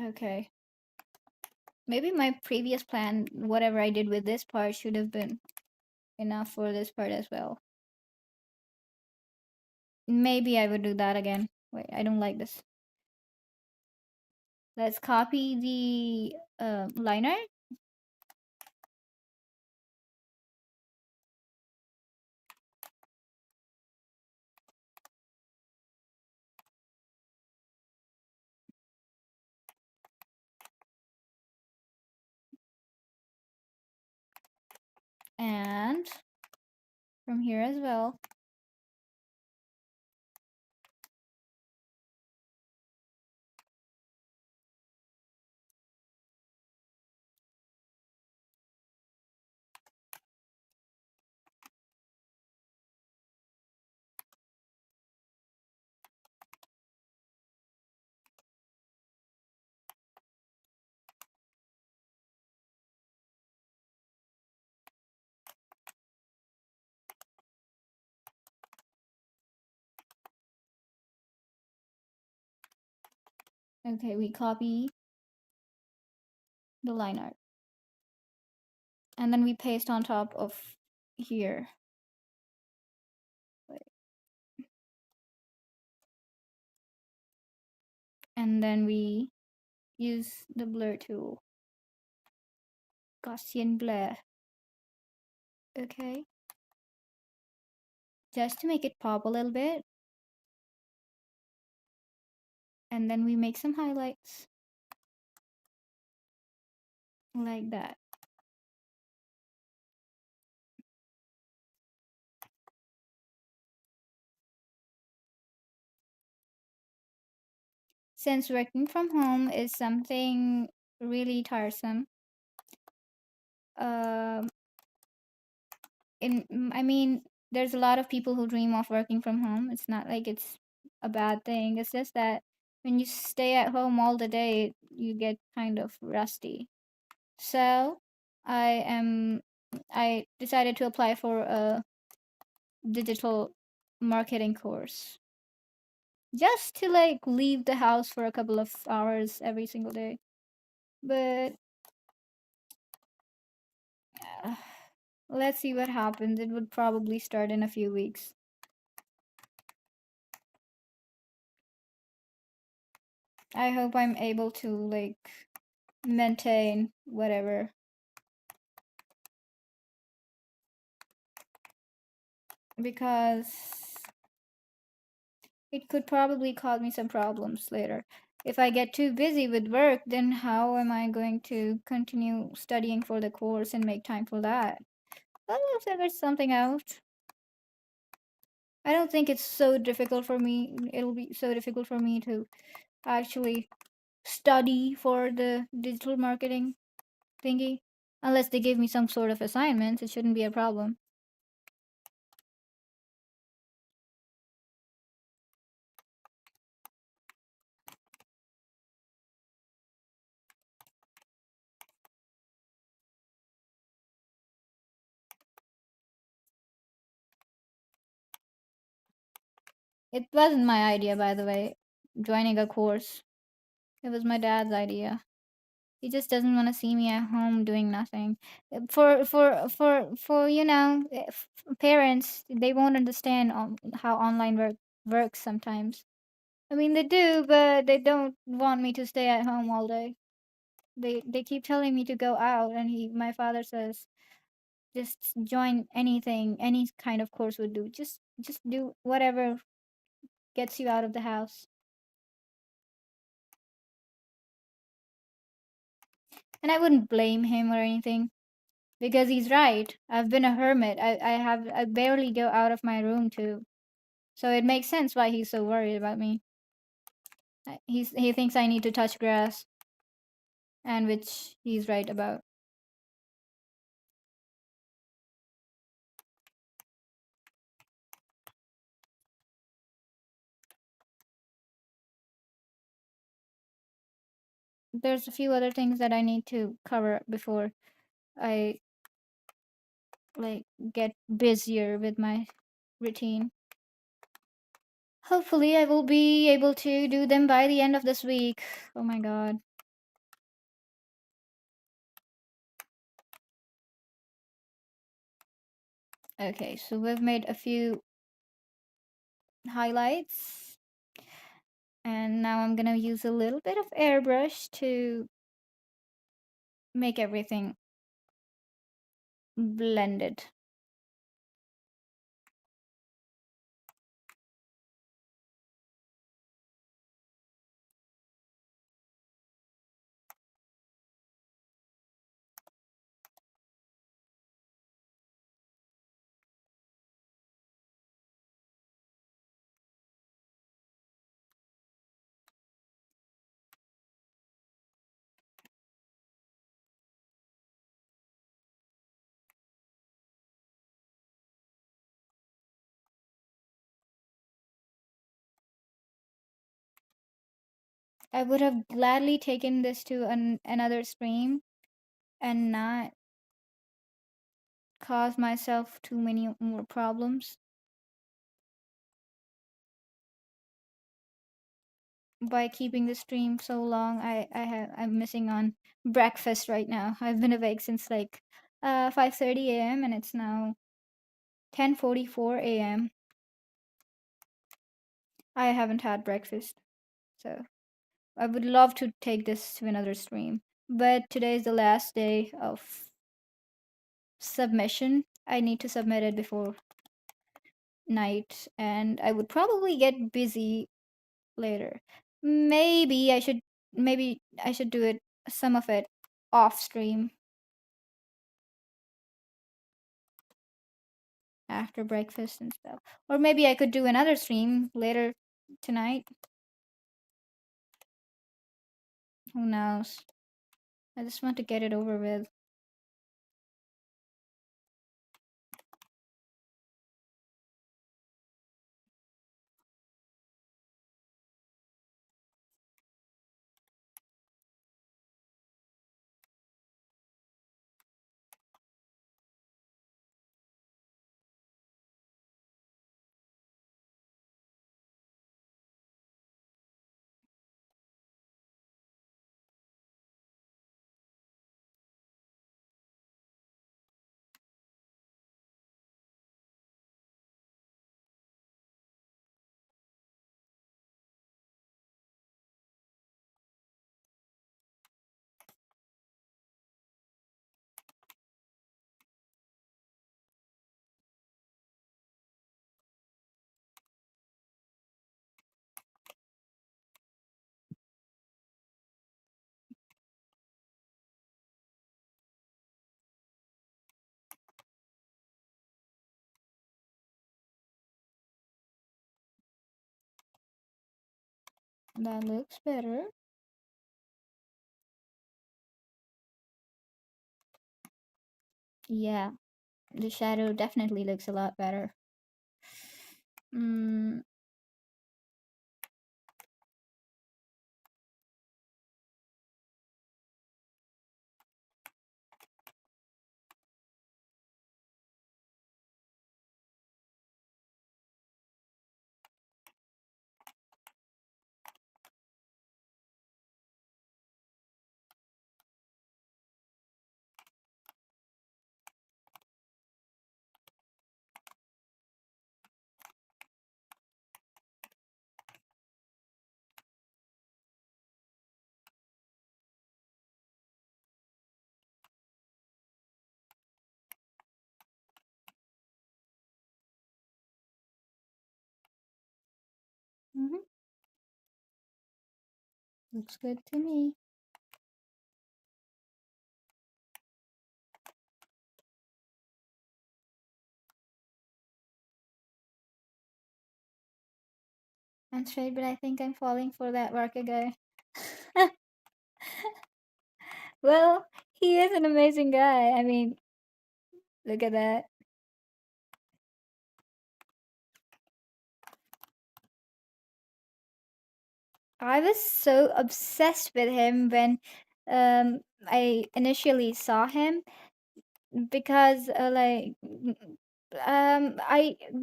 Okay. Maybe my previous plan, whatever I did with this part, should have been enough for this part as well. Maybe I would do that again. Wait, I don't like this. Let's copy the liner and from here as well. Okay, we copy the line art and then we paste on top of here. And then we use the blur tool, Gaussian blur. Okay, just to make it pop a little bit. And then we make some highlights like that. Since working from home is something really tiresome, um, I mean, there's a lot of people who dream of working from home. It's not like it's a bad thing. It's just that when you stay at home all the day, you get kind of rusty. So I am I decided to apply for a digital marketing course just to like leave the house for a couple of hours every single day. But uh, let's see what happens. It would probably start in a few weeks. I hope I'm able to like maintain whatever because it could probably cause me some problems later. If I get too busy with work, then how am I going to continue studying for the course and make time for that? I'll figure something out. I don't think it's so difficult for me. It'll be so difficult for me to actually study for the digital marketing thingy. Unless they give me some sort of assignments, it shouldn't be a problem. It wasn't my idea, by the way, joining a course. It was my dad's idea. He just doesn't want to see me at home doing nothing. For parents, they won't understand how online works sometimes. I mean, they do, but they don't want me to stay at home all day. They keep telling me to go out, and my father says just join anything, any kind of course would do. Just do whatever gets you out of the house. And I wouldn't blame him or anything because he's right. I've been a hermit. I barely go out of my room too. So it makes sense why he's so worried about me. He thinks I need to touch grass, and which he's right about. There's a few other things that I need to cover before I like get busier with my routine. Hopefully I will be able to do them by the end of this week. Oh my god. Okay, so we've made a few highlights and now I'm gonna use a little bit of airbrush to make everything blended. I would have gladly taken this to another stream and not cause myself too many more problems. by keeping the stream so long. I'm missing on breakfast right now. I've been awake since like 5:30 a.m. and it's now 10:44 a.m. I haven't had breakfast. So I would love to take this to another stream. But today is the last day of submission. I need to submit it before night and I would probably get busy later. Maybe I should maybe I should do it some of it off stream after breakfast and stuff. Or maybe I could do another stream later tonight. Who knows? I just want to get it over with. That looks better. Yeah, the shadow definitely looks a lot better. Mm, mhm, looks good to me. I'm straight, but I think I'm falling for that Varka guy. Well, he is an amazing guy. I mean, look at that. I was so obsessed with him when I initially saw him because I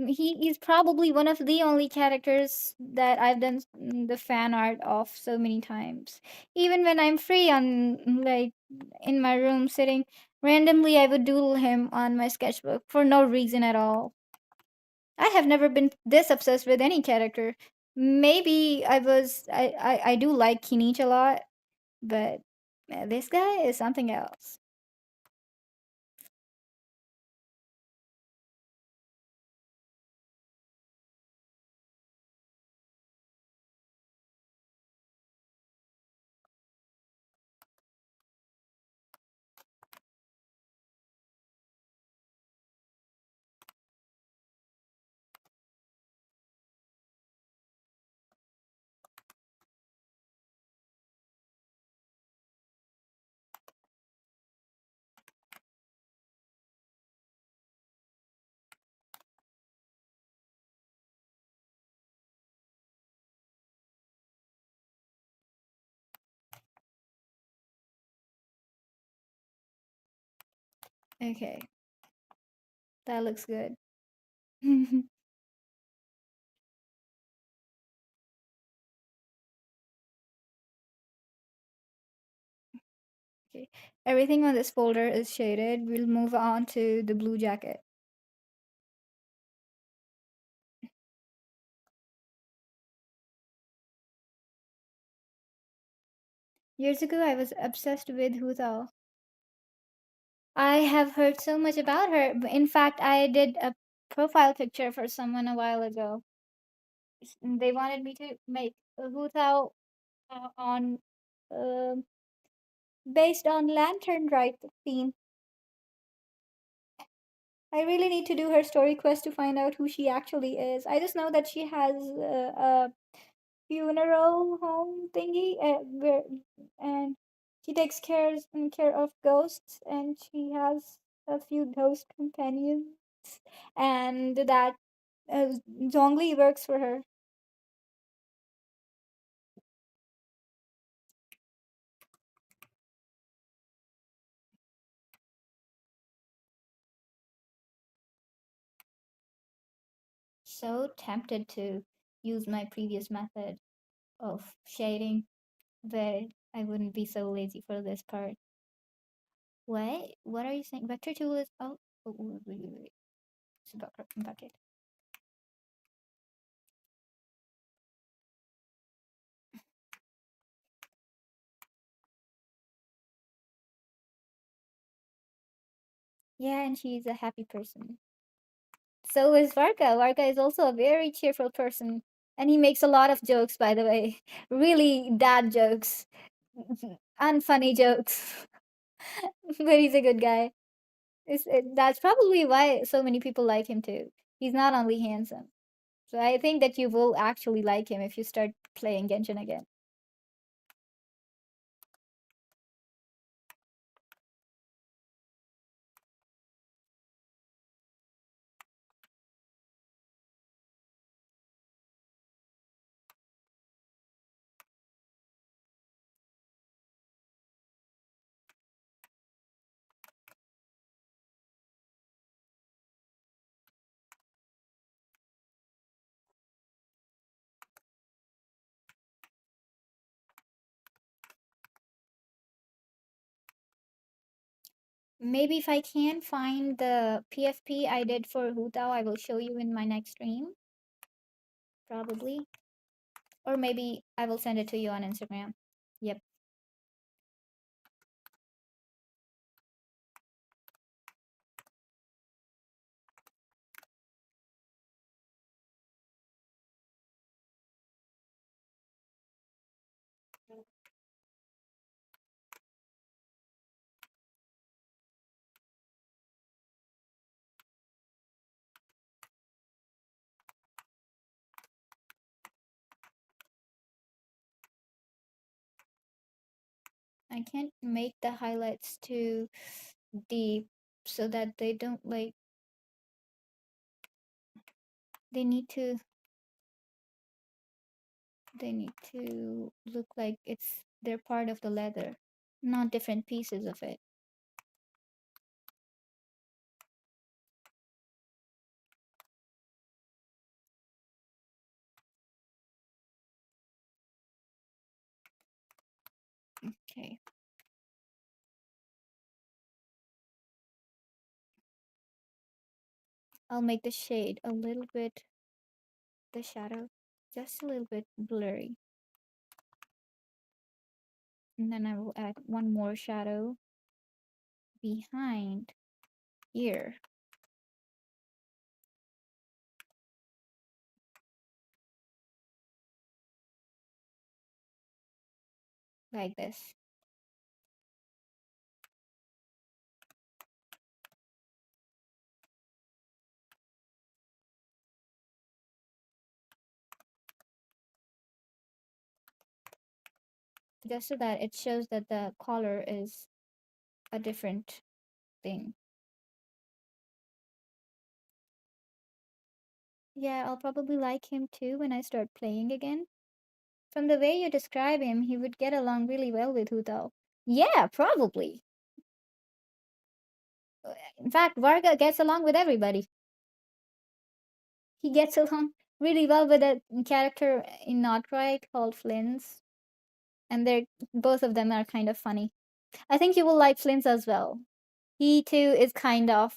he is probably one of the only characters that I've done the fan art of so many times. Even when I'm free on like in my room sitting randomly, I would doodle him on my sketchbook for no reason at all. I have never been this obsessed with any character. Maybe I do like Kinich a lot, but this guy is something else. Okay, that looks good. Okay. Everything on this folder is shaded. We'll move on to the blue jacket. Years ago, I was obsessed with Hu Tao. I have heard so much about her. In fact, I did a profile picture for someone a while ago. They wanted me to make a Hu Tao on um based on Lantern Rite theme. I really need to do her story quest to find out who she actually is. I just know that she has a funeral home thingy, and she takes care of ghosts, and she has a few ghost companions, and that Zhongli works for her. So tempted to use my previous method of shading, but I wouldn't be so lazy for this part. What? What are you saying? Vector tool is oh, wait. It's a bucket. Yeah, and she's a happy person. So is Varka. Varka is also a very cheerful person. And he makes a lot of jokes, by the way. Really dad jokes. Unfunny jokes. But he's a good guy. That's probably why so many people like him too. He's not only handsome. So I think that you will actually like him if you start playing Genshin again. Maybe if I can find the PFP I did for Hutao, I will show you in my next stream. Probably. Or maybe I will send it to you on Instagram. Yep. I can't make the highlights too deep so that they don't like they need to they need to look like they're part of the leather, not different pieces of it. Okay. I'll make the shade a little bit, the shadow just a little bit blurry. And then I will add one more shadow behind here, like this. Just so that it shows that the color is a different thing. Yeah, I'll probably like him too when I start playing again. From the way you describe him, he would get along really well with Hutao. Yeah, probably. In fact, Varga gets along with everybody. He gets along really well with a character in Not Right called Flynn's, and they're both of them are kind of funny. I think you will like Flint's as well. He too is kind of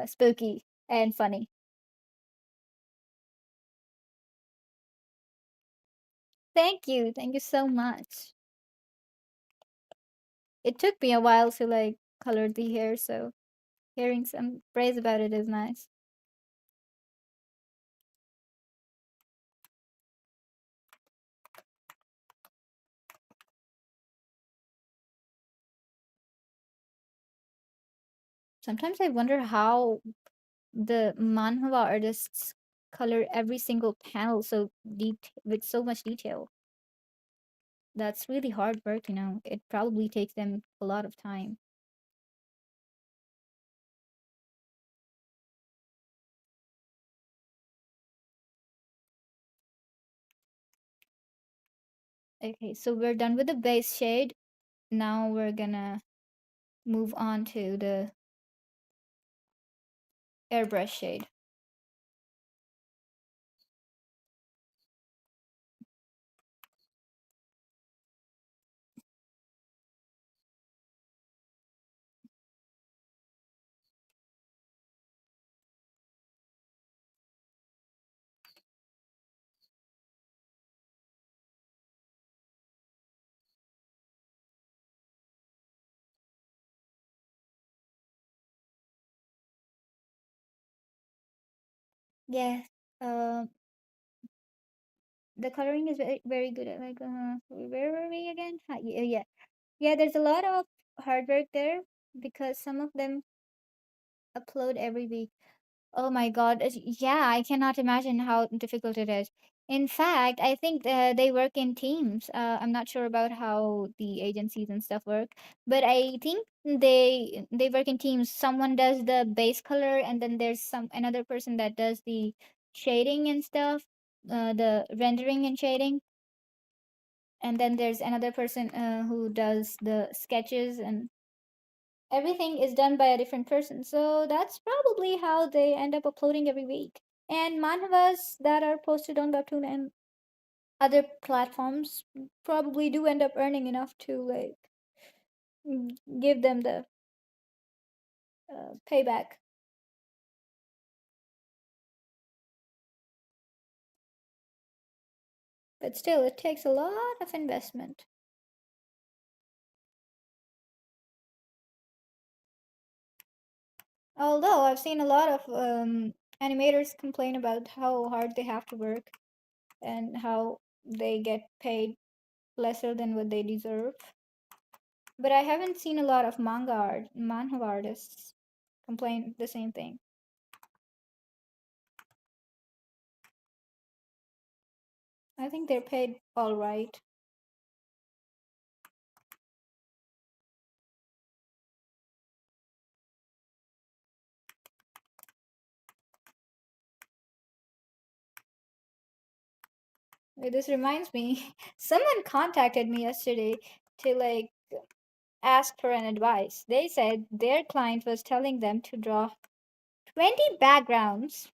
spooky and funny. Thank you so much. It took me a while to like color the hair, so hearing some praise about it is nice. Sometimes I wonder how the manhwa artists color every single panel so with so much detail. That's really hard work, you know. It probably takes them a lot of time. Okay, so we're done with the base shade. Now we're gonna move on to the airbrush shade. Yes. Um, the coloring is very good. Like, where were we again? Yeah, yeah, yeah. There's a lot of hard work there because some of them upload every week. Oh my God. Yeah, I cannot imagine how difficult it is. In fact, I think they work in teams. I'm not sure about how the agencies and stuff work, but I think they work in teams. Someone does the base color, and then there's some another person that does the shading and stuff, the rendering and shading, and then there's another person who does the sketches, and everything is done by a different person. So that's probably how they end up uploading every week. And manhwas that are posted on Webtoon and other platforms probably do end up earning enough to like give them the payback. But still, it takes a lot of investment. Although I've seen a lot of animators complain about how hard they have to work and how they get paid lesser than what they deserve. But I haven't seen a lot of manhwa artists complain the same thing. I think they're paid all right. This reminds me, someone contacted me yesterday to like ask for an advice. They said their client was telling them to draw 20 backgrounds,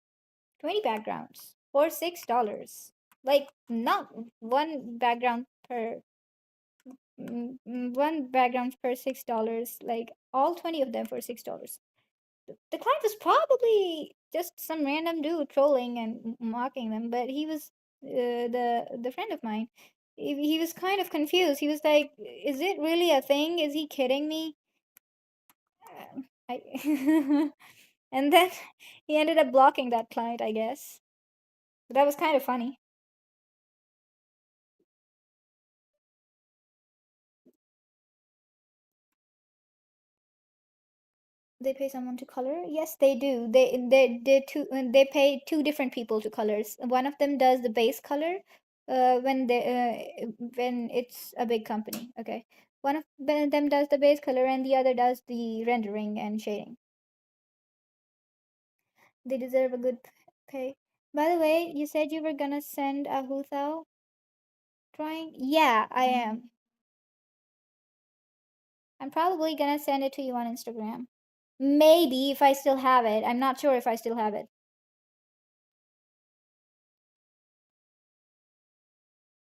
20 backgrounds for $6. Like not one background per one background per $6, like all 20 of them for $6. The client was probably just some random dude trolling and mocking them, but he was the friend of mine. He was kind of confused. He was like, "Is it really a thing? Is he kidding me?" I and then he ended up blocking that client, I guess. But that was kind of funny. They pay someone to color? Yes, they do. They pay two different people to colors. One of them does the base color when it's a big company. Okay. One of them does the base color and the other does the rendering and shading. They deserve a good pay. By the way, you said you were gonna send a Huthao drawing? Yeah, I am. I'm probably gonna send it to you on Instagram. Maybe if I still have it. I'm not sure if I still have it.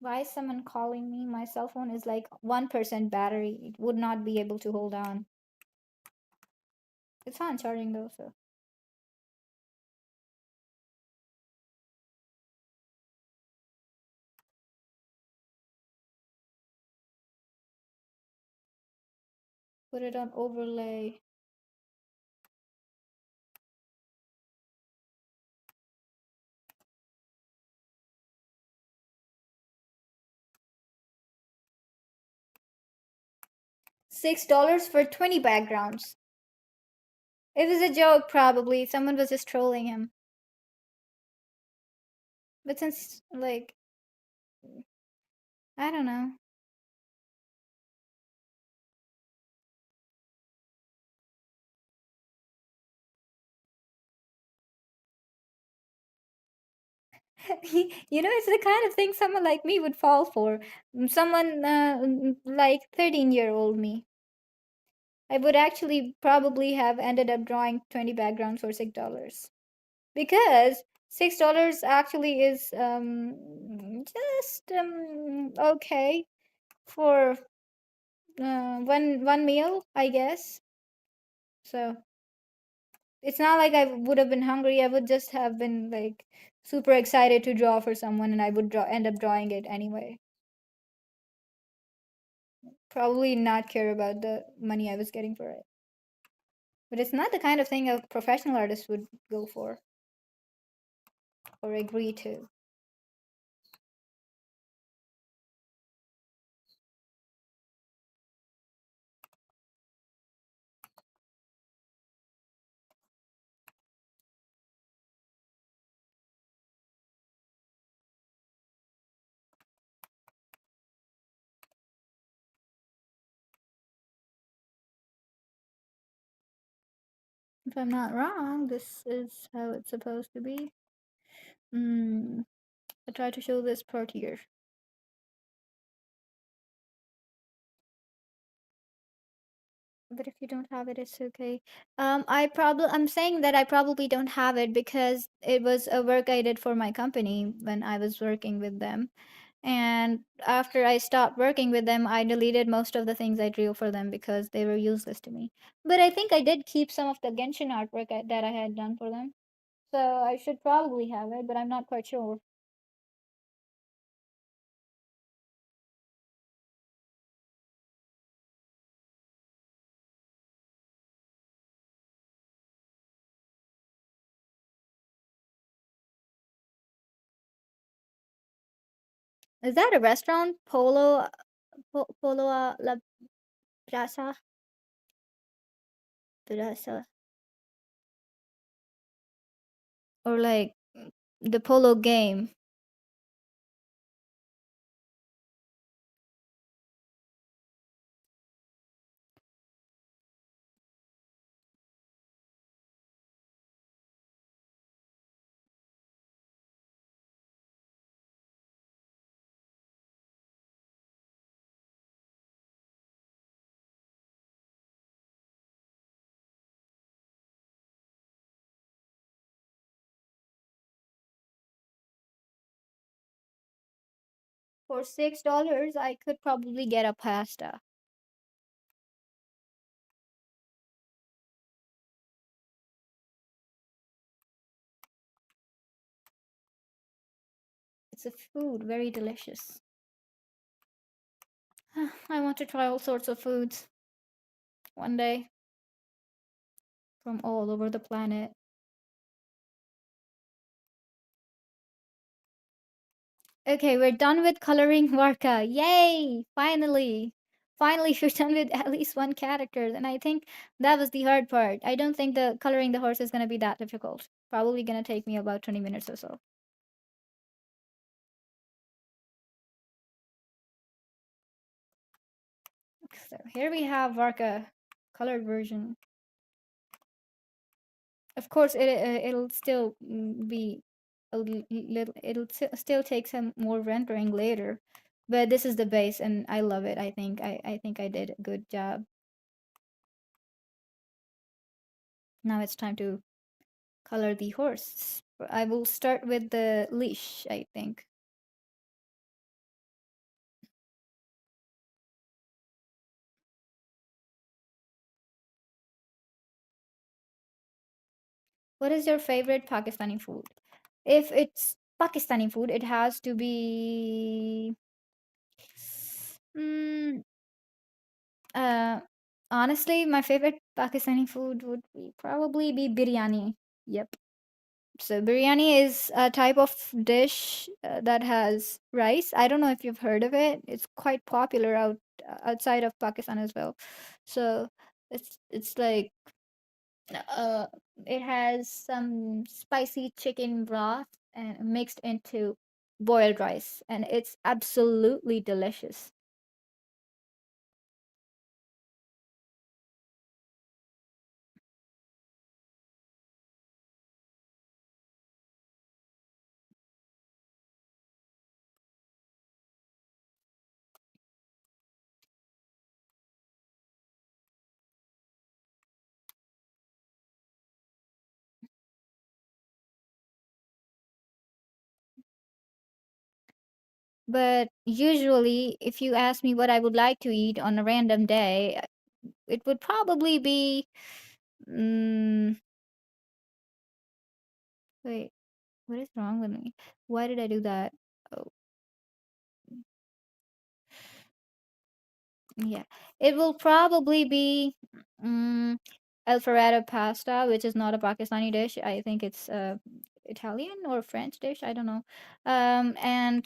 Why is someone calling me? My cell phone is like 1% battery. It would not be able to hold on. It's on charging though, so put it on overlay. $6 for 20 backgrounds. It was a joke, probably. Someone was just trolling him. But since, like, I don't know. It's the kind of thing someone like me would fall for. Someone like 13-year-old me. I would actually probably have ended up drawing 20 backgrounds for $6. Because $6 actually is just okay for one meal, I guess. So it's not like I would have been hungry. I would just have been like super excited to draw for someone, and I would end up drawing it anyway. Probably not care about the money I was getting for it. But it's not the kind of thing a professional artist would go for or agree to. If I'm not wrong, this is how it's supposed to be. I try to show this part here. But if you don't have it, it's okay. I'm saying that I probably don't have it because it was a work I did for my company when I was working with them. And after I stopped working with them, I deleted most of the things I drew for them because they were useless to me. But I think I did keep some of the Genshin artwork that I had done for them. So I should probably have it, but I'm not quite sure. Is that a restaurant? Polo La Brasa? Brasa? Or like the polo game? For $6, I could probably get a pasta. It's a food, very delicious. I want to try all sorts of foods one day from all over the planet. Okay, we're done with coloring Varka. Yay! Finally! Finally, we're done with at least one character. And I think that was the hard part. I don't think the coloring the horse is going to be that difficult. Probably going to take me about 20 minutes or so. So here we have Varka colored version. Of course, it'll still be a little. Still take some more rendering later, but this is the base, and I love it. I think I did a good job. Now it's time to color the horse. I will start with the leash, I think. What is your favorite Pakistani food? If it's Pakistani food, it has to be. Mm, uh, Honestly, my favorite Pakistani food would probably be biryani. Yep. So biryani is a type of dish that has rice. I don't know if you've heard of it. It's quite popular outside of Pakistan as well. So it's like uh it has some spicy chicken broth and mixed into boiled rice, and it's absolutely delicious. But usually, if you ask me what I would like to eat on a random day, it would probably be. Mm, Wait, what is wrong with me? Why did I do that? Oh, yeah. It will probably be Alfredo pasta, which is not a Pakistani dish. I think it's Italian or French dish. I don't know. And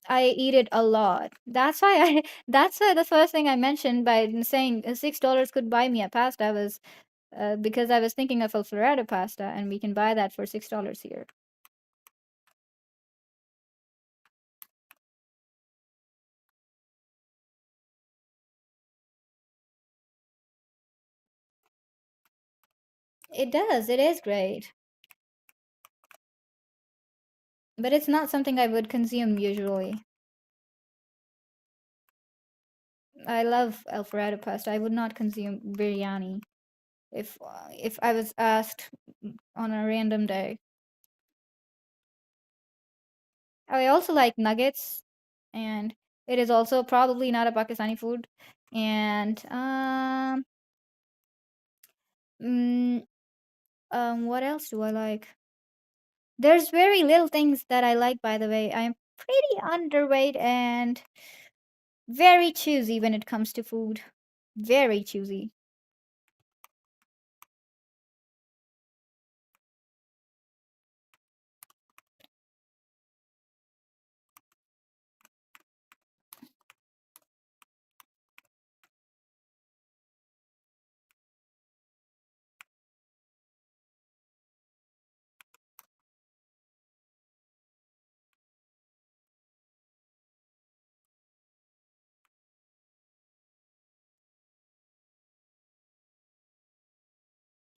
I eat it a lot. That's why I. That's why the first thing I mentioned by saying $6 could buy me a pasta was because I was thinking of Alfredo pasta, and we can buy that for $6 here. It does. It is great, but it's not something I would consume usually. I love Alfredo pasta. I would not consume biryani if I was asked on a random day. I also like nuggets, and it is also probably not a Pakistani food. And mm, what else do I like? There's very little things that I like, by the way. I'm pretty underweight and very choosy when it comes to food. Very choosy.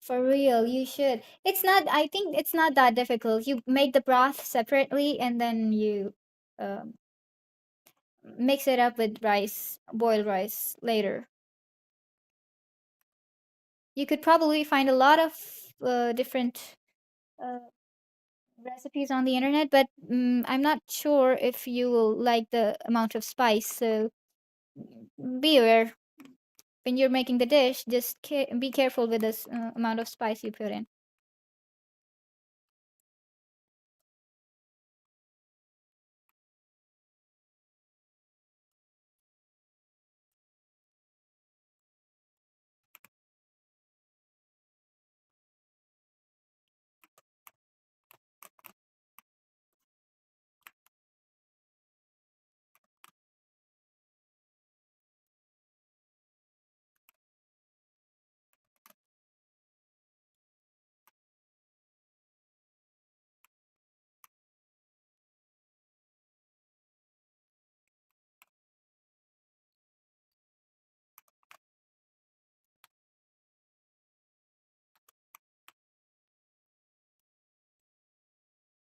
For real, you should. It's not, I think it's not that difficult. You make the broth separately and then you um, mix it up with rice, boiled rice later. You could probably find a lot of different uh, recipes on the internet, but I'm not sure if you will like the amount of spice. So be aware when you're making the dish, just be careful with this amount of spice you put in.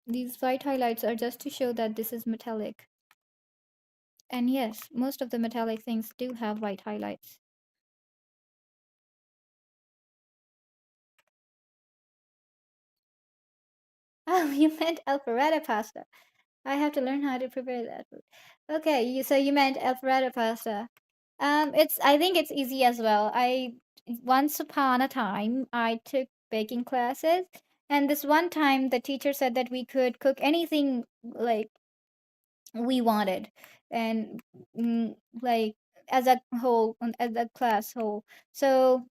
These white highlights are just to show that this is metallic. And yes, most of the metallic things do have white highlights. Oh, you meant Alfredo pasta. I have to learn how to prepare that food. Okay, so you meant Alfredo pasta. I think it's easy as well. I once upon a time I took baking classes. And this one time, the teacher said that we could cook anything like we wanted, and like as a whole, as a class whole. So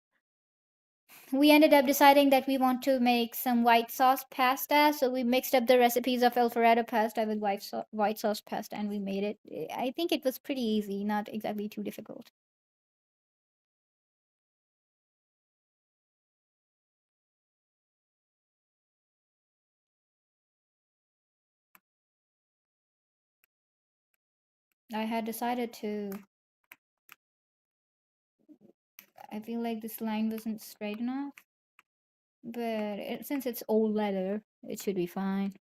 we ended up deciding that we want to make some white sauce pasta. So we mixed up the recipes of Alfredo pasta with white sauce pasta, and we made it. I think it was pretty easy, not exactly too difficult. I had decided to. I feel like this line wasn't straight enough, but since it's old leather, it should be fine.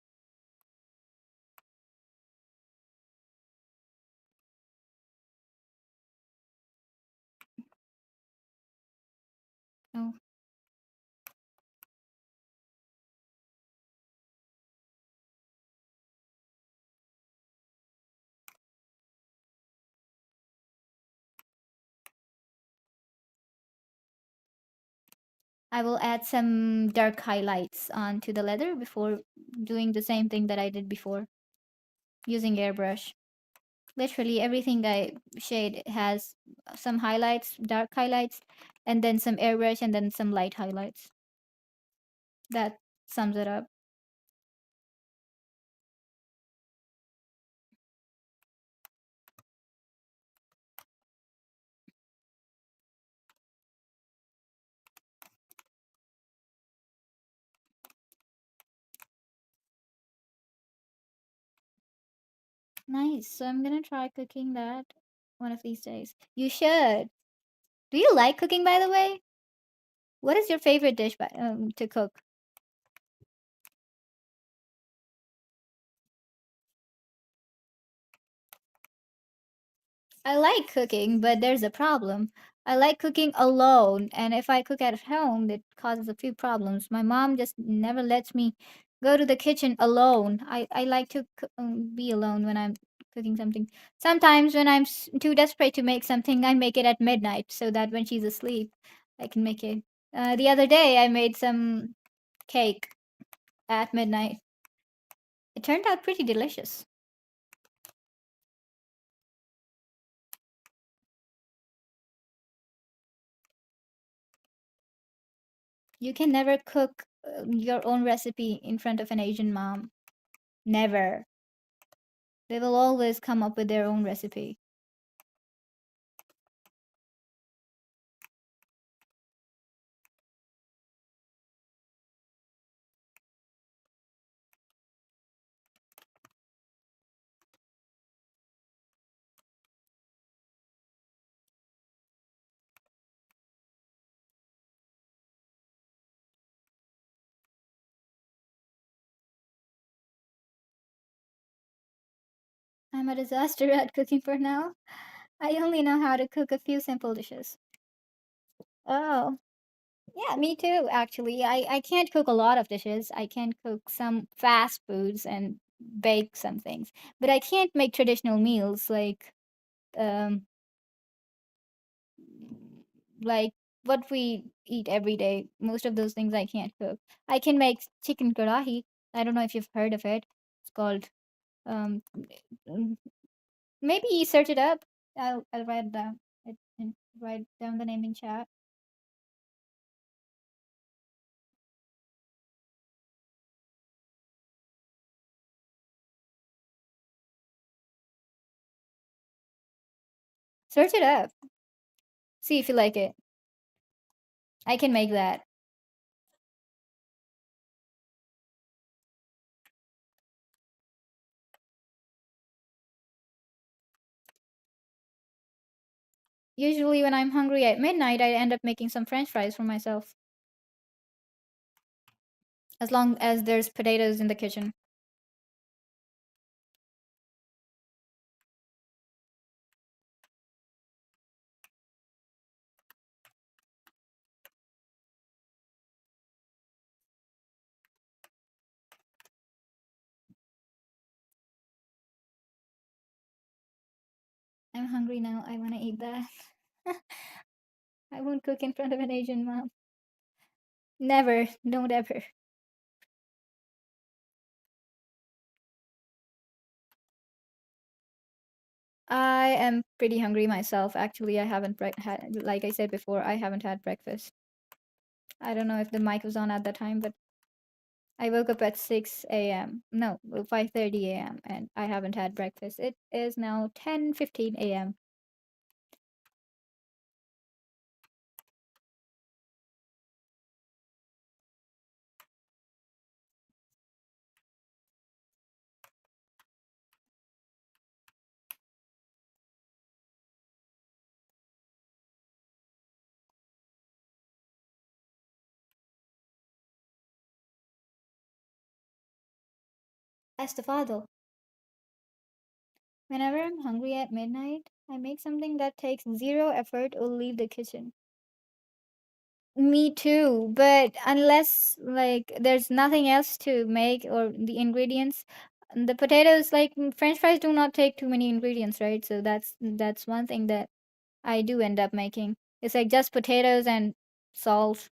Oh, I will add some dark highlights onto the leather before doing the same thing that I did before using airbrush. Literally everything I shade has some highlights, dark highlights, and then some airbrush and then some light highlights. That sums it up. Nice. So I'm gonna try cooking that one of these days. You should. Do you like cooking, by the way? What is your favorite dish to cook? I like cooking, but there's a problem. I like cooking alone, and if I cook at home, it causes a few problems. My mom just never lets me go to the kitchen alone. I like to be alone when I'm cooking something. Sometimes, when I'm too desperate to make something, I make it at midnight so that when she's asleep, I can make it. The other day, I made some cake at midnight. It turned out pretty delicious. You can never cook your own recipe in front of an Asian mom. Never. They will always come up with their own recipe. I'm a disaster at cooking for now. I only know how to cook a few simple dishes. Oh, yeah, me too, actually. I can't cook a lot of dishes. I can cook some fast foods and bake some things. But I can't make traditional meals um like what we eat every day. Most of those things I can't cook. I can make chicken karahi. I don't know if you've heard of it. It's called um mm, maybe you search it up. I'll write down it and write down the name in chat. Search it up. See if you like it. I can make that. Usually when I'm hungry at midnight, I end up making some french fries for myself. As long as there's potatoes in the kitchen. I'm hungry now. I want to eat that. I won't cook in front of an Asian mom. Never. Don't ever. I am pretty hungry myself. Actually, I haven't had, like I said before, I haven't had breakfast. I don't know if the mic was on at that time, but I woke up at 6 a.m. No, 5:30 a.m. and I haven't had breakfast. It is now 10:15 a.m. Estofado. Whenever I'm hungry at midnight, I make something that takes zero effort or leave the kitchen. Me too, but unless like there's nothing else to make or the ingredients, the potatoes like French fries do not take too many ingredients, right? So that's one thing that I do end up making. It's like just potatoes and salt.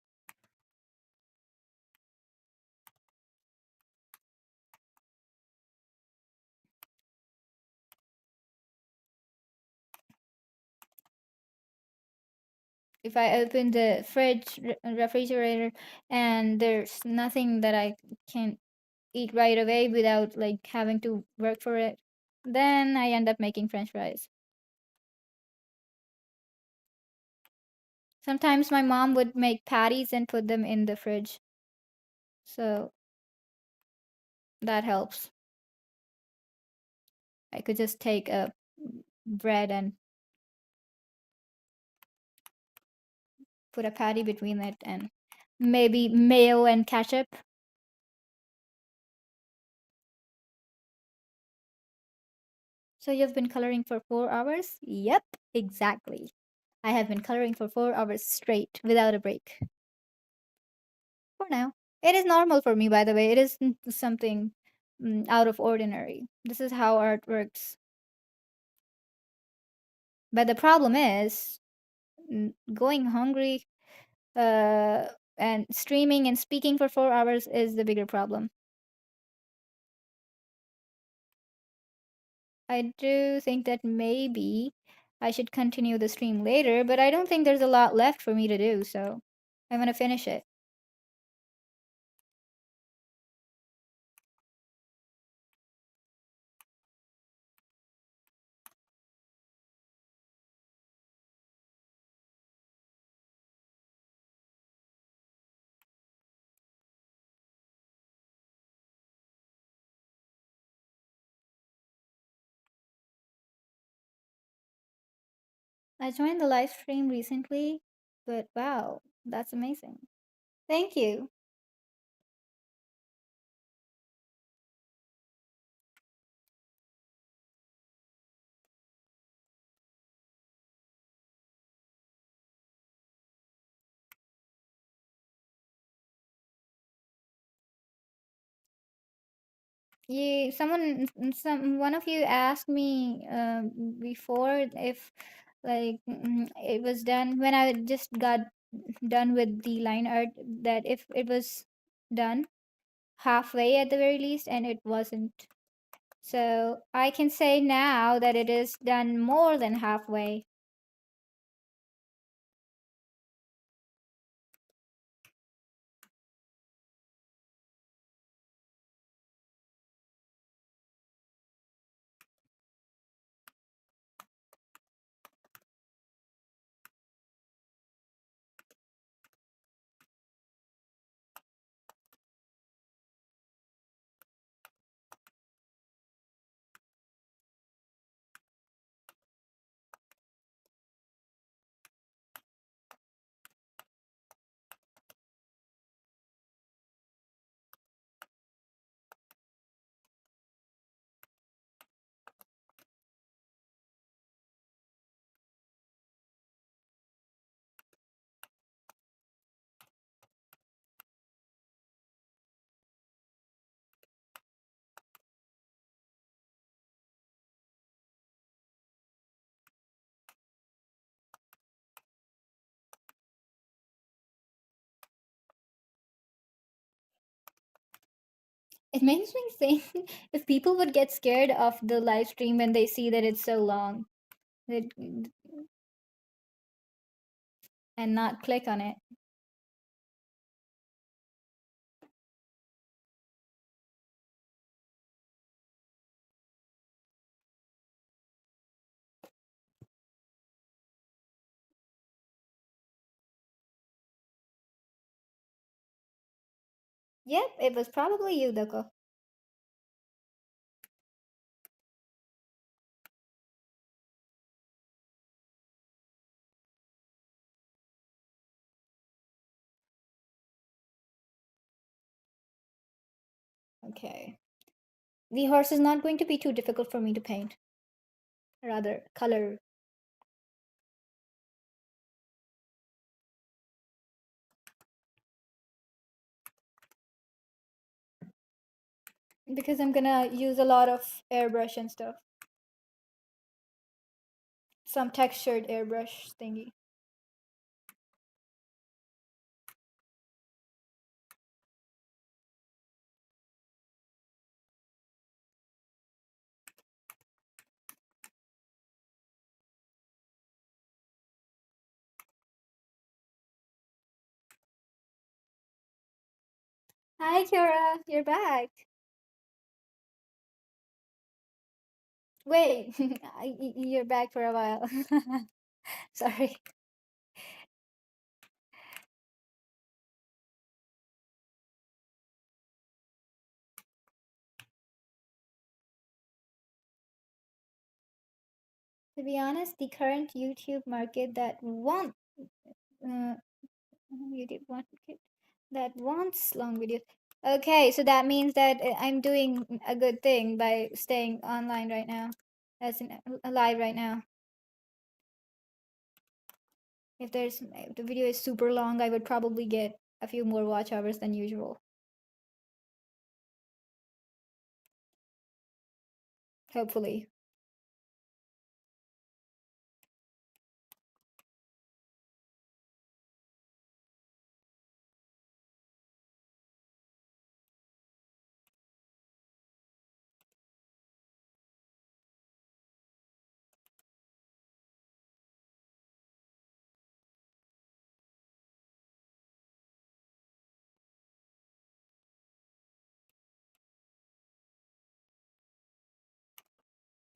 If I open the refrigerator, and there's nothing that I can eat right away without like having to work for it, then I end up making French fries. Sometimes my mom would make patties and put them in the fridge. So that helps. I could just take a bread and put a patty between it and maybe mayo and ketchup. So you've been coloring for 4 hours? Yep, exactly. I have been coloring for 4 hours straight without a break. For now. It is normal for me, by the way. It isn't something out of ordinary. This is how art works. But the problem is going hungry and streaming and speaking for 4 hours is the bigger problem. I do think that maybe I should continue the stream later, but I don't think there's a lot left for me to do, so I'm gonna finish it. I joined the live stream recently, but wow, that's amazing. Thank you. One of you asked me before if like it was done when I just got done with the line art, that if it was done halfway at the very least, and it wasn't. So I can say now that it is done more than halfway. It makes me think if people would get scared of the live stream when they see that it's so long that, and not click on it. Yep, it was probably you, Doko. Okay. The horse is not going to be too difficult for me to paint. Rather, color. Because I'm gonna use a lot of airbrush and stuff. Some textured airbrush thingy. Hi, Kira. You're back. Wait, you're back for a while. Sorry. To be honest, the current YouTube market uh, YouTube market that wants long videos. Okay, so that means that I'm doing a good thing by staying online right now, as in alive right now. If the video is super long, I would probably get a few more watch hours than usual. Hopefully.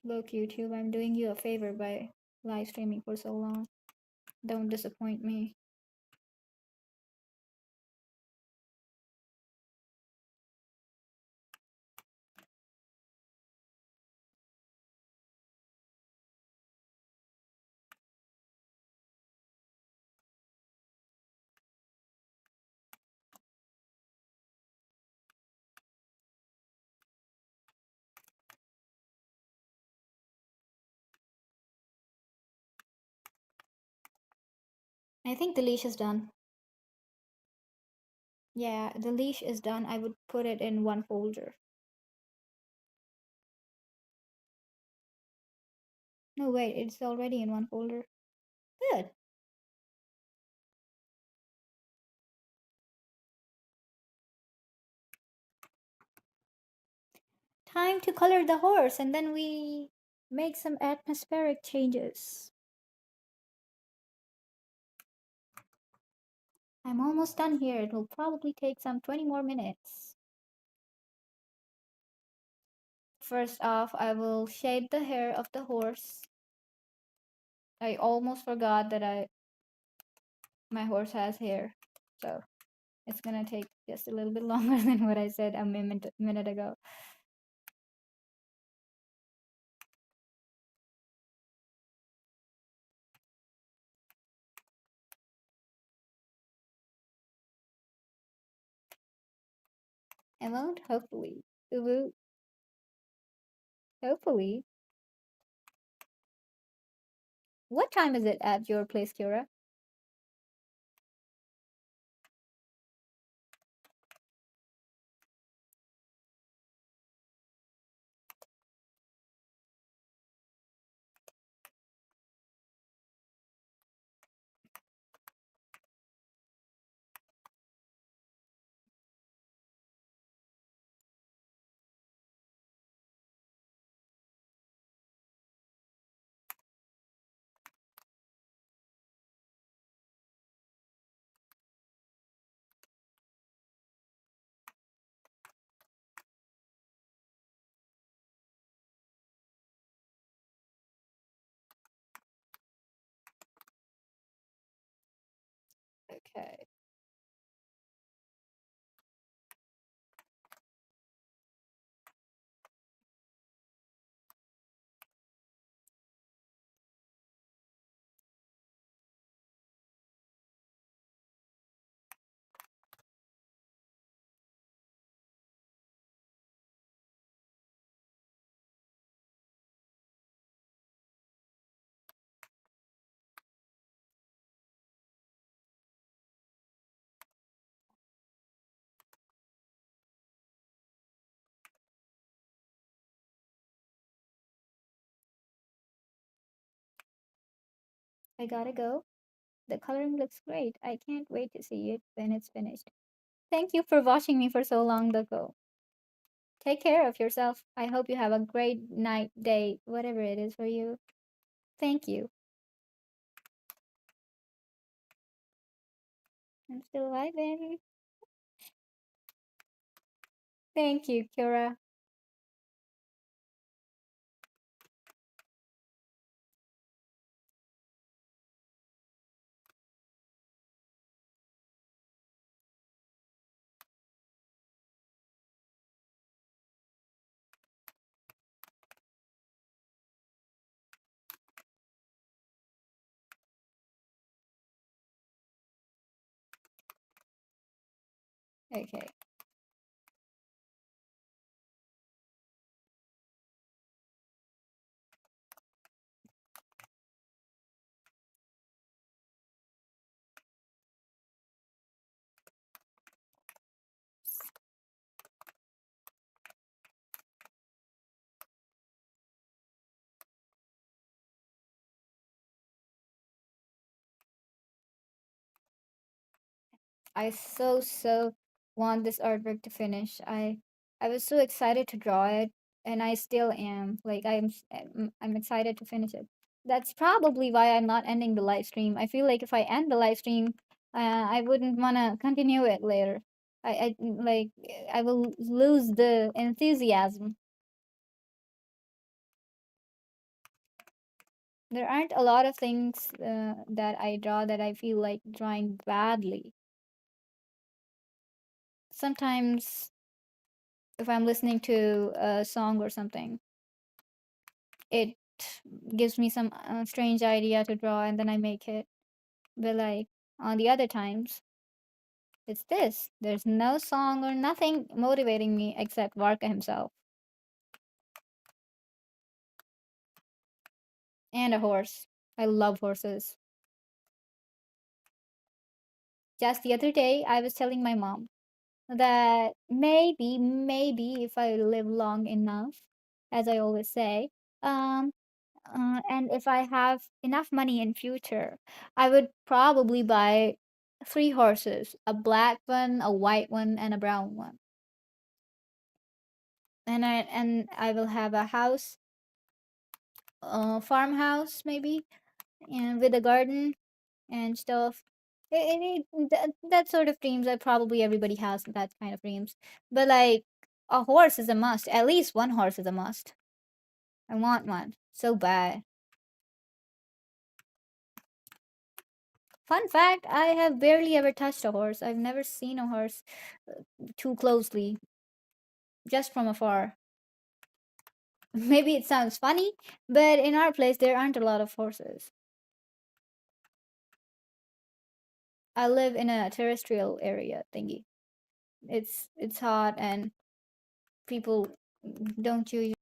Look, YouTube, I'm doing you a favor by live streaming for so long. Don't disappoint me. I think the leash is done. Yeah, the leash is done. I would put it in one folder. No, wait, it's already in one folder. Good. Time to color the horse and then we make some atmospheric changes. I'm almost done here. It will probably take some 20 more minutes. First off, I will shade the hair of the horse. I almost forgot that my horse has hair. So it's gonna take just a little bit longer than what I said a minute ago. I won't, hopefully. Ooh, hopefully. What time is it at your place, Kira? I gotta go. The coloring looks great. I can't wait to see it when it's finished. Thank you for watching me for so long, ago. Take care of yourself. I hope you have a great night, day, whatever it is for you. Thank you. I'm still vibing. Thank you, Kira. Okay. I so want this artwork to finish. I was so excited to draw it, and I still am. Like I'm excited to finish it. That's probably why I'm not ending the live stream. I feel like if I end the live stream, I wouldn't want to continue it later. Like I will lose the enthusiasm. There aren't a lot of things that I draw that I feel like drawing badly. Sometimes if I'm listening to a song or something, it gives me some strange idea to draw and then I make it. But like on the other times, it's this. There's no song or nothing motivating me except Varka himself and a horse. I love horses. Just the other day, I was telling my mom that maybe if I live long enough, as I always say, um, and if I have enough money in future, I would probably buy three horses: a black one, a white one, and a brown one. And I will have a house, farmhouse maybe, and with a garden and stuff. That sort of dreams that probably everybody has that kind of dreams. But like a horse is a must. At least one horse is a must. I want one so bad. Fun fact, I have barely ever touched a horse. I've never seen a horse too closely, just from afar. Maybe it sounds funny, but in our place there aren't a lot of horses. I live in a terrestrial area thingy. It's hot and people don't usually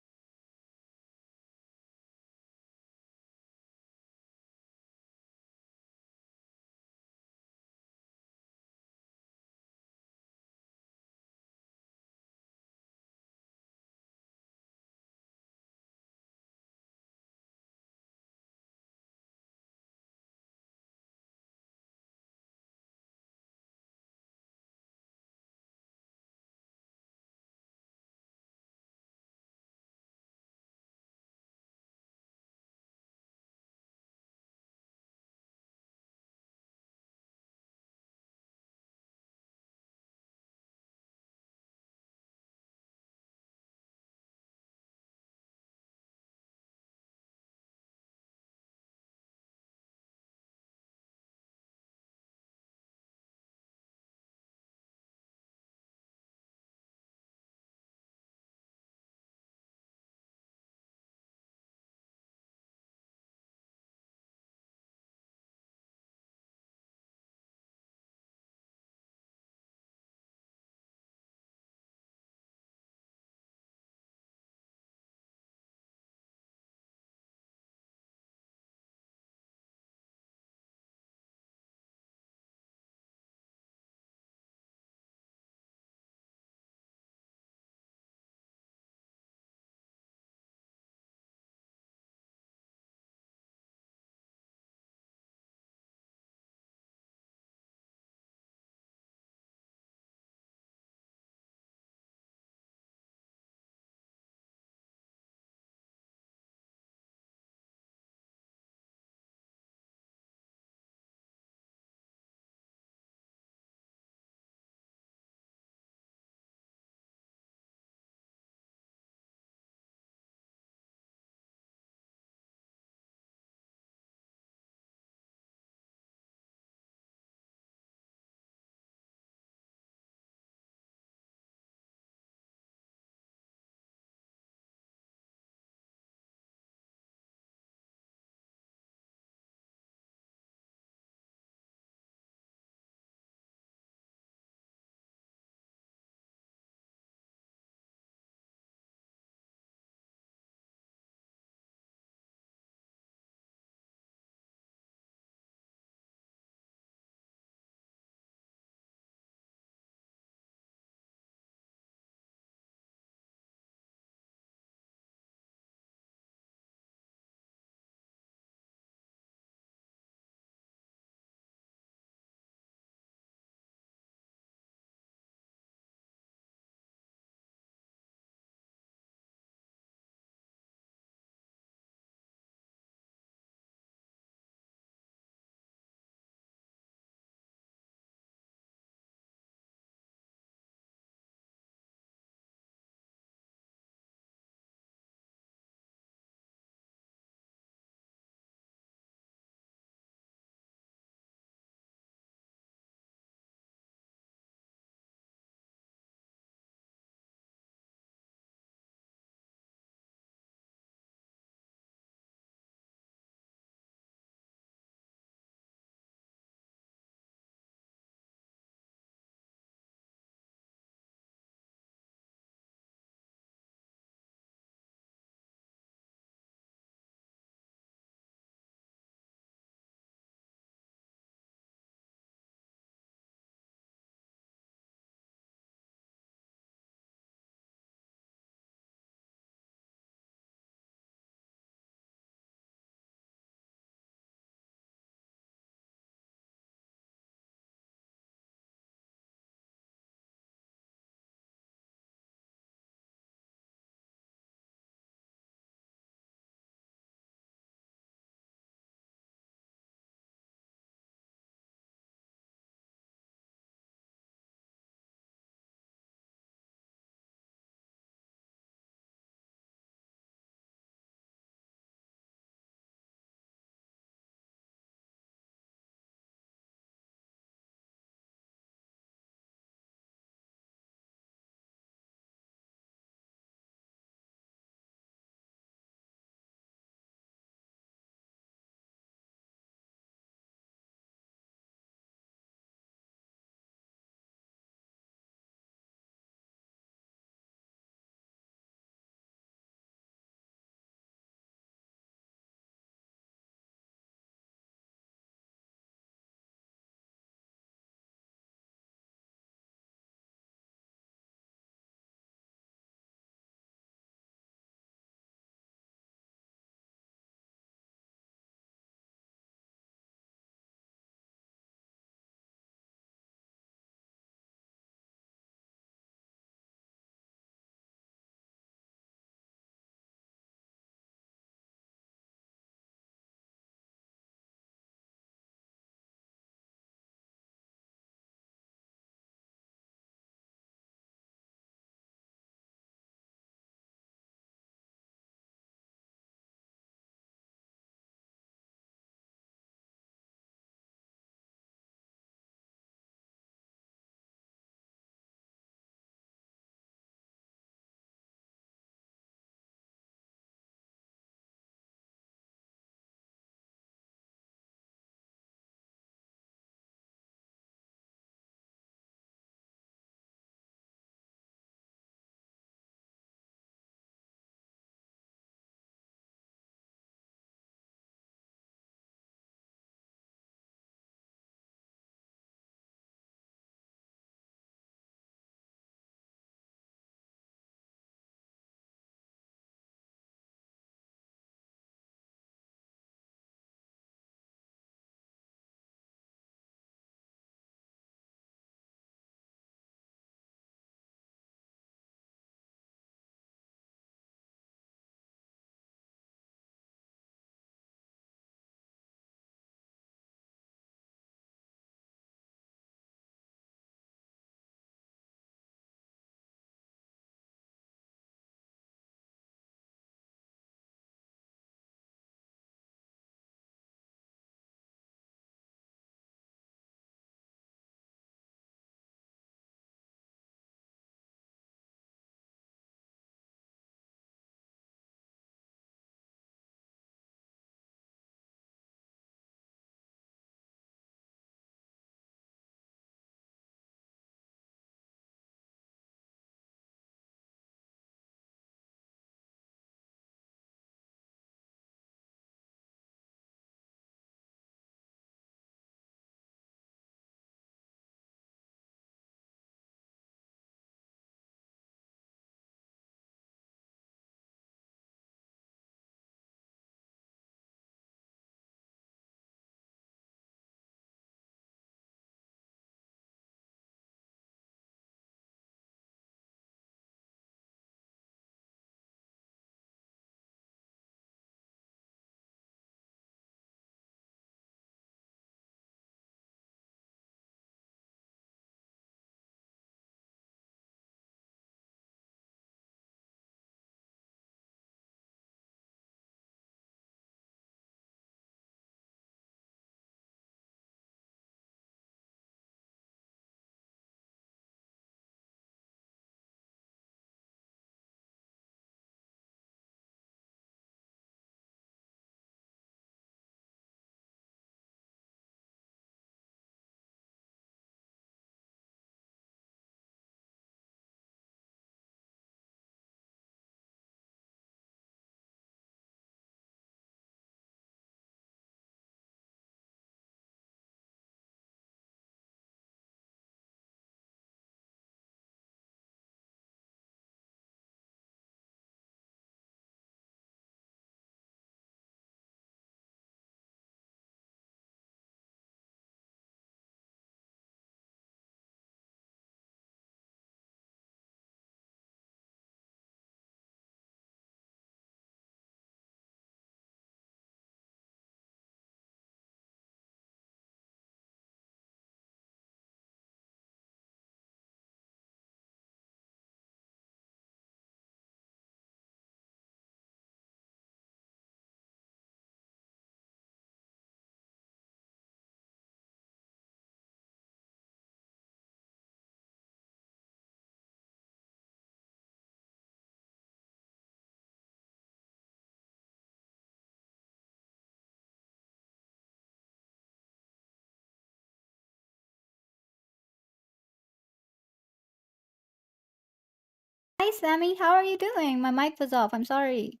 Hi, Sammy. How are you doing? My mic was off. I'm sorry.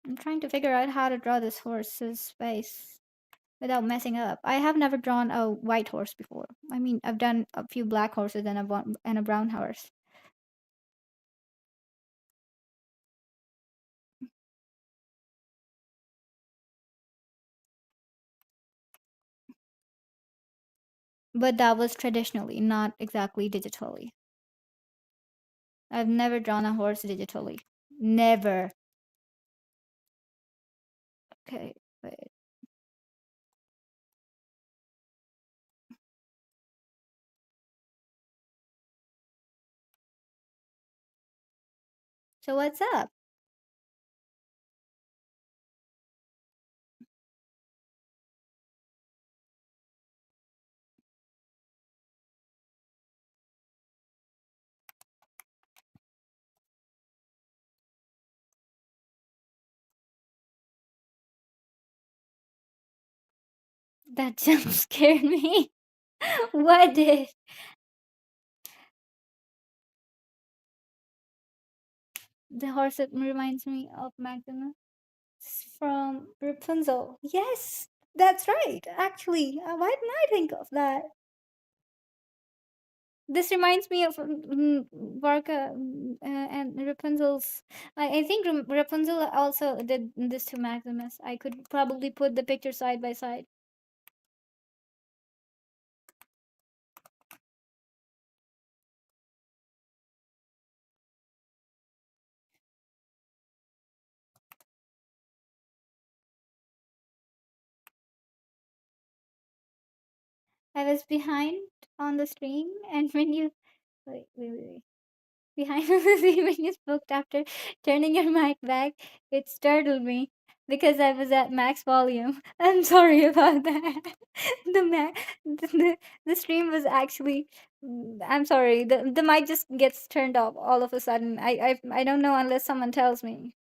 I'm trying to figure out how to draw this horse's face without messing up. I have never drawn a white horse before. I mean, I've done a few black horses and a brown horse, but that was traditionally, not exactly digitally. I've never drawn a horse digitally. Never. Okay, wait. So what's up? That jump scared me. What did? The horse that reminds me of Maximus from Rapunzel. Yes, that's right. Actually, why didn't I think of that? This reminds me of Varka and Rapunzel's. I think Rapunzel also did this to Maximus. I could probably put the picture side by side. I was behind on the stream, and when you wait. Behind the scene when you spoke after turning your mic back, it startled me because I was at max volume. I'm sorry about that. The the stream was actually. I'm sorry. The mic just gets turned off all of a sudden. I don't know unless someone tells me.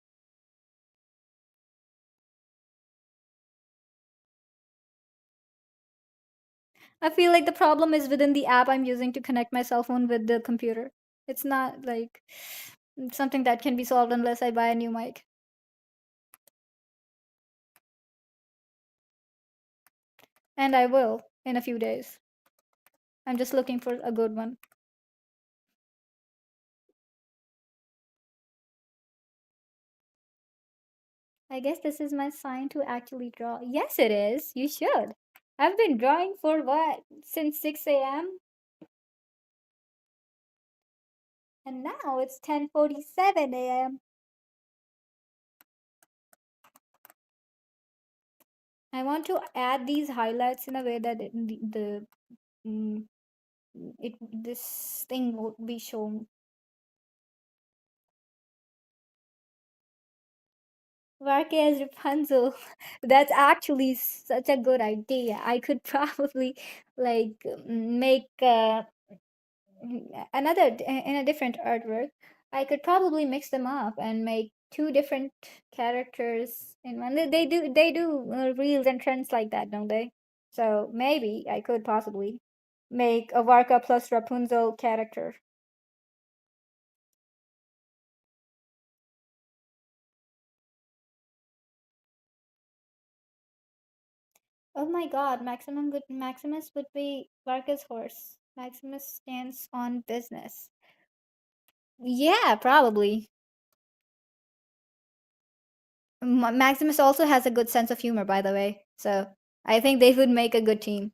I feel like the problem is within the app I'm using to connect my cell phone with the computer. It's not like something that can be solved unless I buy a new mic. And I will in a few days. I'm just looking for a good one. I guess this is my sign to actually draw. Yes, it is. You should. I've been drawing for what? Since 6 a.m. And now it's 10:47 a.m. I want to add these highlights in a way that mm, this thing will be shown. Varka as Rapunzel. That's actually such a good idea. I could probably like make another in a different artwork. I could probably mix them up and make two different characters in one. They do reels and trends like that, don't they? So maybe I could possibly make a Varka plus Rapunzel character. Oh my god, Maximus would be Varka's horse. Maximus stands on business. Yeah, probably. Maximus also has a good sense of humor, by the way. So I think they would make a good team.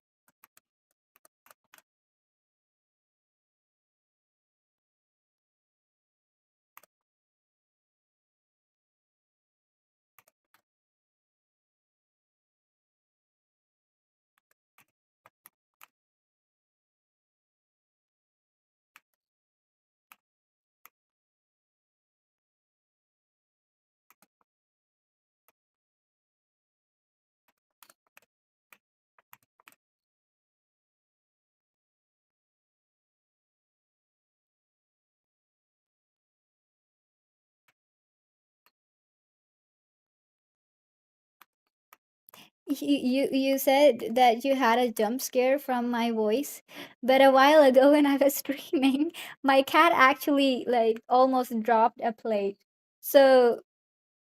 You said that you had a jump scare from my voice, but a while ago when I was streaming, my cat actually like almost dropped a plate. So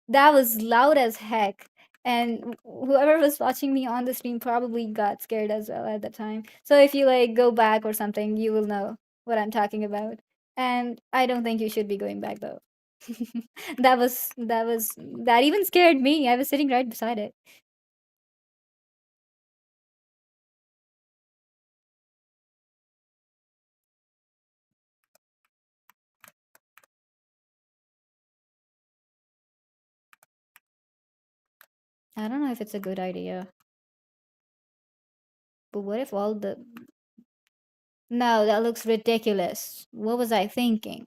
that was loud as heck. And whoever was watching me on the stream probably got scared as well at the time. So if you like go back or something, you will know what I'm talking about. And I don't think you should be going back though. That even scared me. I was sitting right beside it. I don't know if it's a good idea. But what if all the No, that looks ridiculous. What was I thinking?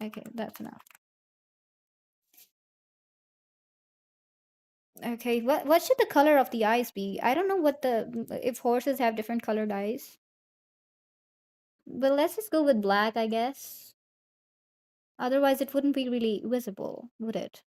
Okay, that's enough. Okay, what should the color of the eyes be? I don't know what the if horses have different colored eyes. But let's just go with black, I guess. Otherwise it wouldn't be really visible, would it?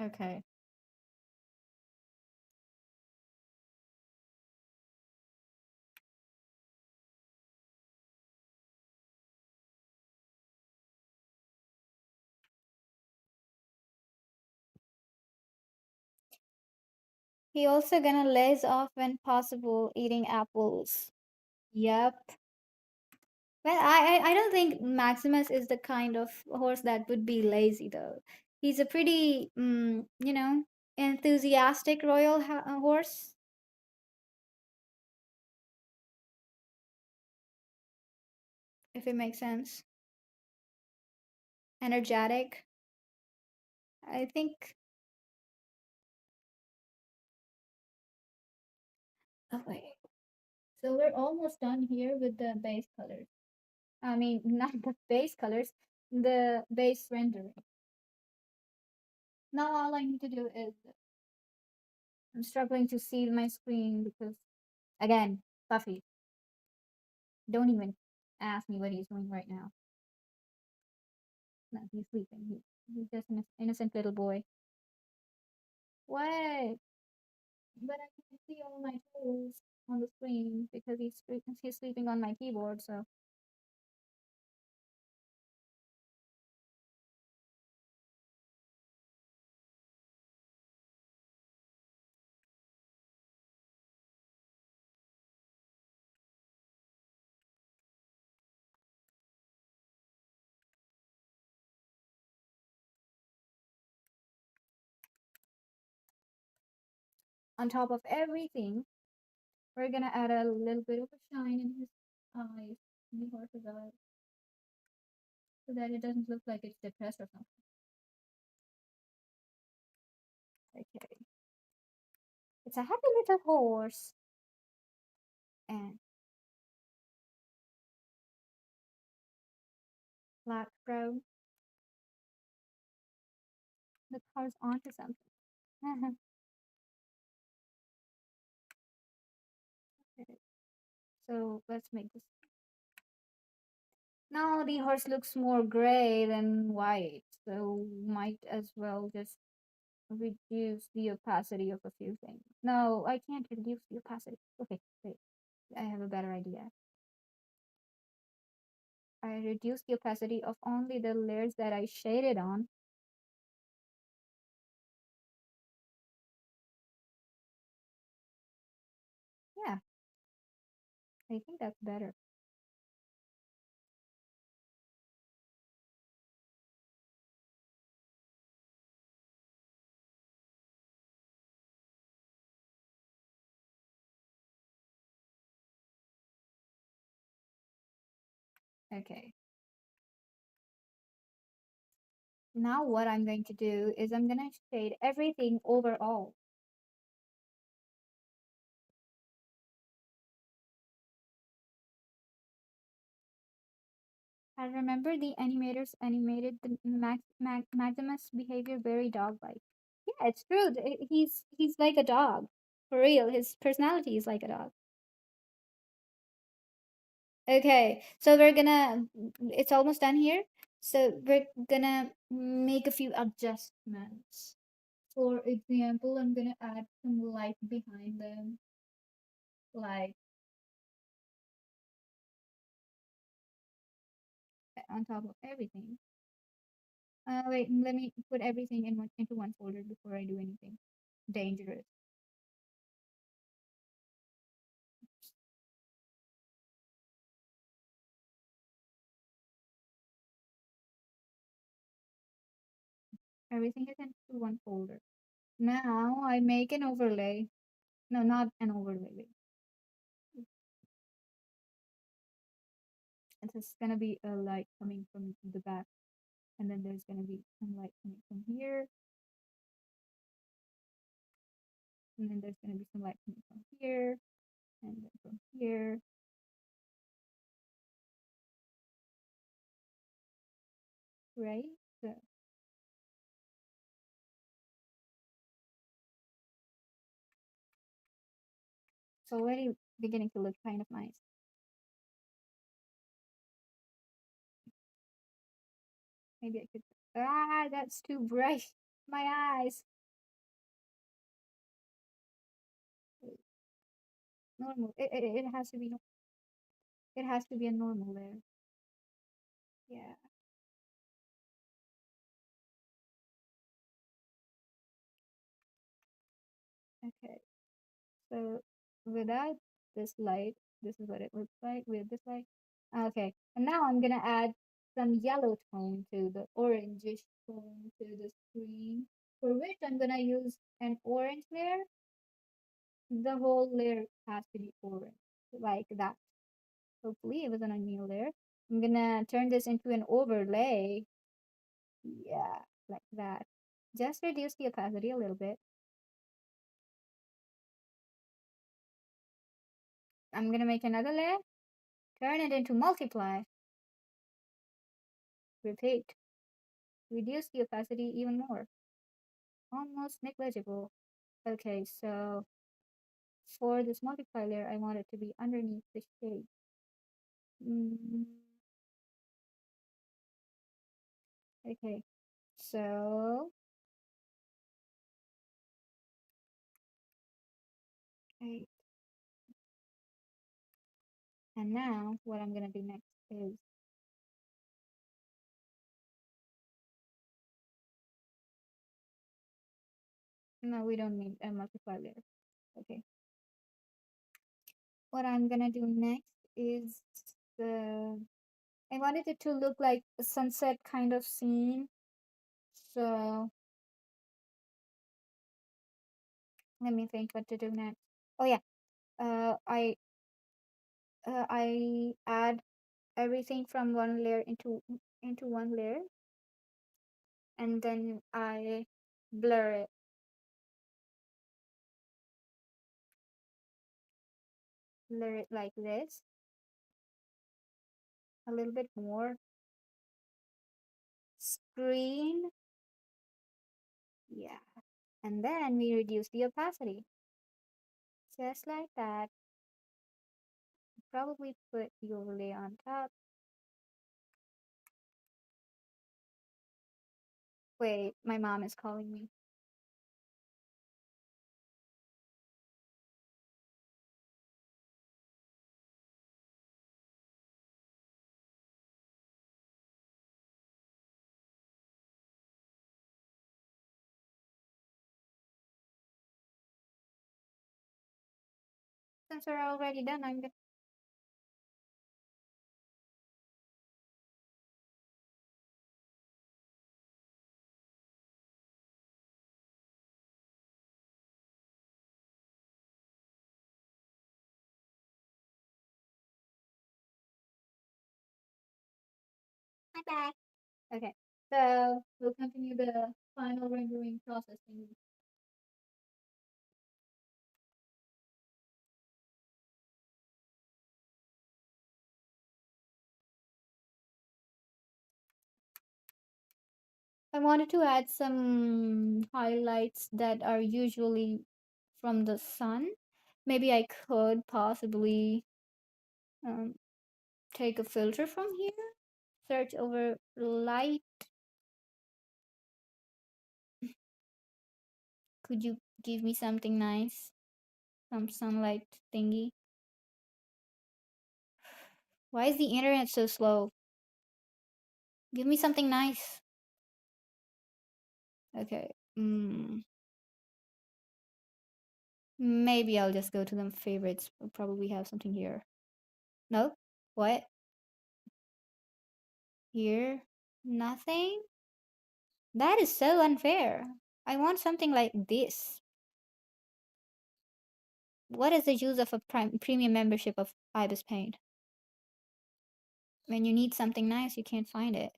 Okay. He also gonna laze off when possible eating apples. Yep. Well, I don't think Maximus is the kind of horse that would be lazy though. He's a pretty, enthusiastic royal horse, if it makes sense. Energetic. I think. Oh wait. So we're almost done here with the base colors. I mean, not the base colors, the base rendering. Now all I need to do is I'm struggling to see my screen because again, Buffy, don't even ask me what he's doing right now. No, he's sleeping. He's just an innocent little boy. What? But I can see all my tools on the screen because he's sleeping on my keyboard. So on top of everything, we're gonna add a little bit of a shine in his eyes, in the horse's eyes, so that it doesn't look like it's depressed or something. Okay, it's a happy little horse, and black brown. The car's onto something. Okay, so let's make this. Now the horse looks more gray than white, so might as well just reduce the opacity of a few things. No, I can't reduce the opacity. Okay, wait. I have a better idea. I reduce the opacity of only the layers that I shaded on. Yeah, I think that's better. Okay. Now what I'm going to do is I'm gonna shade everything overall. I remember the animators animated the Maximus behavior very dog-like. Yeah, it's true. He's like a dog. For real, his personality is like a dog. Okay, so we're gonna, it's almost done here. So we're gonna make a few adjustments. For example, I'm gonna add some light behind them, like on top of everything. Wait, let me put everything into one folder before I do anything dangerous. Everything is into one folder. Now I make an overlay. No, not an overlay. Wait. It's just gonna be a light coming from the back, and then there's gonna be some light coming from here, and then there's gonna be some light coming from here, and then from here. Right? So it's already beginning to look kind of nice. Maybe I could. Ah, that's too bright. My eyes. Normal. It has to be. It has to be a normal layer. Yeah. Okay. So without this light, this is what it looks like with this light. Okay. And now I'm gonna add some yellow tone to the orangish tone to the screen, for which I'm gonna use an orange layer. The whole layer has to be orange, like that. Hopefully it was on a new layer. I'm gonna turn this into an overlay. Yeah, like that. Just reduce the opacity a little bit. I'm gonna make another layer, turn it into multiply, repeat, reduce the opacity even more. Almost negligible. Okay, so for this multiply layer, I want it to be underneath the shade. Mm, okay, so okay. And now what I'm gonna do next is, no, we don't need a multiply layer. Okay, what I'm gonna do next is the, I wanted it to look like a sunset kind of scene. So let me think what to do next. Oh yeah, I add everything from one layer into one layer, and then I blur it like this, a little bit more. Screen, yeah, and then we reduce the opacity, just like that. Probably put the overlay on top. Wait, my mom is calling me. Since we're already done, I'm gonna Okay, so we'll continue the final rendering processing. I wanted to add some highlights that are usually from the sun. Maybe I could possibly um, take a filter from here, search over light. Could you give me something nice? Some sunlight thingy? Why is the internet so slow? Give me something nice. Okay. Maybe I'll just go to the favorites. We'll probably have something here. No? What? Here? Nothing? That is so unfair. I want something like this. What is the use of a premium membership of Ibis Paint? When you need something nice, you can't find it.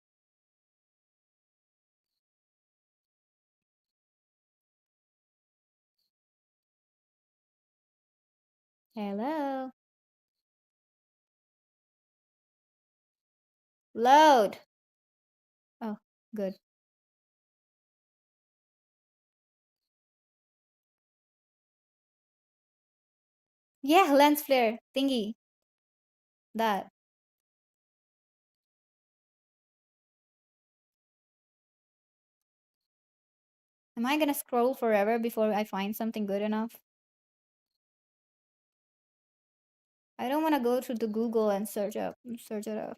Hello? Load! Oh, good. Yeah, lens flare thingy. That. Am I gonna scroll forever before I find something good enough? I don't want to go to the Google and search it up.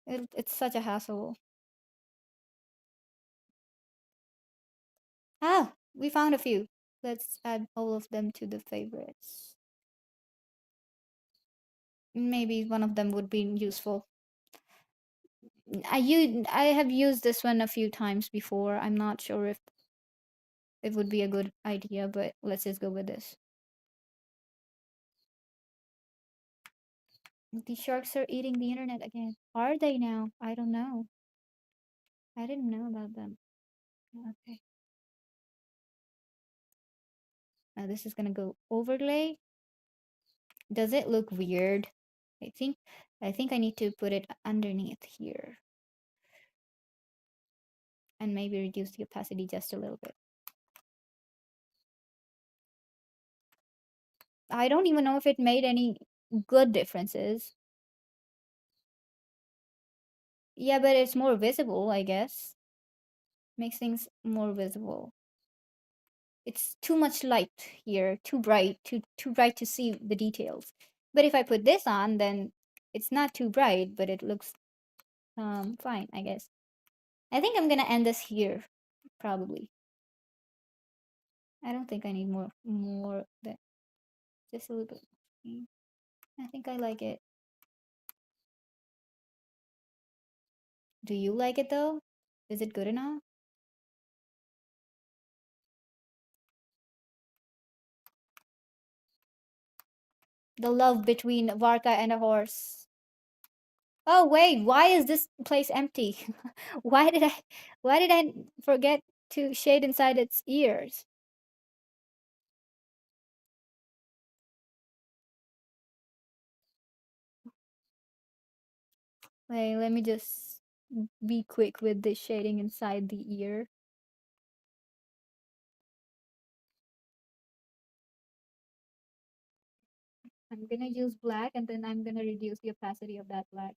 It's such a hassle. Ah, we found a few. Let's add all of them to the favorites. Maybe one of them would be useful. I have used this one a few times before. I'm not sure if it would be a good idea, but let's just go with this. The sharks are eating the internet again. Are they now? I don't know. I didn't know about them. Okay. Now this is gonna go overlay. Does it look weird? I think I think I need to put it underneath here and maybe reduce the opacity just a little bit. I don't even know if it made any good differences. Yeah, but it's more visible, I guess. Makes things more visible. It's too much light here, too bright to see the details. But if I put this on, then it's not too bright, but it looks fine, I guess. I think I'm gonna end this here, probably. I don't think I need more than just a little bit. I think I like it. Do you like it though? Is it good enough? The love between Varka and a horse. Oh wait, why is this place empty? why did I why did I forget to shade inside its ears? Wait, let me just be quick with the shading inside the ear. I'm gonna use black and then I'm gonna reduce the opacity of that black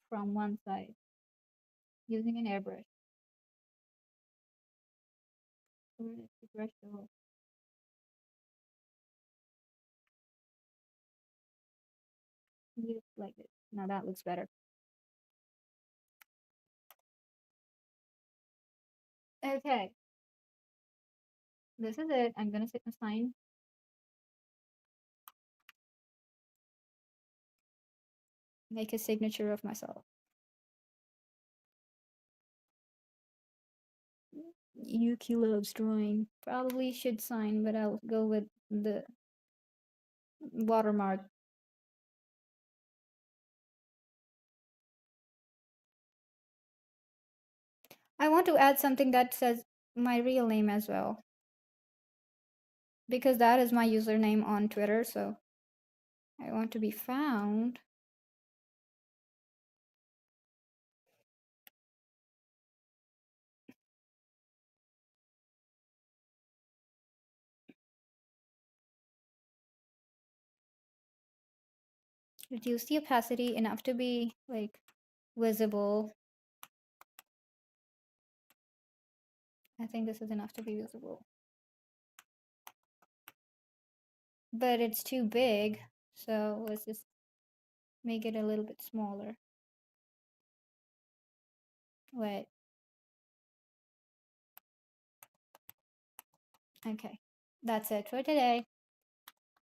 from one side using an airbrush. Where is the brush go? Use like this. Now that looks better. Okay, this is it. I'm gonna sit and sign. Make a signature of myself. Yuki loves drawing. Probably should sign, but I'll go with the watermark. I want to add something that says my real name as well, because that is my username on Twitter, so I want to be found. Reduce the opacity enough to be like visible. I think this is enough to be visible. But it's too big, so let's just make it a little bit smaller. Wait. Okay. That's it for today.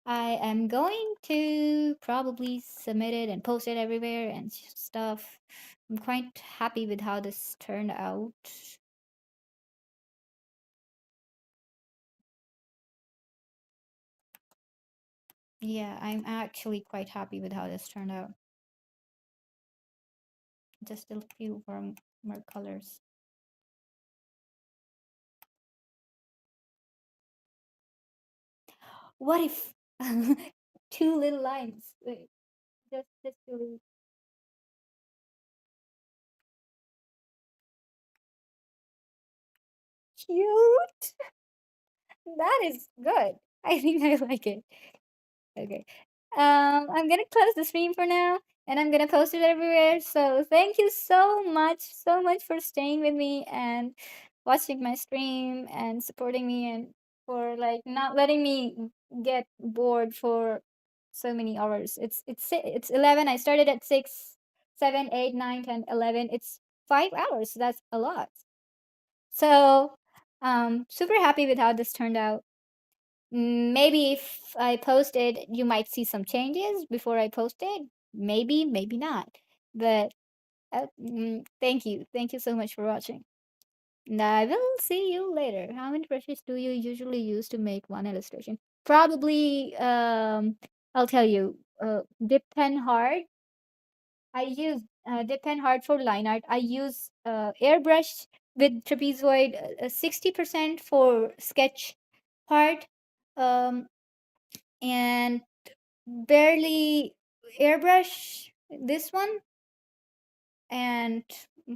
I am going to probably submit it and post it everywhere and stuff. I'm quite happy with how this turned out. Yeah, I'm actually quite happy with how this turned out. Just a few more colors. What if two little lines? Wait, just two little. Cute. That is good. I think I like it. Okay. I'm gonna close the stream for now, and I'm gonna post it everywhere. So thank you so much for staying with me and watching my stream and supporting me and for like not letting me get bored for so many hours. It's 11. I started at 6, 7, 8, 9, 10, 11. It's 5 hours. That's a lot. So super happy with how this turned out. Maybe if I post it, you might see some changes before I post it. Maybe, maybe not. But thank you. Thank you so much for watching. And I will see you later. How many brushes do you usually use to make one illustration? Probably, I'll tell you, dip pen hard. I use dip pen hard for line art. I use airbrush with trapezoid, 60% for sketch part. Um, and barely airbrush this one and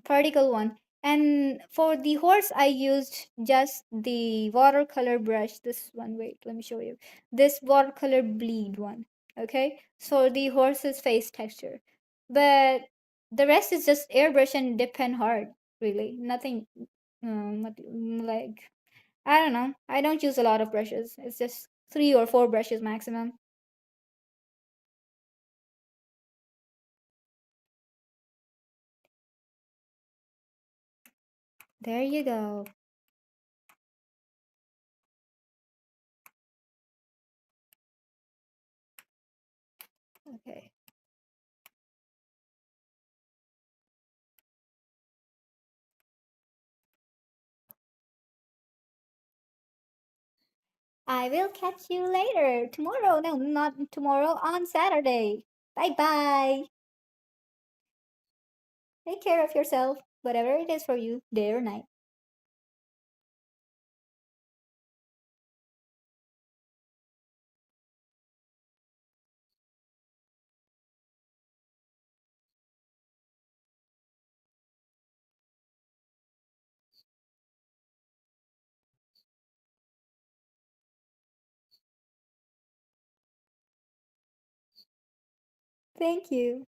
particle one. And for the horse I used just the watercolor brush, this one. Wait, let me show you this watercolor bleed one. Okay, so the horse's face texture, but the rest is just airbrush and dip pen hard. Really nothing like, I don't know, I don't use a lot of brushes. It's just 3 or 4 brushes maximum. There you go. Okay. I will catch you later. Tomorrow. No, not tomorrow. On Saturday. Bye bye. Take care of yourself. Whatever it is for you, day or night. Thank you.